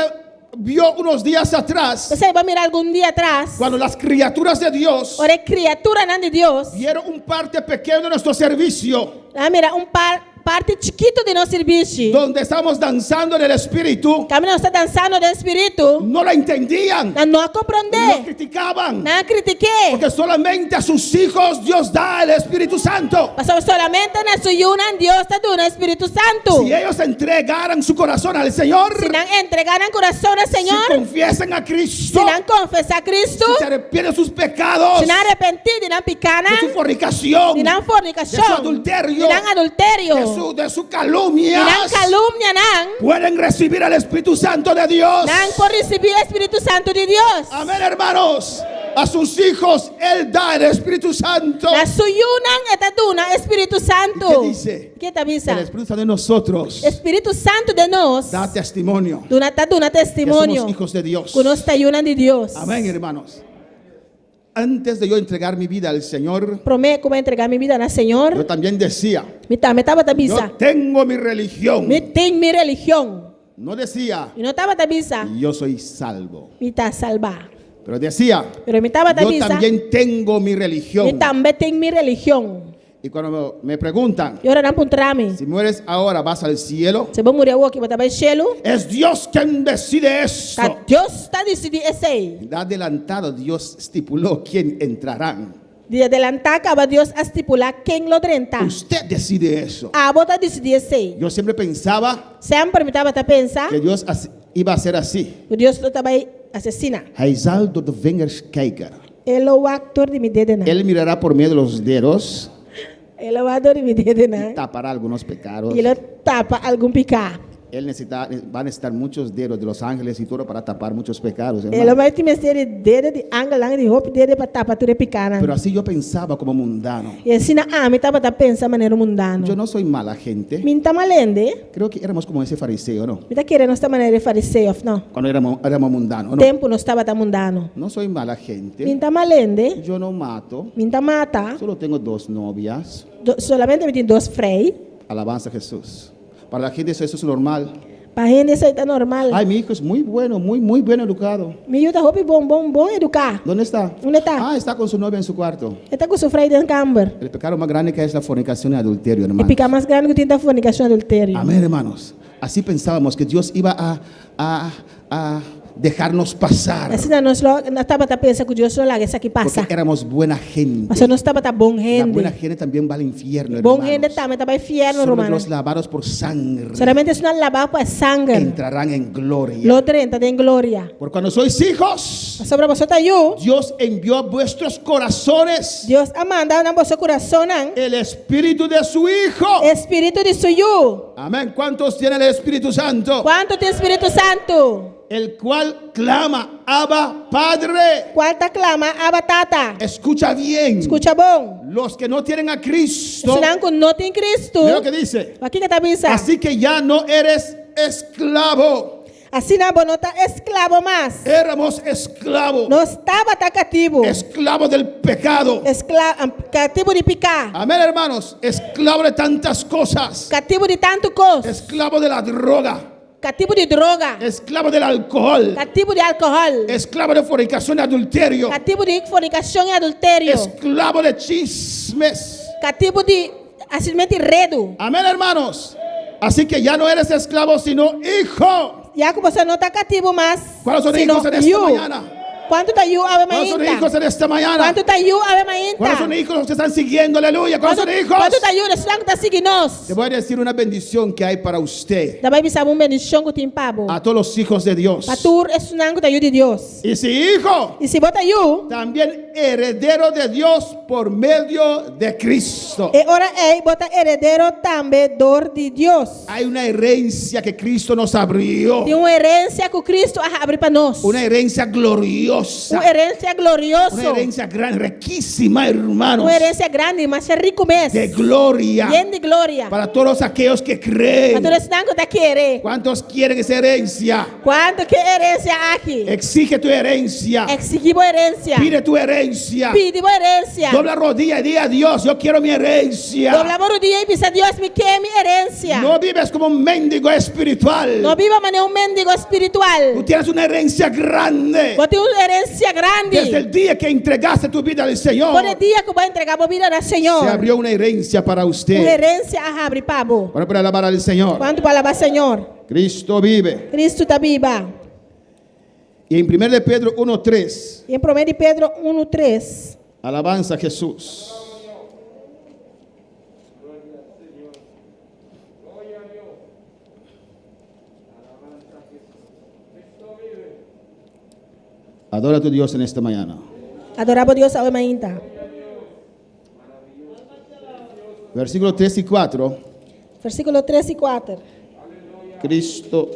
vio unos días atrás, Você vai mirar algum dia atrás. cuando las criaturas de Dios Ora, criatura não de Deus. vieron un parte pequeño de nuestro servicio, Mira, parte chiquito de nosso serviço. donde estamos danzando en el Espíritu, Caminho está dançando do Espírito. no la entendían, Não lo compreender. criticaban, Não critiquei. porque solamente a sus hijos Dios da el Espíritu Santo. Passou solamente na sua yunan Deus está dando o Espírito Santo. Si ellos entregaran su corazón al Señor, Se não entregaram coração ao si Senhor, confiesan a Cristo, se não confessar Cristo, si se arrepienten de sus pecados, se não arrepentir de não picar, de su fornicación, de não de fornicação, su adulterio, de não adultério, de su de calumnia, não calúnia, não. pueden recibir al Espíritu Santo de Dios. Não por receber o Espírito Santo de Deus. Amén, hermanos. A sus hijos Él da el Espíritu Santo. Na sua yunan está dando o Espírito Santo. ¿Y qué dice? Que te avisa? El Espíritu Santo de nosotros Espírito Santo de nós. da testimonio Está dando que testemunho. somos hijos de Dios. Que nós está yunan de Deus. Amén, hermanos. Antes de yo entregar mi vida al Señor, Prometo que vou entregar minha vida ao yo Senhor. también decía, Me estava yo avisa. tengo mi religión. Me tem minha religião. No decía, E não estava avisa. yo soy salvo. Me está salvar. Pero decía, Pero me estava yo avisa. también tengo mi Me religión. também tem minha religião. Y cuando me preguntan, E ora não puntrame. si mueres ahora, vas al cielo, Se vou morrer aqui, vou estar cielo. es Dios quien decide eso. Deus está decidindo esse aí. De adelantado, Dios estipuló quién entrarán. De adelantar, acaba Deus a estipular quem lo drenta. Usted decide eso. A bota decidir esse aí. Yo siempre pensaba Sempre me estava a pensar que Dios iba a ser así. que Deus não estava assassina. Hij zal door de vingers kijken. Ele é o actor de me dedo, não. Él mirará por medio de los dedos Ele é o ator de me dedo, y não. tapará algunos pecados. E ele tapa algum picar. Él va a necesitar muchos dedos de los ángeles y todo para tapar muchos pecados. Ele hermano. vai te meter de dedo de ângulo, de roupa, dedo para tapar tudo picar. Pero así yo pensaba como mundano. E assim, me estava a pensar maneira mundano. Yo no soy mala gente. Me está malende. Creo que éramos como esse fariseo, ¿no? Me está querendo esta maneira de fariseu, não. Cuando éramos mundanos, ¿no? Tempo não estava tão mundano. No soy mala Me gente. está malende. Yo no mato. Me está mata. Solo tengo 2 novias. Solamente me tem 2 frei. Alabanza a Jesús. Para la gente eso es normal. Para gente isso aí tá normal. Ay, mi hijo es muy bueno, muy bien educado. Me ajuda roupa bom educar. ¿Dónde está? Onde está? Ah, está con su novia en su cuarto. Ele está com seu frei dentro do camber. El pecado más grande que es la fornicación y adulterio, E hermanos. fica mais grande que tem da fornicação e adultério. Amén, hermanos. Así pensábamos que Dios iba a dejarnos pasar. Assim nós estava a pensar que Deus só larga isso aqui passa. Porque éramos buena gente. Mas nós estava bom La gente. buena gente también va al infierno, Bom hermanos. gente também estava inferno, Solo romano. los lavados por sangre Solamente se não lavar por sangue. entrarán en gloria. Lo 30 tem glória. Por cuando sois hijos, Sobre você tá eu. Dios envió a vuestros corazones Deus a mandar na vosso coração, el espíritu de su Hijo. Espírito de suyo. Amén. ¿Cuántos tienen el Espíritu Santo? Quanto tem Espírito Santo? El cual clama, Abba, Padre. Quanto clama a batata? Escucha bien. Escucha bom. Los que no tienen a Cristo, Se não não tem Cristo. mira lo que dice. Aqui que tá pensando. Así que ya no eres esclavo. Assim não não tá escravo mais. Éramos esclavos. Não estava tá cativo. Esclavos del pecado. Cativo de picar. Amén, hermanos. Esclavos de tantas cosas. Cativo de tanto coisa. Esclavos de la droga. Cativo de droga. Esclavos del alcohol. Cativo de álcool. Esclavos de fornicación y adulterio. Cativo de fornicação e adultério. Esclavos de chismes. Cativo de simplesmente redo. Amén, hermanos. Así que ya no eres esclavo, sino hijo. Já que você não está cativo mais. ¿Cuáles son sino hijos en esta you. mañana? Quanto tá you ave ¿Cuáles son mainta? hijos en esta mañana? Quanto tá you ave mainta? ¿Cuáles son hijos los que están siguiendo? Aleluya. ¿Cuáles son hijos? Quanto tá you nesse tá seguindo nós? Te voy a decir una bendición que hay para usted. Da vai bisa bendição que tem pabo. A todos los hijos de Dios. Patur é sunango tá you de Deus. Y si hijo, E se bota you, también heredero de Dios por medio de Cristo. e ora bota herdeiro também dor de Deus. Hay una herencia que Cristo nos abrió. Tem uma herência que Cristo abre para nós. Una herencia gloriosa. gloriosa. Uma herança gloriosa. Una herencia grande, riquísima, hermanos. Uma herança grande, mas é rico mesmo. De gloria. Lleno de glória. Para todos aquellos que creen. Para todos os que querem. ¿Cuántos quieren esa herencia? Quanto que herança aqui? Exige tu herencia. Exigir boa herança. Pide tu herencia. Pide boa herança. Dobla rodilla y di a Dios, yo quiero mi herencia. Doblamos o dia e pensa, Deus me quer minha herança. No vives como un mendigo espiritual. Não viva como um mendigo Tú espiritual. tienes una herencia grande. Você tem uma herança grande. Desde el día que entregaste tu vida al Señor, Por el dia que vai entregar a vida ao se Senhor. abrió una herencia para Uma usted. herança abre pabo. Bueno, para alabar al Señor. Quanto para alabar Senhor? Cristo vive. Cristo está viva. Y en 1 de Pedro 1:3, E em 1 Pedro 1:3. alabanza a Jesús. Adora a tu Dios en esta mañana. Adorava Deus ao mainta. Versículos 3 y 4. Versículo 3 e 4. Cristo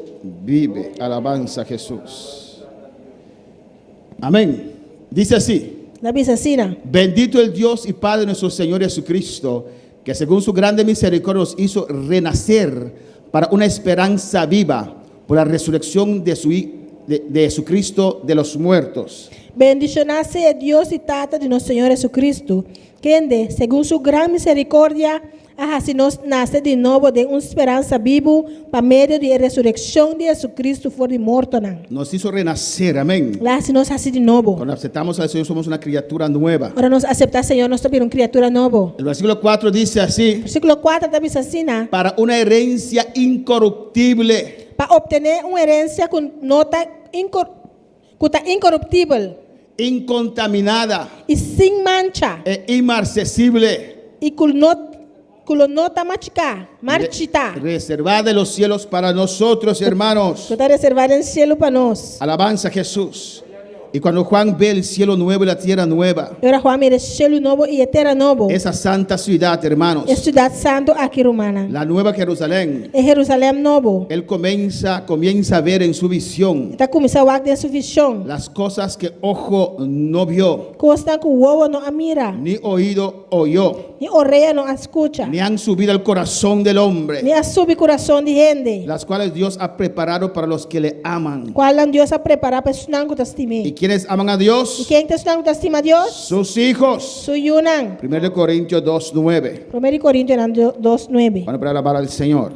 vive. Alabanza a Jesús. Amén. Dice así: Na Bicacina. bendito el Dios y Padre de nuestro Señor Jesucristo, que según su grande misericordia nos hizo renacer para una esperanza viva por la resurrección de Jesucristo de los muertos. Bendicionado seja Deus e Tata de nosso Senhor Jesucristo, que, segundo sua grande misericórdia, assim nos nasce de novo de uma esperança viva para meio da ressurreição de Jesucristo fora de morto. Nos hizo renacer, amén. Lá se nos hace de novo. Cuando aceptamos al Señor somos una criatura nueva. Agora nos aceitar Senhor, nós somos uma criatura nova. El versículo 4 dice así: Versículo 4 da Bicacina. para una herencia incorruptible, Para obter uma herência com nota incorruptível incontaminada e sem mancha e inmarcesible, e com nota marchita. reservada de los cielos para nosotros, hermanos. Está reservada no cielo para nós. Alabanza a Jesús. Y cuando Juan ve el cielo nuevo y la tierra nueva, Agora Juan mira cielo novo e terra novo. esa santa ciudad, hermanos, É cidade santo aqui romana. la nueva Jerusalén, É Jerusalém novo. él comienza a ver en su visión Está começando a ter sua visão. las cosas que ojo no vio, Costa que o ovo não a mira, ni oído oyó, nem orelha não a escuta, ni han subido al corazón del hombre, nem a sube coração de gente. las cuales Dios ha preparado para los que le aman. Qual Deus a preparar para estudar que estime. ¿Y quiénes aman a E Dios? quem está estudando que estima a Deus? Sus hijos. Sou Yunan. 1 Corintios 2:9. 1 Coríntios 2:9. Bueno, para alabar al Señor.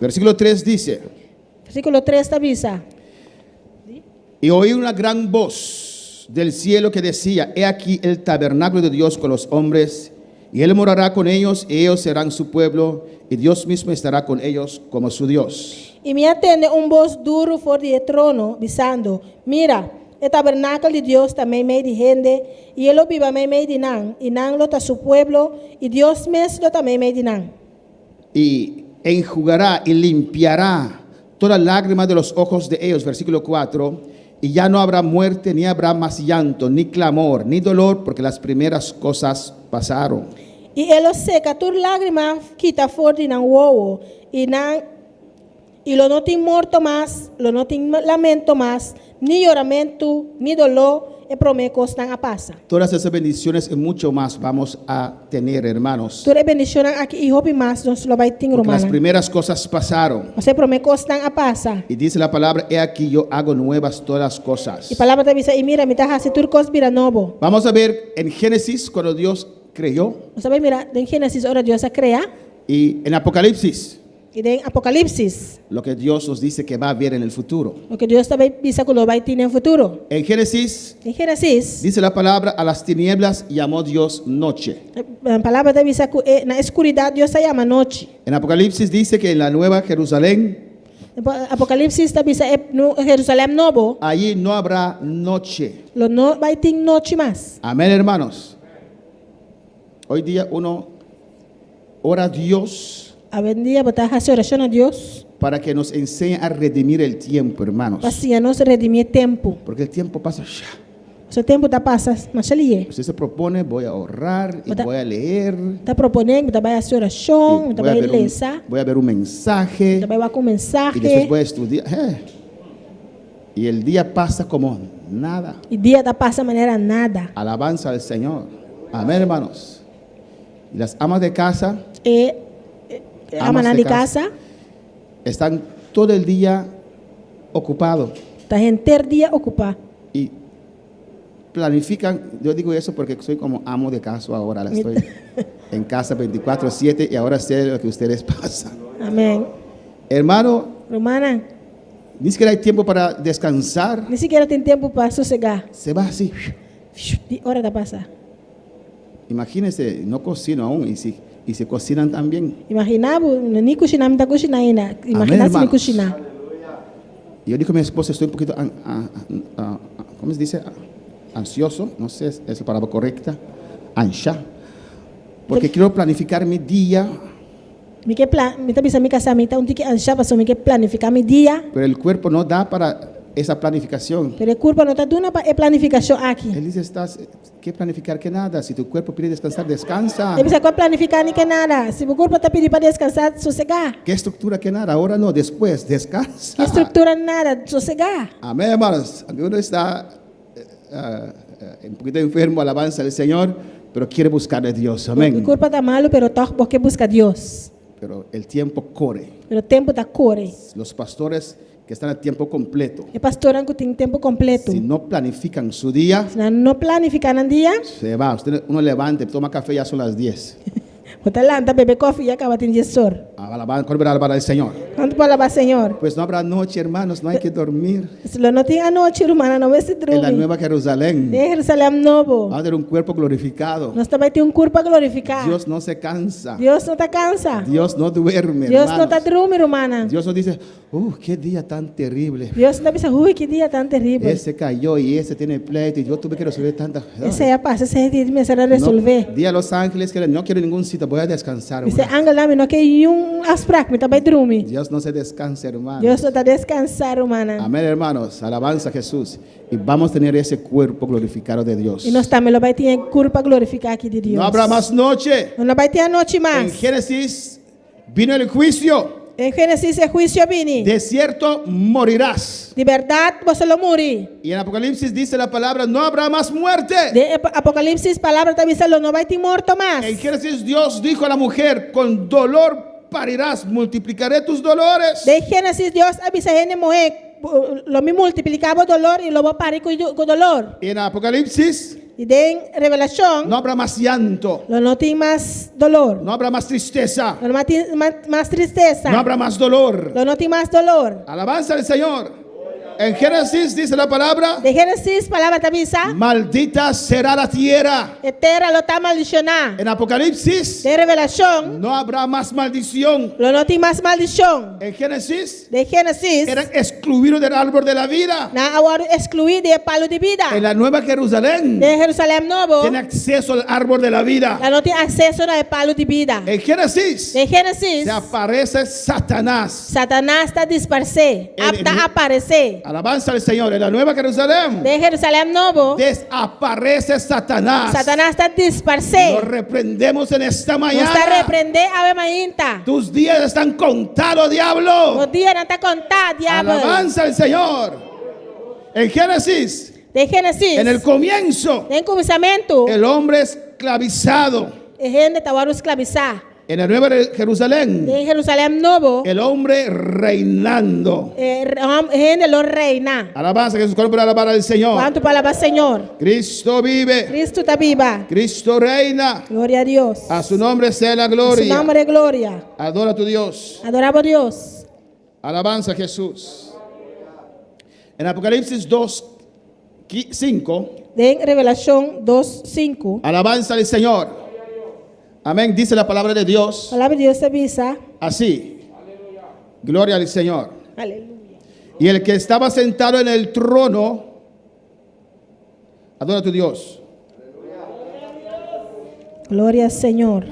Versículo 3 dice: Versículo 3 da avisa. y oí una gran voz del cielo que decía: he aquí el tabernáculo de Dios con los hombres, y Él morará con ellos, y ellos serán su pueblo, y Dios mismo estará con ellos como su Dios. E me atende voz duro fora do trono, dizendo: mira, o tabernáculo de Deus também meio de gente, e ele vive meio de Nan, e Nan lo está su pueblo, e Deus mesmo também meio de Nan. Y enjugará y limpiará toda lágrima de los ojos de ellos. Versículo 4. Y ya no habrá muerte, ni habrá más llanto, ni clamor, ni dolor, porque las primeras cosas pasaron. E ele seca toda lágrima, quita fora de Nan uovo, e lo não tem morto mais, lo não tem lamento mais, ni lloramento, ni dolor, e promete estão a passa. Todas esas bendiciones y mucho más vamos a tener, hermanos. Toda bendição aqui e hope mais, nós lo vai ter Porque las romana. primeras cosas pasaron. Você promete estão a passa. Y dice la palabra: he aquí yo hago nuevas todas las cosas. E palavra da visa, e mira, me está fazendo tudo coisa vira novo. Vamos a ver en Génesis cuando Dios creó, Você vai mirar, em Gênesis, ora Deus a criar, y en Apocalipsis e em Apocalipse, lo que Dios nos dice que va a haber en el futuro. o que Deus também visa que lo vai ter no futuro. En Génesis Em Gênesis, dice la palabra: a las tinieblas llamó Dios noche. a palavra da visa, na escuridão Deus se chama noite. En Apocalipsis dice que en la nueva Jerusalén, Apocalipse da visa, no Jerusalém novo, allí no habrá noche. lo não vai ter noite mais. Amén, hermanos. Hoy día uno ora a Dios A vendia botar a oração a Deus, para que nos enseñe a redimir el tiempo, hermanos. para assim nós redimir tempo. Porque el tiempo pasa ya. O seu tempo está passando, mas ali Usted se propone: voy a ahorrar y Otra- voy a leer. está proponendo, está vai a y oração, está vai ler, voy a ver un mensaje está vai com y después mensagem, voy a estudiar. Y el día pasa como nada. E dia da passa maneira nada. Alabanza al Señor. Amén, hermanos. Y las amas de casa E a Amas mana de de casa están todo el día ocupados tá inteiro dia ocupar. y planifican. Yo digo eso porque soy como amo de casa ahora. Estoy en casa 24/7 y ahora sé lo que ustedes pasan. Amém. Hermano, Romana, ni siquiera hay tiempo para descansar. nem sequer tem tempo para sossegar. Se va así. De hora da passa. Imagínense, no cocino aún y si cocinan también. Imaginava, nem cozinhar, não tá cozinhando ainda. Imaginar se me hermanos. cozinhar. Yo digo a mi esposa, estoy un poquito, ¿cómo se dice? Ansioso, no sé, es la palabra correcta, ansia, porque quiero planificar mi día, Me que me tá pensando me casar, me tá que ansiava, só me que planificar meu dia. pero el cuerpo no da para esa planificación. Pero a culpa não tá dando para planificação aqui. Él dice, ¿qué planificar? Que nada, si tu cuerpo pide descansar, descansa. Deve ser com planificar nem que nada. Se o corpo tá pedindo para descansar, sossegar. ¿Qué estructura? Que nada, ahora no, después, descansa. Que estrutura nada, sossegar. Amén, hermanos, aunque uno está un poquito enfermo, alabanza al Señor, pero quiere buscar a Dios, O amén. corpo tá malo, pero tá porque busca Deus. Pero el tiempo corre. Pero o tempo tá corre. Los pastores que están a tiempo completo, E pastor que tem tempo completo. si no planifican su día, Se não planificar no dia, se va. Uno levante, toma café, ya son las 10. botar lá, tá beber coffee e acaba tendo gestor. Corre a alabar al Señor. Quanto para lavar, Senhor? Pues no habrá noche, hermanos, no hay que dormir. Se não tem a noite, irmã, não vai se En la dormir. Nueva Jerusalén De Jerusalém novo. va a tener un cuerpo glorificado. Nós também temos corpo para glorificar. Dios no se cansa. Deus não tá cansa. Dios no duerme, Deus não tá hermanos. dormindo, irmã. Dios nos dice, qué día tan terrible. Deus não pensa, ui, que dia tão terrível. Ese cayó y ese tiene pleito y yo tuve que resolver tantas. Esse é a paz, esse é de começar a resolver. Día a los ángeles que no quiero ningún sitio, voy a descansar. Esse hermano. ângulo não quer asprar, me também dorme. Dios no se descansa, hermano. Deus não está descansar, irmã. Amén, hermanos. Alabanza a Jesús. Y vamos a tener ese cuerpo glorificado de Dios. E nós também vai ter culpa glorificar aqui de Deus. No habrá más noche. Não vai ter a noite En mais. Génesis vino el juicio. Em Gênesis é juízo vini. De cierto morirás. De verdade, você não morre. Y en Apocalipsis dice la palabra, no habrá más muerte. De Apocalipse, palavra está dizendo, não vai ter morto mais. En Génesis Dios dijo a la mujer, con dolor parirás, multiplicaré tus dolores. De Gênesis, Deus avisa a gente morrer. Lo me multiplicava o dolor e lo vou parar com dolor. Y en Apocalipsis E de Revelação, no habrá más llanto, não tem mais dolor. no habrá más tristeza, Não tem mais tristeza. no habrá más dolor. Não tem mais dolor. Alabanza al Señor. En Génesis dice la palabra, De Gênesis, palavra está avisa. maldita será la tierra. Terra lo está maldicionar. En Apocalipsis De Revelação, no habrá más maldición. não tem mais maldição. En Génesis De Gênesis, eran excluidos del árbol de la vida. na agora excluído de palo de vida. En la Nueva Jerusalén De Jerusalém novo, tiene acceso al árbol de la vida. ela não tem acesso ao palo de vida. En Génesis De Gênesis, se aparece Satanás. Satanás está dispersé, está aparecer. Alabanza al Señor. En la Nueva Jerusalén De Jerusalém novo, desaparece Satanás. Satanás está dispersé. Lo reprendemos en esta Não está mañana. repreender a mainta. Tus días están contados, O diablo. dia não está contado, diabo. Alabanza al Señor. En Génesis, De Gênesis, en el comienzo, em começamento, el hombre esclavizado. a gente estava escravizar. En la Nueva Jerusalén, De Jerusalém novo, el hombre reinando. a gente lo reina. Alabanza, Jesús, con alabar al Señor. Quanto palavra Senhor? Cristo vive. Cristo está viva. Cristo reina. Glória a Deus. A su nombre sea la Su gloria. nome de glória. Adora a tu Dios. Adorava a Deus. Alabanza a Jesús. En Apocalipsis 2:5, De Revelação 2:5. alabanza al Señor. Amén. Dice la palabra de Dios A palavra de Deus avisa. así. Gloria al Señor. Aleluia. Y el que estaba sentado en el trono, adora a tu Dios. Glória ao Senhor.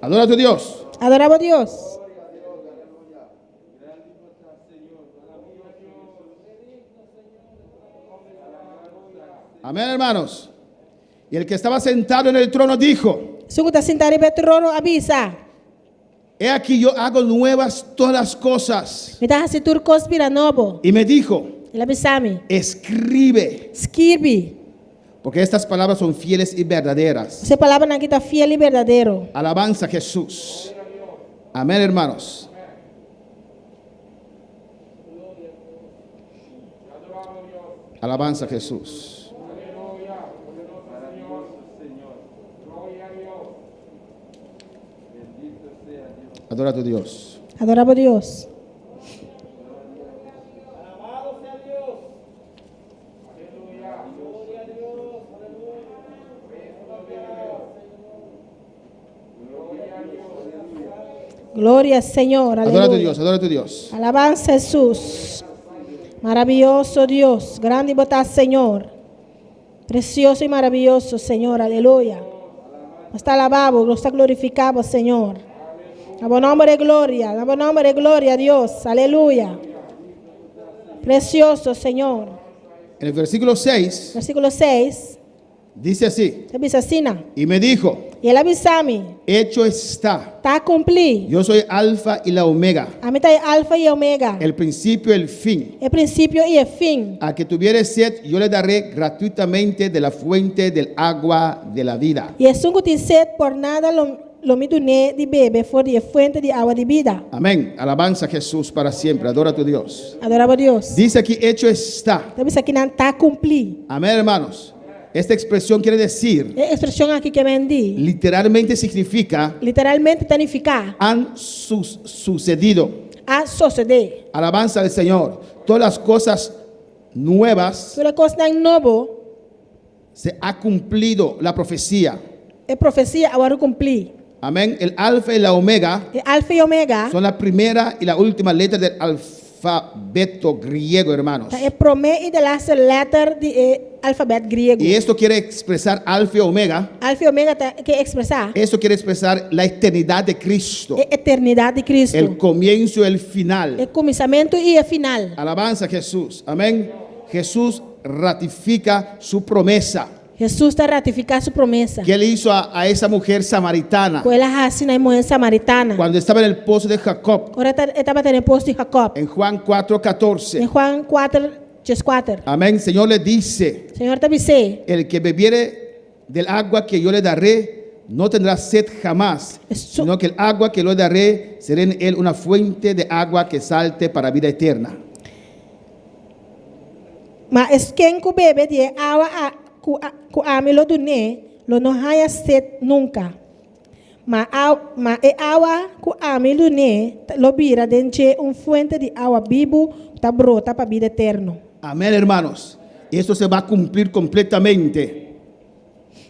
Adora a tu Dios. Adorava a Deus. Amén, hermanos. Y el que estaba sentado en el trono dijo, Se está sentado em trono, avisa. he aquí yo hago nuevas todas las cosas. Mitä hasi turkos pira nobo. Y me dijo, Ila bisami. escribe, Skirbi. porque estas palabras son fieles y verdaderas. Essa palavra na kita fiel e verdadeiro. Alabanza a Jesús. Amén, hermanos. Alabanza a Jesús. Adora a tu Dios. Adorava Deus. Glória, Senhor. Adora a tu Aleluia. Dios, adora a tu Dios. Alabanza Jesus. Maravilhoso Deus. Grande botar Senhor. Precioso e maravilhoso Senhor. Aleluia. Nós está alabado, nós está glorificado, Senhor. Dá nome de glória. Dá nome de glória a Deus. Aleluia. Precioso Senhor. En el versículo 6 Versículo 6. dice así, Você diz assim, não? y me dijo, E ele avisa-me. hecho está, Está a cumprir. yo soy alfa y la omega, A mim está alfa e ômega. el principio y el fin. É princípio e é fim. A que tuviere sed, yo le daré gratuitamente de la fuente del agua de la vida. E é sungo tem sede por nada lo me dune de bebe for de fuente de agua de vida. Amén. Alabanza a Jesús para siempre. Adora a tu Dios. Adorava a Deus. Dice aquí, hecho está. Então isso aqui não está a cumprir. Amén, hermanos. Esta expresión quiere decir, É a expressão aqui que vendi. literalmente significa, Literalmente significa han sucedido. a suceder. Alabanza al Señor. Todas las cosas nuevas Toda coisa não novo se ha cumplido la profecía. é profecia agora cumprir. Amén. El alfa y la omega É alfa e ômega. son la primera y la última letra del alfabeto griego, hermanos. É promê e de last letter de alfabeto grego. Y esto quiere expresar alfa y omega. Alfa e ômega que expressar Esto quiere expresar la eternidad de Cristo. é eternidade de Cristo. El comienzo y el É final. começamento e é final. Alabanza a Jesús. Amén. Jesús ratifica su promesa Jesus está ratificando sua promessa. que él hizo a esa mujer samaritana Com ela assim na mulher samaritana. cuando estaba en el pozo de Jacob. Ora estava tendo posto de Jacob. En Juan 4:14. Em Juan 4:4. Amén. Señor le dice, Senhor está dizendo, el que bebiere del agua que yo le daré no tendrá sed jamás, Eso- sino que el agua que le daré será en él una fuente de agua que salte para vida eterna. mas quem que bebe de água com a lo do ne, lo não haya sed nunca. Mas é água com a do ne, lo vira dentro fuente de água vivo, está brota para vida eterna. Amén, hermanos. Y esto se va a cumplir completamente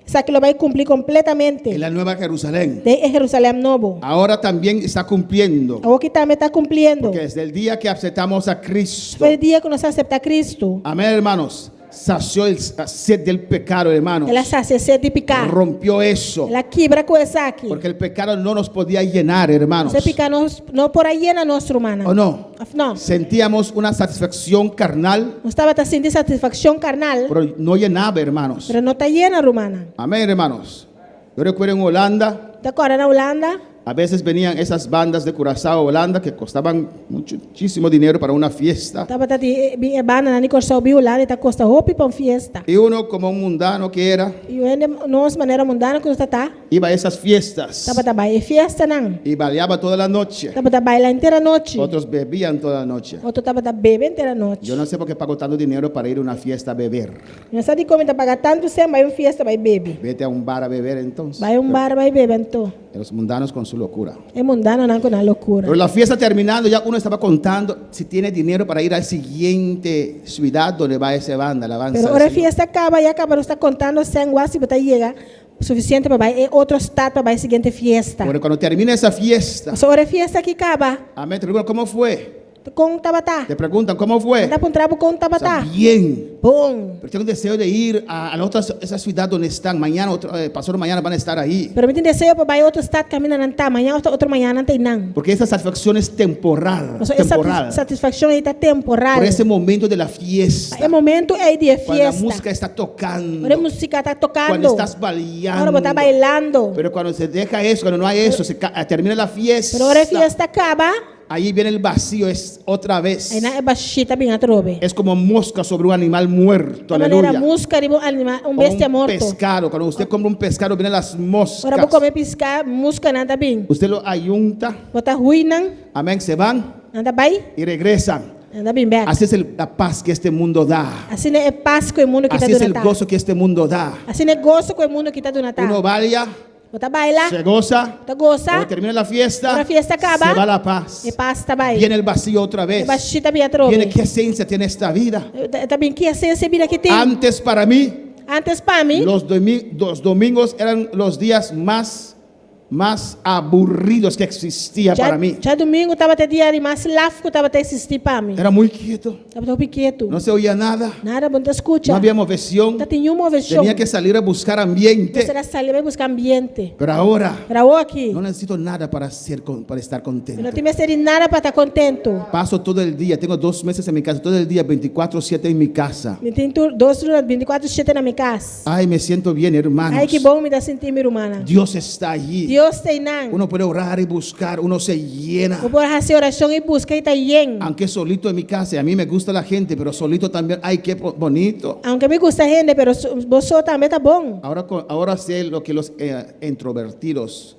Isso aqui lo vai cumprir completamente. en la Nueva Jerusalén. De Jerusalém novo. Ahora también está cumpliendo. Agora que também está cumprindo. Que desde el día que aceptamos a Cristo. Foi o dia que nós aceitamos Cristo. Amén, hermanos. Sació el sed del pecado, hermanos. Ela sacia sede de picar. Rompió eso. Ela quebra com essa aqui. Porque el pecado no nos podía llenar, hermanos. Você picar não por aí na nossa humana. ¿O no? Não. Sentíamos una satisfacción carnal, Não estava sentindo satisfação carnal, pero no llenaba, hermanos. mas não está llena romana. Amén, hermanos. Yo recuerdo en Holanda, Está agora na Holanda, a veces venían esas bandas de Curazao, Holanda, que costaban muchísimo dinero para una fiesta. estava de banda na Nicorsau Holanda, está costa roupa para fiesta. Y uno, como un mundano que era, E nós maneira mundana que está, iba a esas fiestas estava trabalhando fiesta não. y baleaba toda la noche. Estava trabalhando inteira noite. Otros bebían toda la noche. Outro estava bebendo inteira noite. Yo no sé por qué pago tanto dinero para ir a una fiesta a beber. Não sabe como está pagar tanto sem vai fiesta vai beber. Vete a un bar a beber entonces. Vai bar vai beber então. Los mundanos con su locura. É mundano não com a loucura. Pero la fiesta terminando, ya uno estaba contando si tiene dinero para ir al siguiente ciudad donde va esa banda, alabanza. Pero al ahora a Señor. fiesta acaba e acaba, não está contando sem guasi para chegar suficiente para ir outro estado para ir seguinte fiesta. Bueno, cuando termina esa fiesta, Mas ahora a fiesta que acaba, amén, te pregunto, ¿cómo fue? kung tabata. Te preguntan, ¿cómo fue? Tapos trabo kung O sea, tabata. bien. Boom. Pero tengo deseo de ir a la otra esa ciudad donde están. Mañana, pasado mañana van a estar ahí. Pero me deseo para bay outro estado kami na nanta. Manhã outro manhã nanta inang. Porque esa satisfacción es temporal. So, essa temporal. satisfação aí está temporal. Por ese momento de la fiesta. É momento aí de Cuando la fiesta. música está tocando. Quando a música está tocando. Cuando estás Agora bailando. está bailando. Pero cuando se deja eso, cuando no hay eso, termina la fiesta. Pero ahora a fiesta acaba. Ahí viene el vacío, es otra vez. Aí na baixita bem atrobe. Es como mosca sobre un animal muerto. De maneira Aleluya. música de animal, O bestia un morto. pescado. Cuando usted compra un pescado, vienen las moscas. Agora vou comer piscar, música nada bem. Usted lo ayunta. Bota ruínan, Amén. Se van nada bem, y regresan. nada bem back. Así es la paz que este mundo da. Assim é paz que o mundo que está Así es do el Natal. gozo que este mundo da. Assim é gozo que o mundo que está do Uno Natal. baila, Bota baila, se goza. bota goza, Cuando termina la fiesta, Ahora la fiesta acaba. se va la paz. e paz está bem. Viene el vacío otra E vez. baixita bem atrobe. Viene qué esencia tiene esta vida. Está bem que assim essa vida que tem. Antes para mí, Antes para mim, los domingos eran los días más aburridos que existía para mí. já domingo estava até dia de mais lafco, estava até assistir para mim. Era muy quieto, Estava tão pequeno. no se oía nada, Nada bom te escuta. no había movesión, Não tinha uma versão. tenía que salir a buscar Você ambiente. era sair vai buscar ambiente. Pero ahora Para o aqui. no necesito nada para estar Eu contento. não tinha ser nada para estar contento. Paso todo el día, tengo 2 meses en mi casa, todo el día 24/7 en mi casa. Eu tenho 24/7 na minha casa. Ay, me siento bien, hermanos. Ai, que bom me dá sentir, minha irmã. Dios está allí. Deus tem não. Uno puede orar y buscar, uno se llena. Eu vou fazer oração e busca e está yen. Aunque solito en mi casa, a mí me gusta la gente, pero solito también, ay, qué bonito. Aunque me gusta gente, pero vos também tá bom. Ahora sé lo que los introvertidos,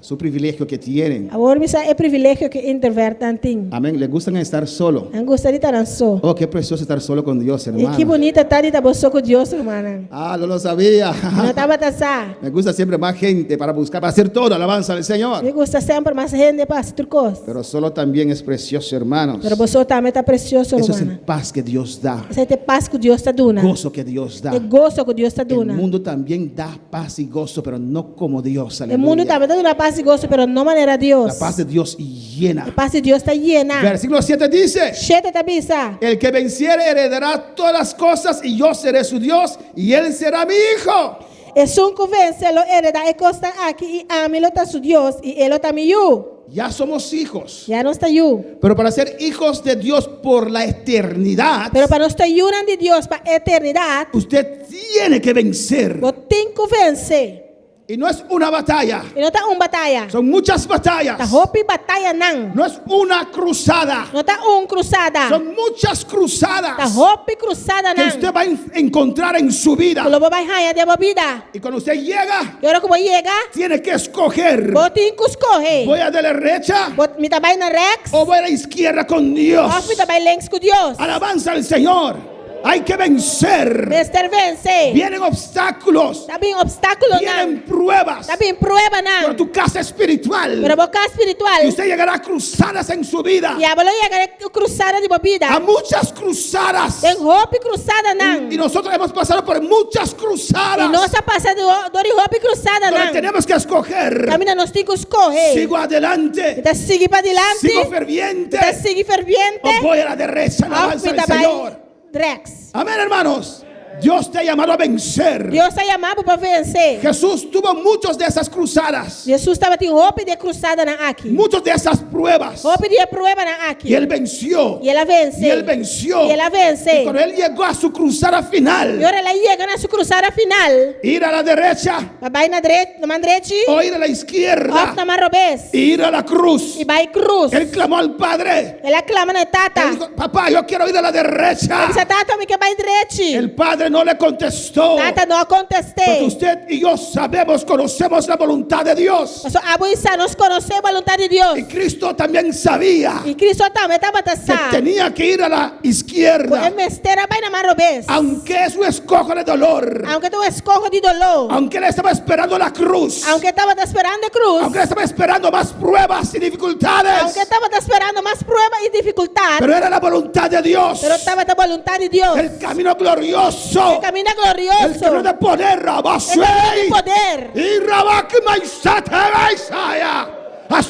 su privilegio que tienen. Agora me é privilégio que introvertam tem. Amén, les gustan estar solo. Eu gostaria de estar só. Oh, qué precioso estar solo con Dios, E hermano. que bonita estar de estar com Deus, irmã. Ah, no lo sabía. Não estava taçar. Me gusta siempre más gente para buscar, para hacer todo, alabanza al Señor. Me gusta sempre mais gente para fazer coisas. Pero solo también es precioso, hermanos. Pero você também está precioso, Eso es irmã. el paz que Dios da, Essa é paz que Deus está dando. gozo que Dios da. É gozo que Deus está El dando. mundo también da paz y gozo, pero no como Dios. O mundo Aleluya. também está dando paz e gozo, pero não maneira Deus. La paz de Dios A llena. paz de Deus está llena. Versículo 7 dice: Cheta tabisa. el que venciere heredará todas las cosas y yo seré su Dios y él será mi hijo. E sunco vence lo hereda e costa aqui e ame lo ta su Deus e ele ta mi yu. Ya somos hijos, Já não está yu. pero para ser hijos de Dios por la eternidad, Pero para nós estar yuran de Deus para eternidade, usted tiene que vencer. vos tem que vencer. Y no es una batalla, E não tá batalha. son muchas Tá batallas. hopi batalha não. No es una cruzada, Não tá cruzada. son muchas Tá cruzadas hopi cruzada que não. usted va a encontrar en su vida. Lo vai raia de vida. Y cuando usted llega, E hora que vou chegar, tiene que escoger: vou tem que escorrer. ¿voy a de la derecha Vou me trabalhar na Rex. o voy a la izquierda con Dios? Ou me trabalhar lens com Deus. Alabanza al Señor. Hay que vencer. Mister vence. Vienen obstáculos, Tá bem obstáculo vienen não. pruebas Tá bem prueba por não. tu casa espiritual. Pero boca espiritual. Y usted llegará a cruzadas en su vida, E a bola ia cruzada de vida. a muchas cruzadas. Tem roupa cruzada não. Y nosotros hemos pasado por muchas E cruzadas nossa passada dor e roupa cruzada donde não. tenemos que escoger: Camina nós tem que escorrer. sigo adelante, Tá seguir para adiante. sigo ferviente Tá seguir ferviente. o voy a la derecha. Ou Alabanza me al trabalhar Señor. Rex. Amén, hermanos. Dios te ha llamado a vencer. Deus tá chamado para vencer. Jesús tuvo muchas de esas cruzadas, Jesus estava tem roupa de cruzada na aqui. muchas de esas pruebas, Roupa de prueba na aqui. y él venció. E ela vence. Y él venció. E ela vence. Y cuando él llegó a su cruzada E final, ora ela chega na sua cruzada final. ir a la derecha Vai na direita, na mandrete. o ir a la Off izquierda, na marrobes. ir a la cruz. E vai cruz. Él clamó al Padre. Ela clama na Él tata. dijo: papá, yo quiero ir a la derecha. Essa tata me que vai direite. El Padre no le contestó, Tata não porque contestei. usted y yo sabemos, conocemos la voluntad de Dios. Mas a boiça nós conhecemos a vontade de Deus. Y Cristo también sabía E Cristo também estava que taçado. tenía que ir a la É izquierda, mesteira vai na marrobes. aunque es un escojo de dolor, Aunque tu escorro de dolor. aunque él estaba esperando la cruz, Aunque estava te esperando cruz. aunque él estaba esperando más pruebas y dificultades, Aunque estava te esperando mais prova e dificuldade. pero era la voluntad de Dios, Pero estava a vontade de Deus. el camino glorioso, Camina el camino glorioso. de poder, El camino de Rabashei, poder. y Rabakmaisate Isaiah.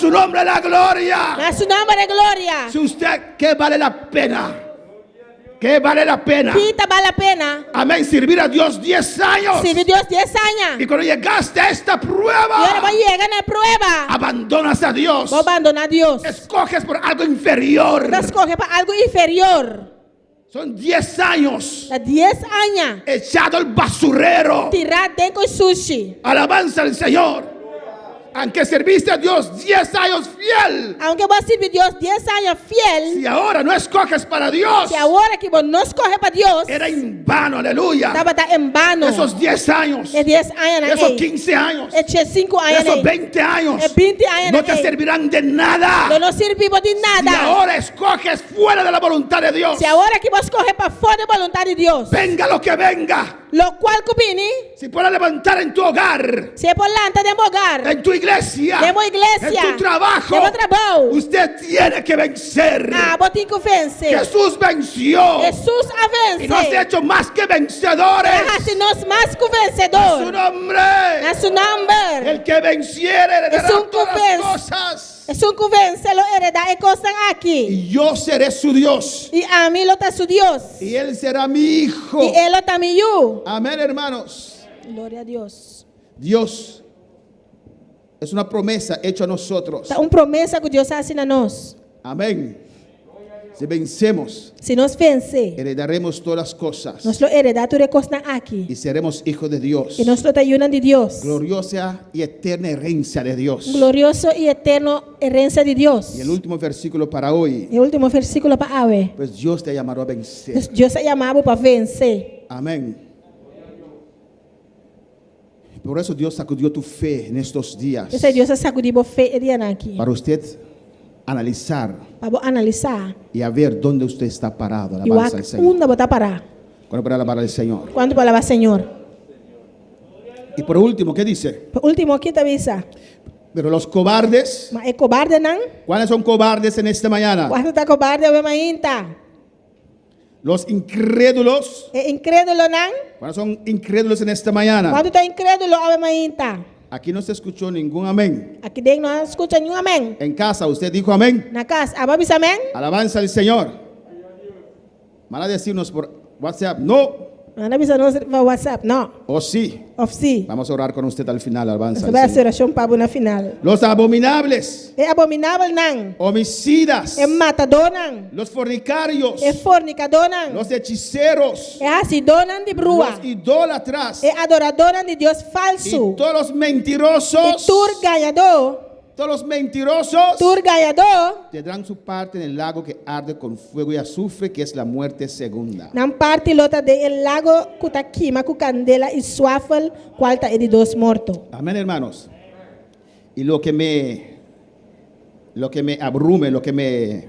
su nombre la gloria. Na su nombre gloria. Si usted, ¿qué vale la pena? ¿Qué vale la pena? Kita vale la pena. Amén, servir a Dios 10 años. Sirve Dios 10 años. Y cuando llegaste a esta Y ahora prueba, va a llegar a la prueba. abandonas a Dios. Va a abandonar a Dios. Escoges por algo inferior. Vas a escoger para algo inferior. Son 10 años A 10 años. echado al basurero. Tirar dentro del sushi. Alabanza al Señor. Aunque serviste a Dios 10 años fiel. Aunque vas a servir Dios 10 años fiel. Si ahora no escoges para Dios, Si ahora que vos no escoges para Dios. era en vano, aleluya. Estaba en vano. Esos 10 años, Es 10 años. esos 15 años, Es 5 años. esos 20 años, Es 20 años. no te servirán de nada. No servimos de Si nada. ahora escoges fuera de la voluntad de Dios, Si ahora que vos escoges para fuera de voluntad de Dios. venga lo que venga. Lo cual cubini. Si puedes levantar en tu hogar, Si es por delante de mi hogar. en tu iglesia, De mi iglesia. en tu trabajo, De mi trabajo. usted tiene que vencer. Ah, vos tienes que vencer. Jesús venció Jesús y nos ha avance. hecho más que vencedores. Déjanos más que A su vencedor. nombre. A su nombre. El que venciere heredará Es un todas convence. las cosas. Es un que vence lo hereda y cosas aquí. Y yo seré su Dios. Y a mí lo está su Dios. Y él será mi hijo. Y él lo está mi yo. Amén, hermanos. Gloria a Dios. Dios es una promesa hecha a nosotros. Está una promesa que Dios hace a nós. Amén. Si vencemos, Si nos vence, heredaremos todas las cosas. nos lo hereda tu recosta aquí. Y seremos hijos de Dios. Y nos lo ayudan de Dios. Gloriosa y eterna herencia de Dios. Glorioso y eterno herencia de Dios. Y el último versículo para hoy. El último versículo para Ave. Pues Dios te llamará a vencer. Dios se llamaba para vencer. Amén. Por eso Dios sacudió tu fe en estos días. Esse Deus sacudiu fe Eliana aqui. Para usted analizar Para analisar. y a ver dónde usted está parado. E o Alabanza al Señor. onda botar parar. Cuando para alabar al Señor. Quando para lavar Senhor. Y por último, ¿qué dice? Por último aqui tá visa. Pero los cobardes, Mas é cobarde não? ¿cuáles son cobardes en esta mañana? Quando tá cobarde é mainta. Los incrédulos, É incrédulo não? ¿cuáles son incrédulos en esta mañana? Quando tá incrédulo é mainta. Aquí no se escuchó ningún amén. Aqui dentro não escuta nenhum amém. En casa usted dijo amén. Na casa, ababisa amém? Alabanza al Señor. Van a decirnos por WhatsApp, no Não avisa no WhatsApp, não. o sí. Of si. Vamos a orar con usted al final, alabanza Você al vai Señor. ser oração para na final. Los abominables, É abominável não? homicidas, É matador não? los fornicarios, É fornicador não? los hechiceros, É acidor não de brua. los idólatras É adorador não de Deus y falso. todos los E mentirosos, tur ganhador. todos los mentirosos Tur ganhador. tendrán su parte en el lago que arde con fuego y azufre, que es la muerte segunda. Não parte lota de el lago kutaquima com candela e suafel qualta é de dos mortos. Amén, hermanos. Y lo que me abrume, lo que me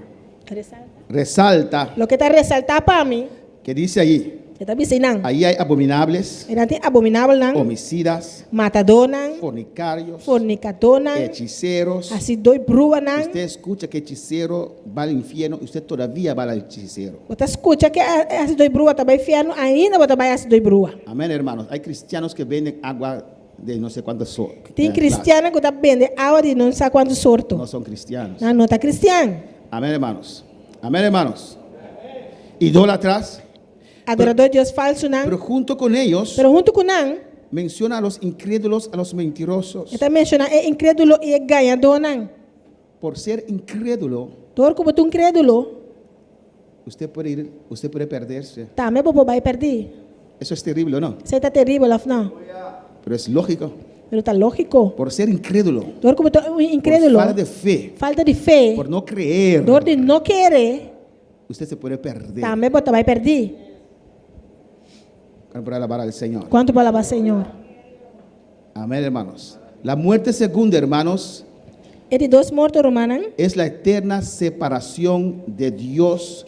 resalta, Lo que está resaltar para mim, que dice allí, que está dizendo, ahí hay abominables, era abominável não? homicidas, Matador não? fornicarios, Fornicador não? hechiceros. Assim doi brua não? Usted escucha que hechicero va al infierno y usted todavía va al hechicero. Você escuta que assim doi brua também inferno, ainda você vai assim doi brua. Amén, hermanos. Hay cristianos que venden agua de no sé cuántos son. Tem cristiano que está vendo água de não sei quanto sorto. No son cristianos. Não está cristiano. Amén, hermanos. Amén, hermanos. Idólatras. Adorador de Deus falso não? Pero junto con ellos Pero junto com não, menciona a los incrédulos, a los mentirosos. está mencionando é incrédulo e é ganhador não. Por ser incrédulo, Todo como tu incrédulo, usted puede perderse. também você vai perder. Eso es terrible, ¿no? Isso está terrível, não? Pero es lógico. Pero está lógico. Por ser incrédulo, Todo como tu incrédulo, por falta de fe, falta de fé, por no creer, dor de não querer, usted se puede perder. também você vai perder. Para alabar al Señor. Quanto palavra, Senhor? Amén, hermanos. La muerte segunda, hermanos, É de dois mortos romanos, es la eterna separación de Dios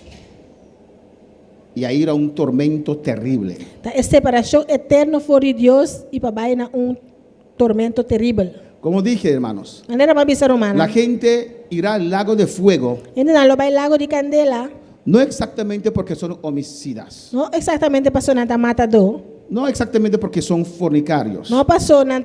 y a ir a un tormento terrible. tá? É separação eterna fora de Deus e para vai na tormento terrível. Como dije, hermanos, Não era uma bisa romana. la gente irá al lago de fuego, Ainda não vai lago de candela, no exactamente porque son homicidas, não exatamente passou na matador, no exactamente porque son fornicarios, não passou na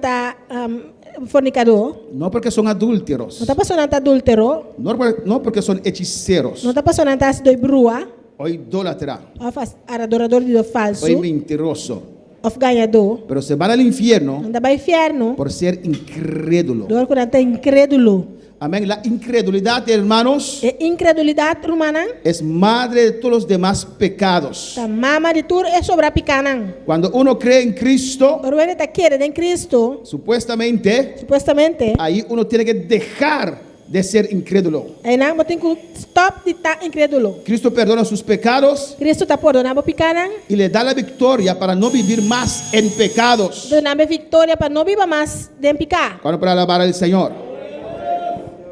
fornicador, no porque son adúlteros, não está passando a adúltero, no porque son hechiceros, não está passando a do brua, o idólatra, ou adorador de Deus falso, o mentiroso, ou ganhador, pero se van al infierno não vai inferno, por ser incrédulo. dor quando está incrédulo. Amén. La incredulidad, hermanos, E incredulidade humana, es madre de todos los demás pecados. a mama de tudo é sobre a picanan. Cuando uno cree en Cristo, Quando ele está querendo em Cristo, supuestamente, supostamente, ahí uno tiene que dejar de ser incrédulo. aí não tem que stop de estar incrédulo. Cristo perdona sus pecados Cristo está perdonando a picanan, y le da la victoria para no vivir más en pecados. dando vitória para não viver mais de picar. Cuando para alabar al Señor.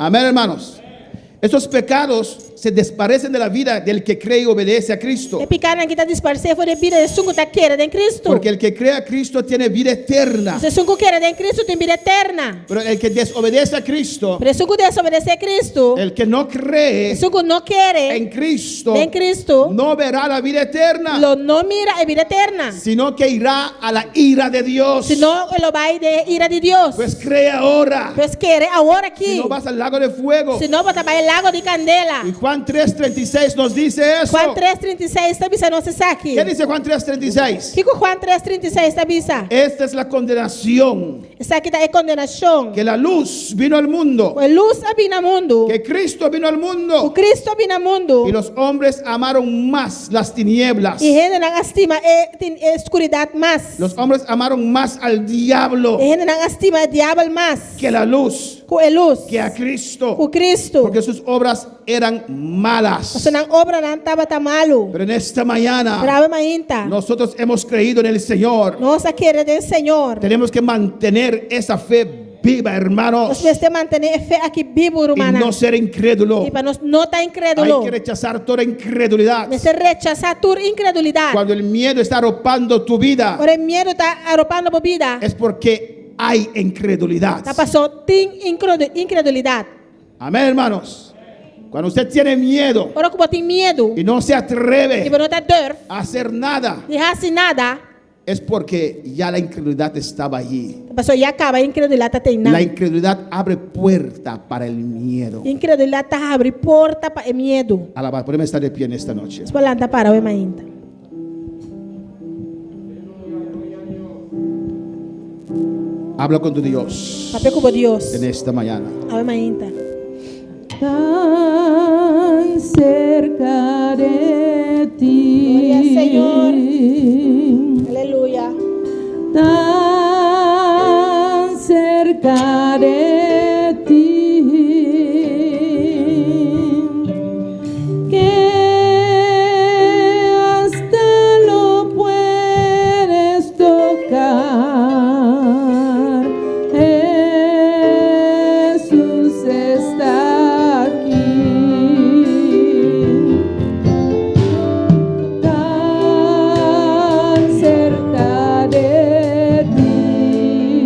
Amén, hermanos. Estos pecados se desaparecen de la vida del que cree y obedece a Cristo. E picanan que está disparcer foi de vida de sungo está querendo em Cristo. Porque el que cree a Cristo tiene vida eterna. Se sungo querendo em Cristo tem vida eterna. Pero el que desobedece a Cristo, Pero sungo desobedecer a Cristo, el que no cree sungo não quer en Cristo, em Cristo, no verá la vida eterna, lo não mira a vida eterna. sino que irá a la ira de Dios. Senão ele vai de ira de Deus. Pues cree ahora. Pues quer agora aqui. Si no vas al lago de fuego. Senão vai para o lago de Candela. Y Juan 3:36 nos dice eso. Juan 3:36 está bisa nossa saque. ¿Qué dice Juan 3:36? Que Juan 3:36 está bisa? Esta es la condenación, Essa aqui está condenação. que la luz vino al mundo, A luz vino no mundo. que Cristo vino al O mundo Cristo vino no mundo. y los hombres amaron más las tinieblas. E gente não estima a escuridade mais. Los hombres amaron más al diablo E gente não estima o diabo mais. que la luz, Com a luz. que a Cristo, Com Cristo. porque sus obras eran malas. Você não obra não estava tão malo. Pero en esta mañana Brava mainta. nosotros hemos creído en el Señor. Nossa querida do Senhor. Tenemos que mantener esa fe viva, hermanos, Nós precisamos manter a fé aqui vivo, y hermana. no ser incrédulo. E para nós não estar Hay incrédulo. que rechazar toda incredulidad. Você rechazar tua incredulidade. Cuando el miedo está arropando tu vida, Ora, o medo está arropando a vida. es porque hay incredulidad. Está passando, tem incredulidade. Amén, hermanos. Cuando usted tiene miedo Ora, como tem medo, y no se e atreve não está dor, a hacer nada, de nada, es porque ya la incredulidad estaba allí. a pessoa já acaba, a incredulidade tem La nada. incredulidad abre puerta para el miedo. Incredulidade está abre porta para o medo. Alaba, podemos estar de pie en esta noche. Espalhanta para o ainda. Habla con tu Dios Papel como Deus. en esta mañana. A ainda. Tan cerca de ti. Gloria al Señor. Aleluya. Tan cerca de ti, que hasta lo puedes tocar. Jesús está aquí. Tan cerca de ti.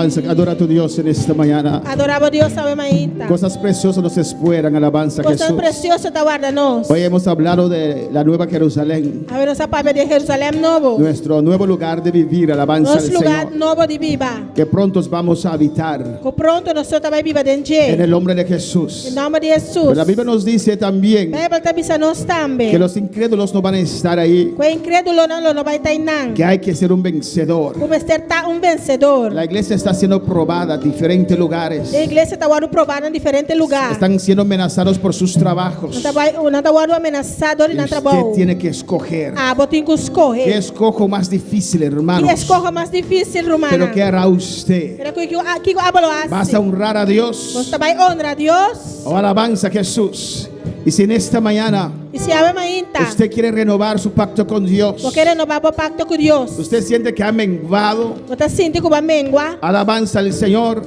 alabanza. Adora a tu Dios en esta mañana. Adorava a Deus ave mainta. Cosas preciosas nos esperan. Alabanza a Coisas Jesús. preciosas te guarda nós. Hoy hemos hablado de la Nueva Jerusalén. A nossa palavra de Jerusalém novo. Nuestro nuevo lugar de vivir. Alabanza al Nosso lugar Señor. novo de viva. Que pronto vamos a habitar. Com pronto nós vai viva dentro. En Em el nombre de Jesús. nome de Jesus. Pero la Biblia nos dice también A Bíblia também nós também. que los incrédulos no van a estar ahí. O incrédulo não vai estar não. Que hay que ser un vencedor. Como ser vencedor. La iglesia está siendo probada en diferentes lugares. A igreja está agora provada em diferentes lugares. Están siendo amenazados por sus trabajos. Não está agora ameaçado Y na usted trabalho. tiene que escoger. Ah, botem que ¿Qué escorrer. escojo más difícil, Que hermanos? escorra mais difícil, romana. Pero ¿qué hará usted? Pero que hablo ¿Vas assim. a honrar a Dios Você vai honrar a Deus. o alabanza a Jesús? Y si en esta mañana E se a mainta. usted quiere renovar su pacto con Dios, Porque renovar o pacto com Deus. usted siente que ha menguado, Você sente como a mengua. alabanza al Señor,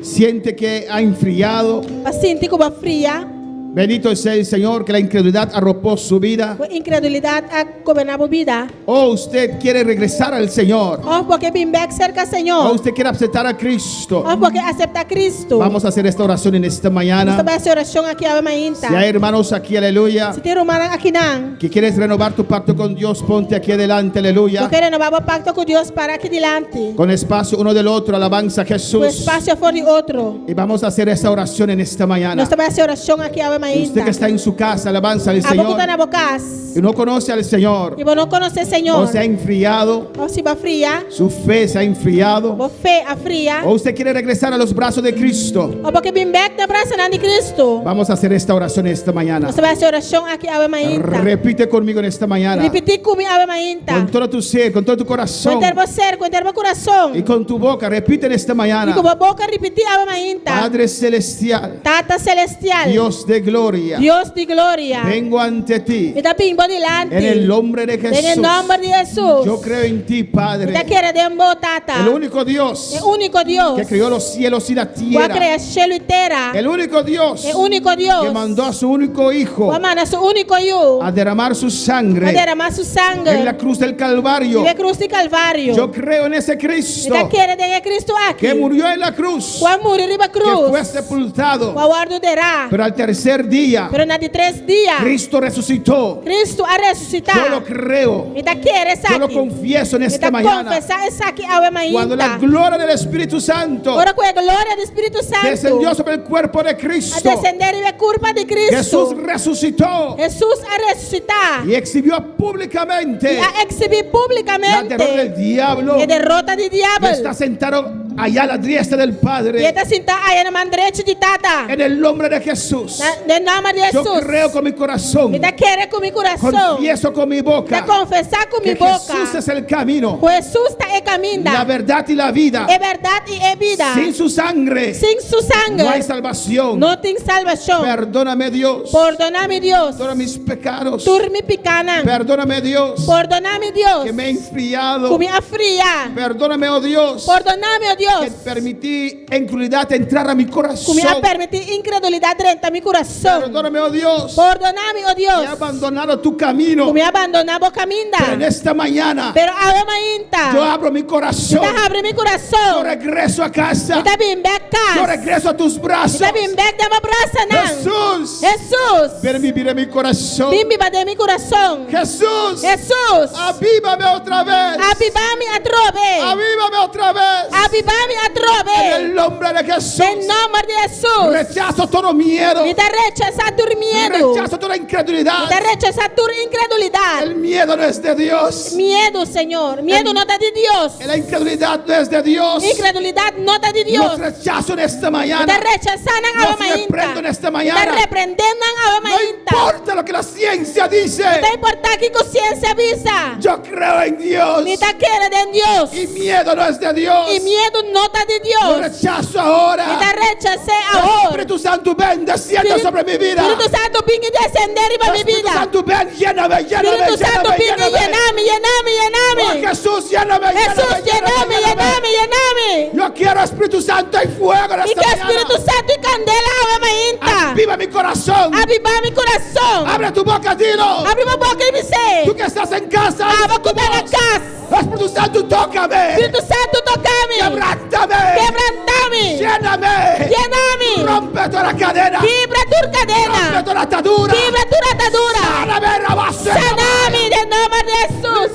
siente que ha enfriado. Você sente como a fria. Bendito sea el Señor, que la incredulidad arropó su vida. A incredulidade a governar a vida. O usted quiere regresar al Señor, Oh, porque vim back cerca o Senhor. usted quiere aceptar a Cristo. Oh, porque acepta Cristo. Vamos a hacer esta oración en esta Você mañana. vai fazer oração aqui a mainta. Si hay hermanos aquí, aleluya, Se tem romana aqui não. que quieres renovar tu pacto con Dios, ponte aquí adelante, aleluya. Porque renovar o pacto com Deus para aqui delante. Con espacio uno del otro, alabanza a O Jesús. espaço fora de outro. Y vamos a hacer esta oración en esta mañana. Nós vai fazer oração aqui a mainta. Usted que está en su casa, alabanza al A boca Señor, na bocas. y no conoce al Señor, E vou não conhecer o Senhor. se ha enfriado, Ou se vai fria. su fe se ha enfriado, Vou fé a fria. o usted quiere regresar a los brazos de Cristo. Ou porque vim back na praça de Cristo. Vamos a hacer esta oración esta mañana. Você vai fazer oração aqui a mainta. Repite conmigo en esta mañana. Repetir comigo a mainta. Con todo tu ser, con todo tu corazón Com o ser, com o coração. y con tu boca. Repite en esta E mañana. com a boca repetir a mainta. Padre celestial, Tata celestial. Dios de gloria, Deus de glória. vengo ante ti Me dá pimbo delante. en el nombre de En el Jesús. nombre de Jesús. Yo creo en ti, Me dá Padre, querer dembo tata. el único Dios É único Deus. que creó los cielos y la Vai tierra. criar cielo e terra. El único Dios É único que Deus. mandó a su único Hijo Vai mandar seu único eu. a derramar su Vai sangre derramar seu sangue. en la cruz del Calvario. Na cruz de Calvário. Yo creo en ese Me Cristo dá querer de Cristo aqui. que murió en la cruz, Quando morrer riba que cruz. fue sepultado, O guardo derá. pero al tercer día Pero na de 3 dias. Cristo resucitó. Cristo a ressuscitar. Yo lo creo, Me dá querer essa yo lo aqui. confieso en Me esta dá mañana. confessar essa aqui a Cuando la mainta. gloria del Espíritu Santo Ora com a glória do Espírito Santo. descendió sobre el cuerpo de A Cristo, descender e a curva de Cristo. Jesús resucitó Jesus a ressuscitar. y exhibió públicamente E a exibir la publicamente. derrota del diablo. E derrota de Que diabo. está sentado allá a la diestra del E Padre. está sentado aí na mandrete de tata. En el nombre de Jesús. No nome de Yo Jesus. creo con mi corazón, Me dá querer com meu coração. confieso con mi Me boca dá confessar com que minha boca. Jesús es el camino, Jesus está caminho. la verdad y la vida. É verdade e é vida. Sin su sangre Sem su sangue. no hay salvación. Não tem salvação. Perdóname, Dios, Perdona-me, Deus. todos mis pecados. Turme picana. Perdóname, Dios, Perdona-me, Deus. que me he enfriado. Com minha fria. Perdóname, oh Dios, Perdona-me, oh que Deus. permití incredulidad entrar a mi Com corazón. minha permitir incredulidade dentro do meu coração. Perdóname, oh Dios, Perdona-me, oh que he Deus. abandonado tu camino. Com me abandonar o caminho. Pero en esta mañana Pero a mainta. yo abro mi corazón. Está abre meu Yo coração. regreso a casa. Está bem back Yo casa. regreso a tus brazos. Está bem back da minha braça não. Jesús, Jesus. ven vivir en mi corazón. Bim viva de meu coração. Jesús, Jesus. avívame otra vez. Abibame a trove. Avívame otra vez. Abibame a En trove. el nombre de Jesús. Em nome de Jesus. Rechazo todo miedo. Me dá rechazar tu medo. Rechazo toda incredulidad. Me dá rechazar tu incredulidade. El miedo no es de Dios. Medo, Senhor. Medo não está de Deus. La incredulidad no es de Dios. Incredulidade não está de Los Deus. rechazo en esta Me mañana. está rechazando a Los reprendo en mainta. esta Me mañana. está repreendendo a No mainta. importa lo que la ciencia dice. Não importa que consciência avisa. Yo creo en Dios. Me está querendo em Deus. Y miedo no es de Dios. E medo não está de Lo Deus. rechazo ahora. Me está rechazando El agora. Espíritu Santo, ven, descienda sobre mi vida. Espírito Santo, venha descender em minha Espíritu vida. Santo, ven, lléname, lléname, Espírito Santo, lléname, venha lléname. llename, llename, Oh, llename. Jesús, lléname, Jesus, lléname, llename, lléname. llename, llename. Yo quiero, Espíritu Santo, y fuego en E esta que o Espírito mañana. Santo e candela ave mainta. Aviva mi corazón. Avivar meu coração. Abre tu boca, dilo. Abre uma boca e me Tú sei. que estás en casa. Ava alza tu cuidar na voz. casa. Espíritu Santo, tócame. Espírito Santo toca-me. Quebrántame. Quebranta-me. Lléname. Llena-me. Rompe toda la cadena. Quebra tua Rompe cadena. toda la atadura. Quebra tua atadura. Sáname, rabase. Sana-me em nome de Jesus.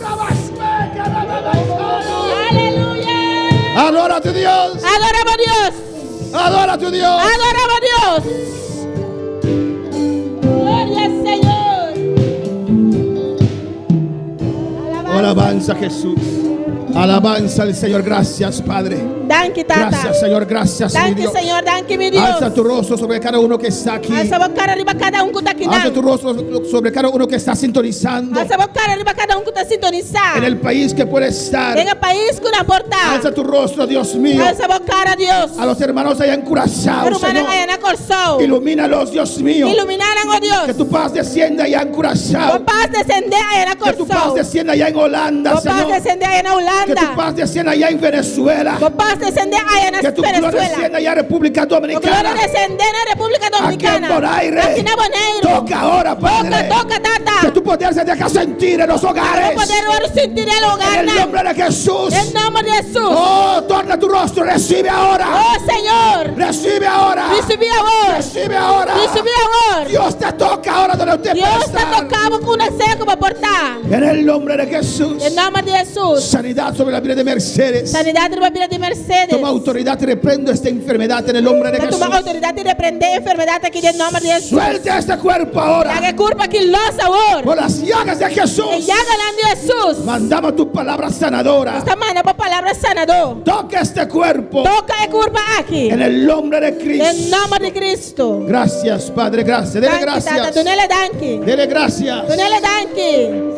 Aleluia. Adora a tu Dios. Adoramos a Deus. Adora a tu Dios. Adoramos a Deus. Glória ao Senhor. Alabanza, Jesús. Alabanza al Señor. Gracias, Padre. Danke, Tata. Gracias, Señor. Gracias, mi Danke, Dios. Senhor. Danke, meu Deus. Alza tu rostro sobre cada uno que está aquí. Alça a cara riba cada que está aqui. Alza tu rostro sobre cada uno que está sintonizando. Alça a cara riba cada que está sintonizado. En el país que puede estar. Em país que não portar. Alza tu rostro, Dios mío. Alça a cara, Deus. A los hermanos allá en Curazao, Hermana Señor. aí na Corsol. Ilumínalos, Dios mío. Iluminaram, ó Que Deus. tu paz descienda allá en O Curazao. paz descender aí na Que tu paz Corsol. descienda allá en Holanda, O paz Señor. descender aí na Que tu Holanda. paz descienda allá en Venezuela. O paz descender aí na Que tu gloria Venezuela. descienda allá en República O glória Dominicana. descender na República Aquí en Dominicana. Bonaire. Aqui na Bonaire. Toca ahora, Padre. Toca, Tata. Que tu poder se deja sentir en los Para hogares. poder agora sentir el lugar. En el nombre de Jesús. Em nome de Jesus. Oh, torna tu rostro. Recibe ahora. Oh, Senhor. Recibe ahora. Recebi agora. Recibe ahora. Recebi agora. Dios te toca ahora donde usted puede Deus está estar. tocando com o seco para portar. En el nombre de Jesús. Em nome de Jesus. Sanidad sobre la vida de Mercedes. Sanidade na vida de Mercedes. Toma autoridad y reprendo esta enfermedad en el nombre de Para Jesús. tomar autoridade e repreender a enfermidade aqui em nome de Jesus. Suelta este cuerpo ahora. Traga culpa que lo sabor. Por las llagas de E Jesús. já ganhando Jesus. Mandamos tu palabra sanadora. Esta manhã para palavra sanador. Toca este cuerpo. Toca a culpa aqui. En el nombre de Em Cristo. nome de Cristo. Gracias, Padre. Gracias. Dele Danke, Tata. gracias. Tu nele danke. Dele gracias. Tu nele danke.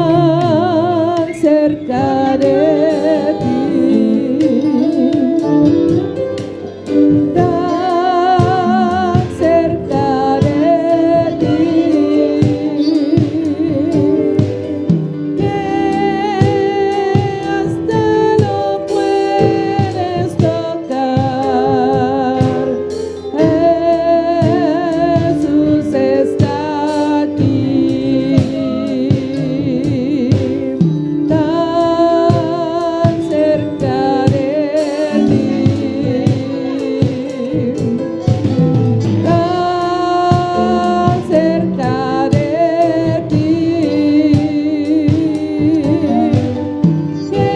Tan cerca de ti, tan cerca de ti, que hasta lo puedes tocar. Jesús está aquí, tan cerca de ti, tan cerca de ti, que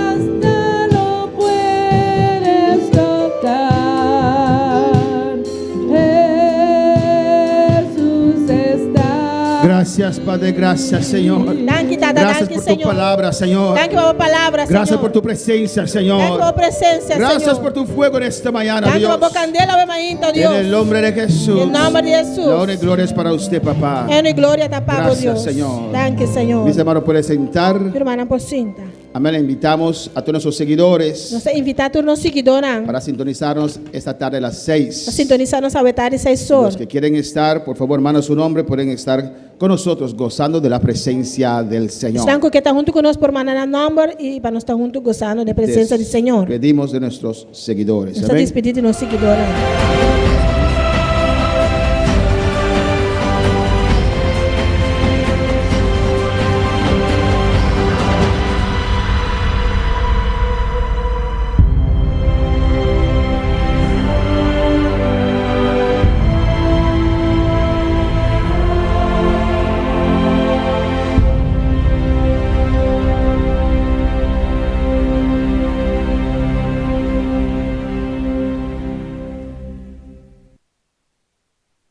hasta lo puedes tocar. Jesús está. Gracias, Padre. Gracias, Señor. Danke, Tata. Gracias Danke, por tu Senhor. palabra, Señor. Danke pela palavra, Senhor. Gracias por tu presencia, Danke Señor. pela presença, Gracias Senhor. por tu fuego en esta mañana, Danke Dios. pela candela, meu mainto, En Deus. el nombre de Jesús. Em nome de Jesus. La honra y gloria es para usted, papá. Honra e glória tá para Gracias, Deus. Señor. Danke, Senhor. Mis hermanos, pueden sentar. Irmã, por cinta. Amén. Invitamos a todos nuestros seguidores Nós invitar todos os seguidores para sintonizarnos esta tarde a las a 6. sintonizar nossa vetária 6 Los horas. que quieren estar, por favor, hermanos, su nombre, pueden estar con nosotros gozando de la presencia del Señor. Estão que está junto conosco por mandar número e para nós estar junto gozando da presença do Senhor. Pedimos de nuestros seguidores. Nós Amén. despedindo de nossos seguidores.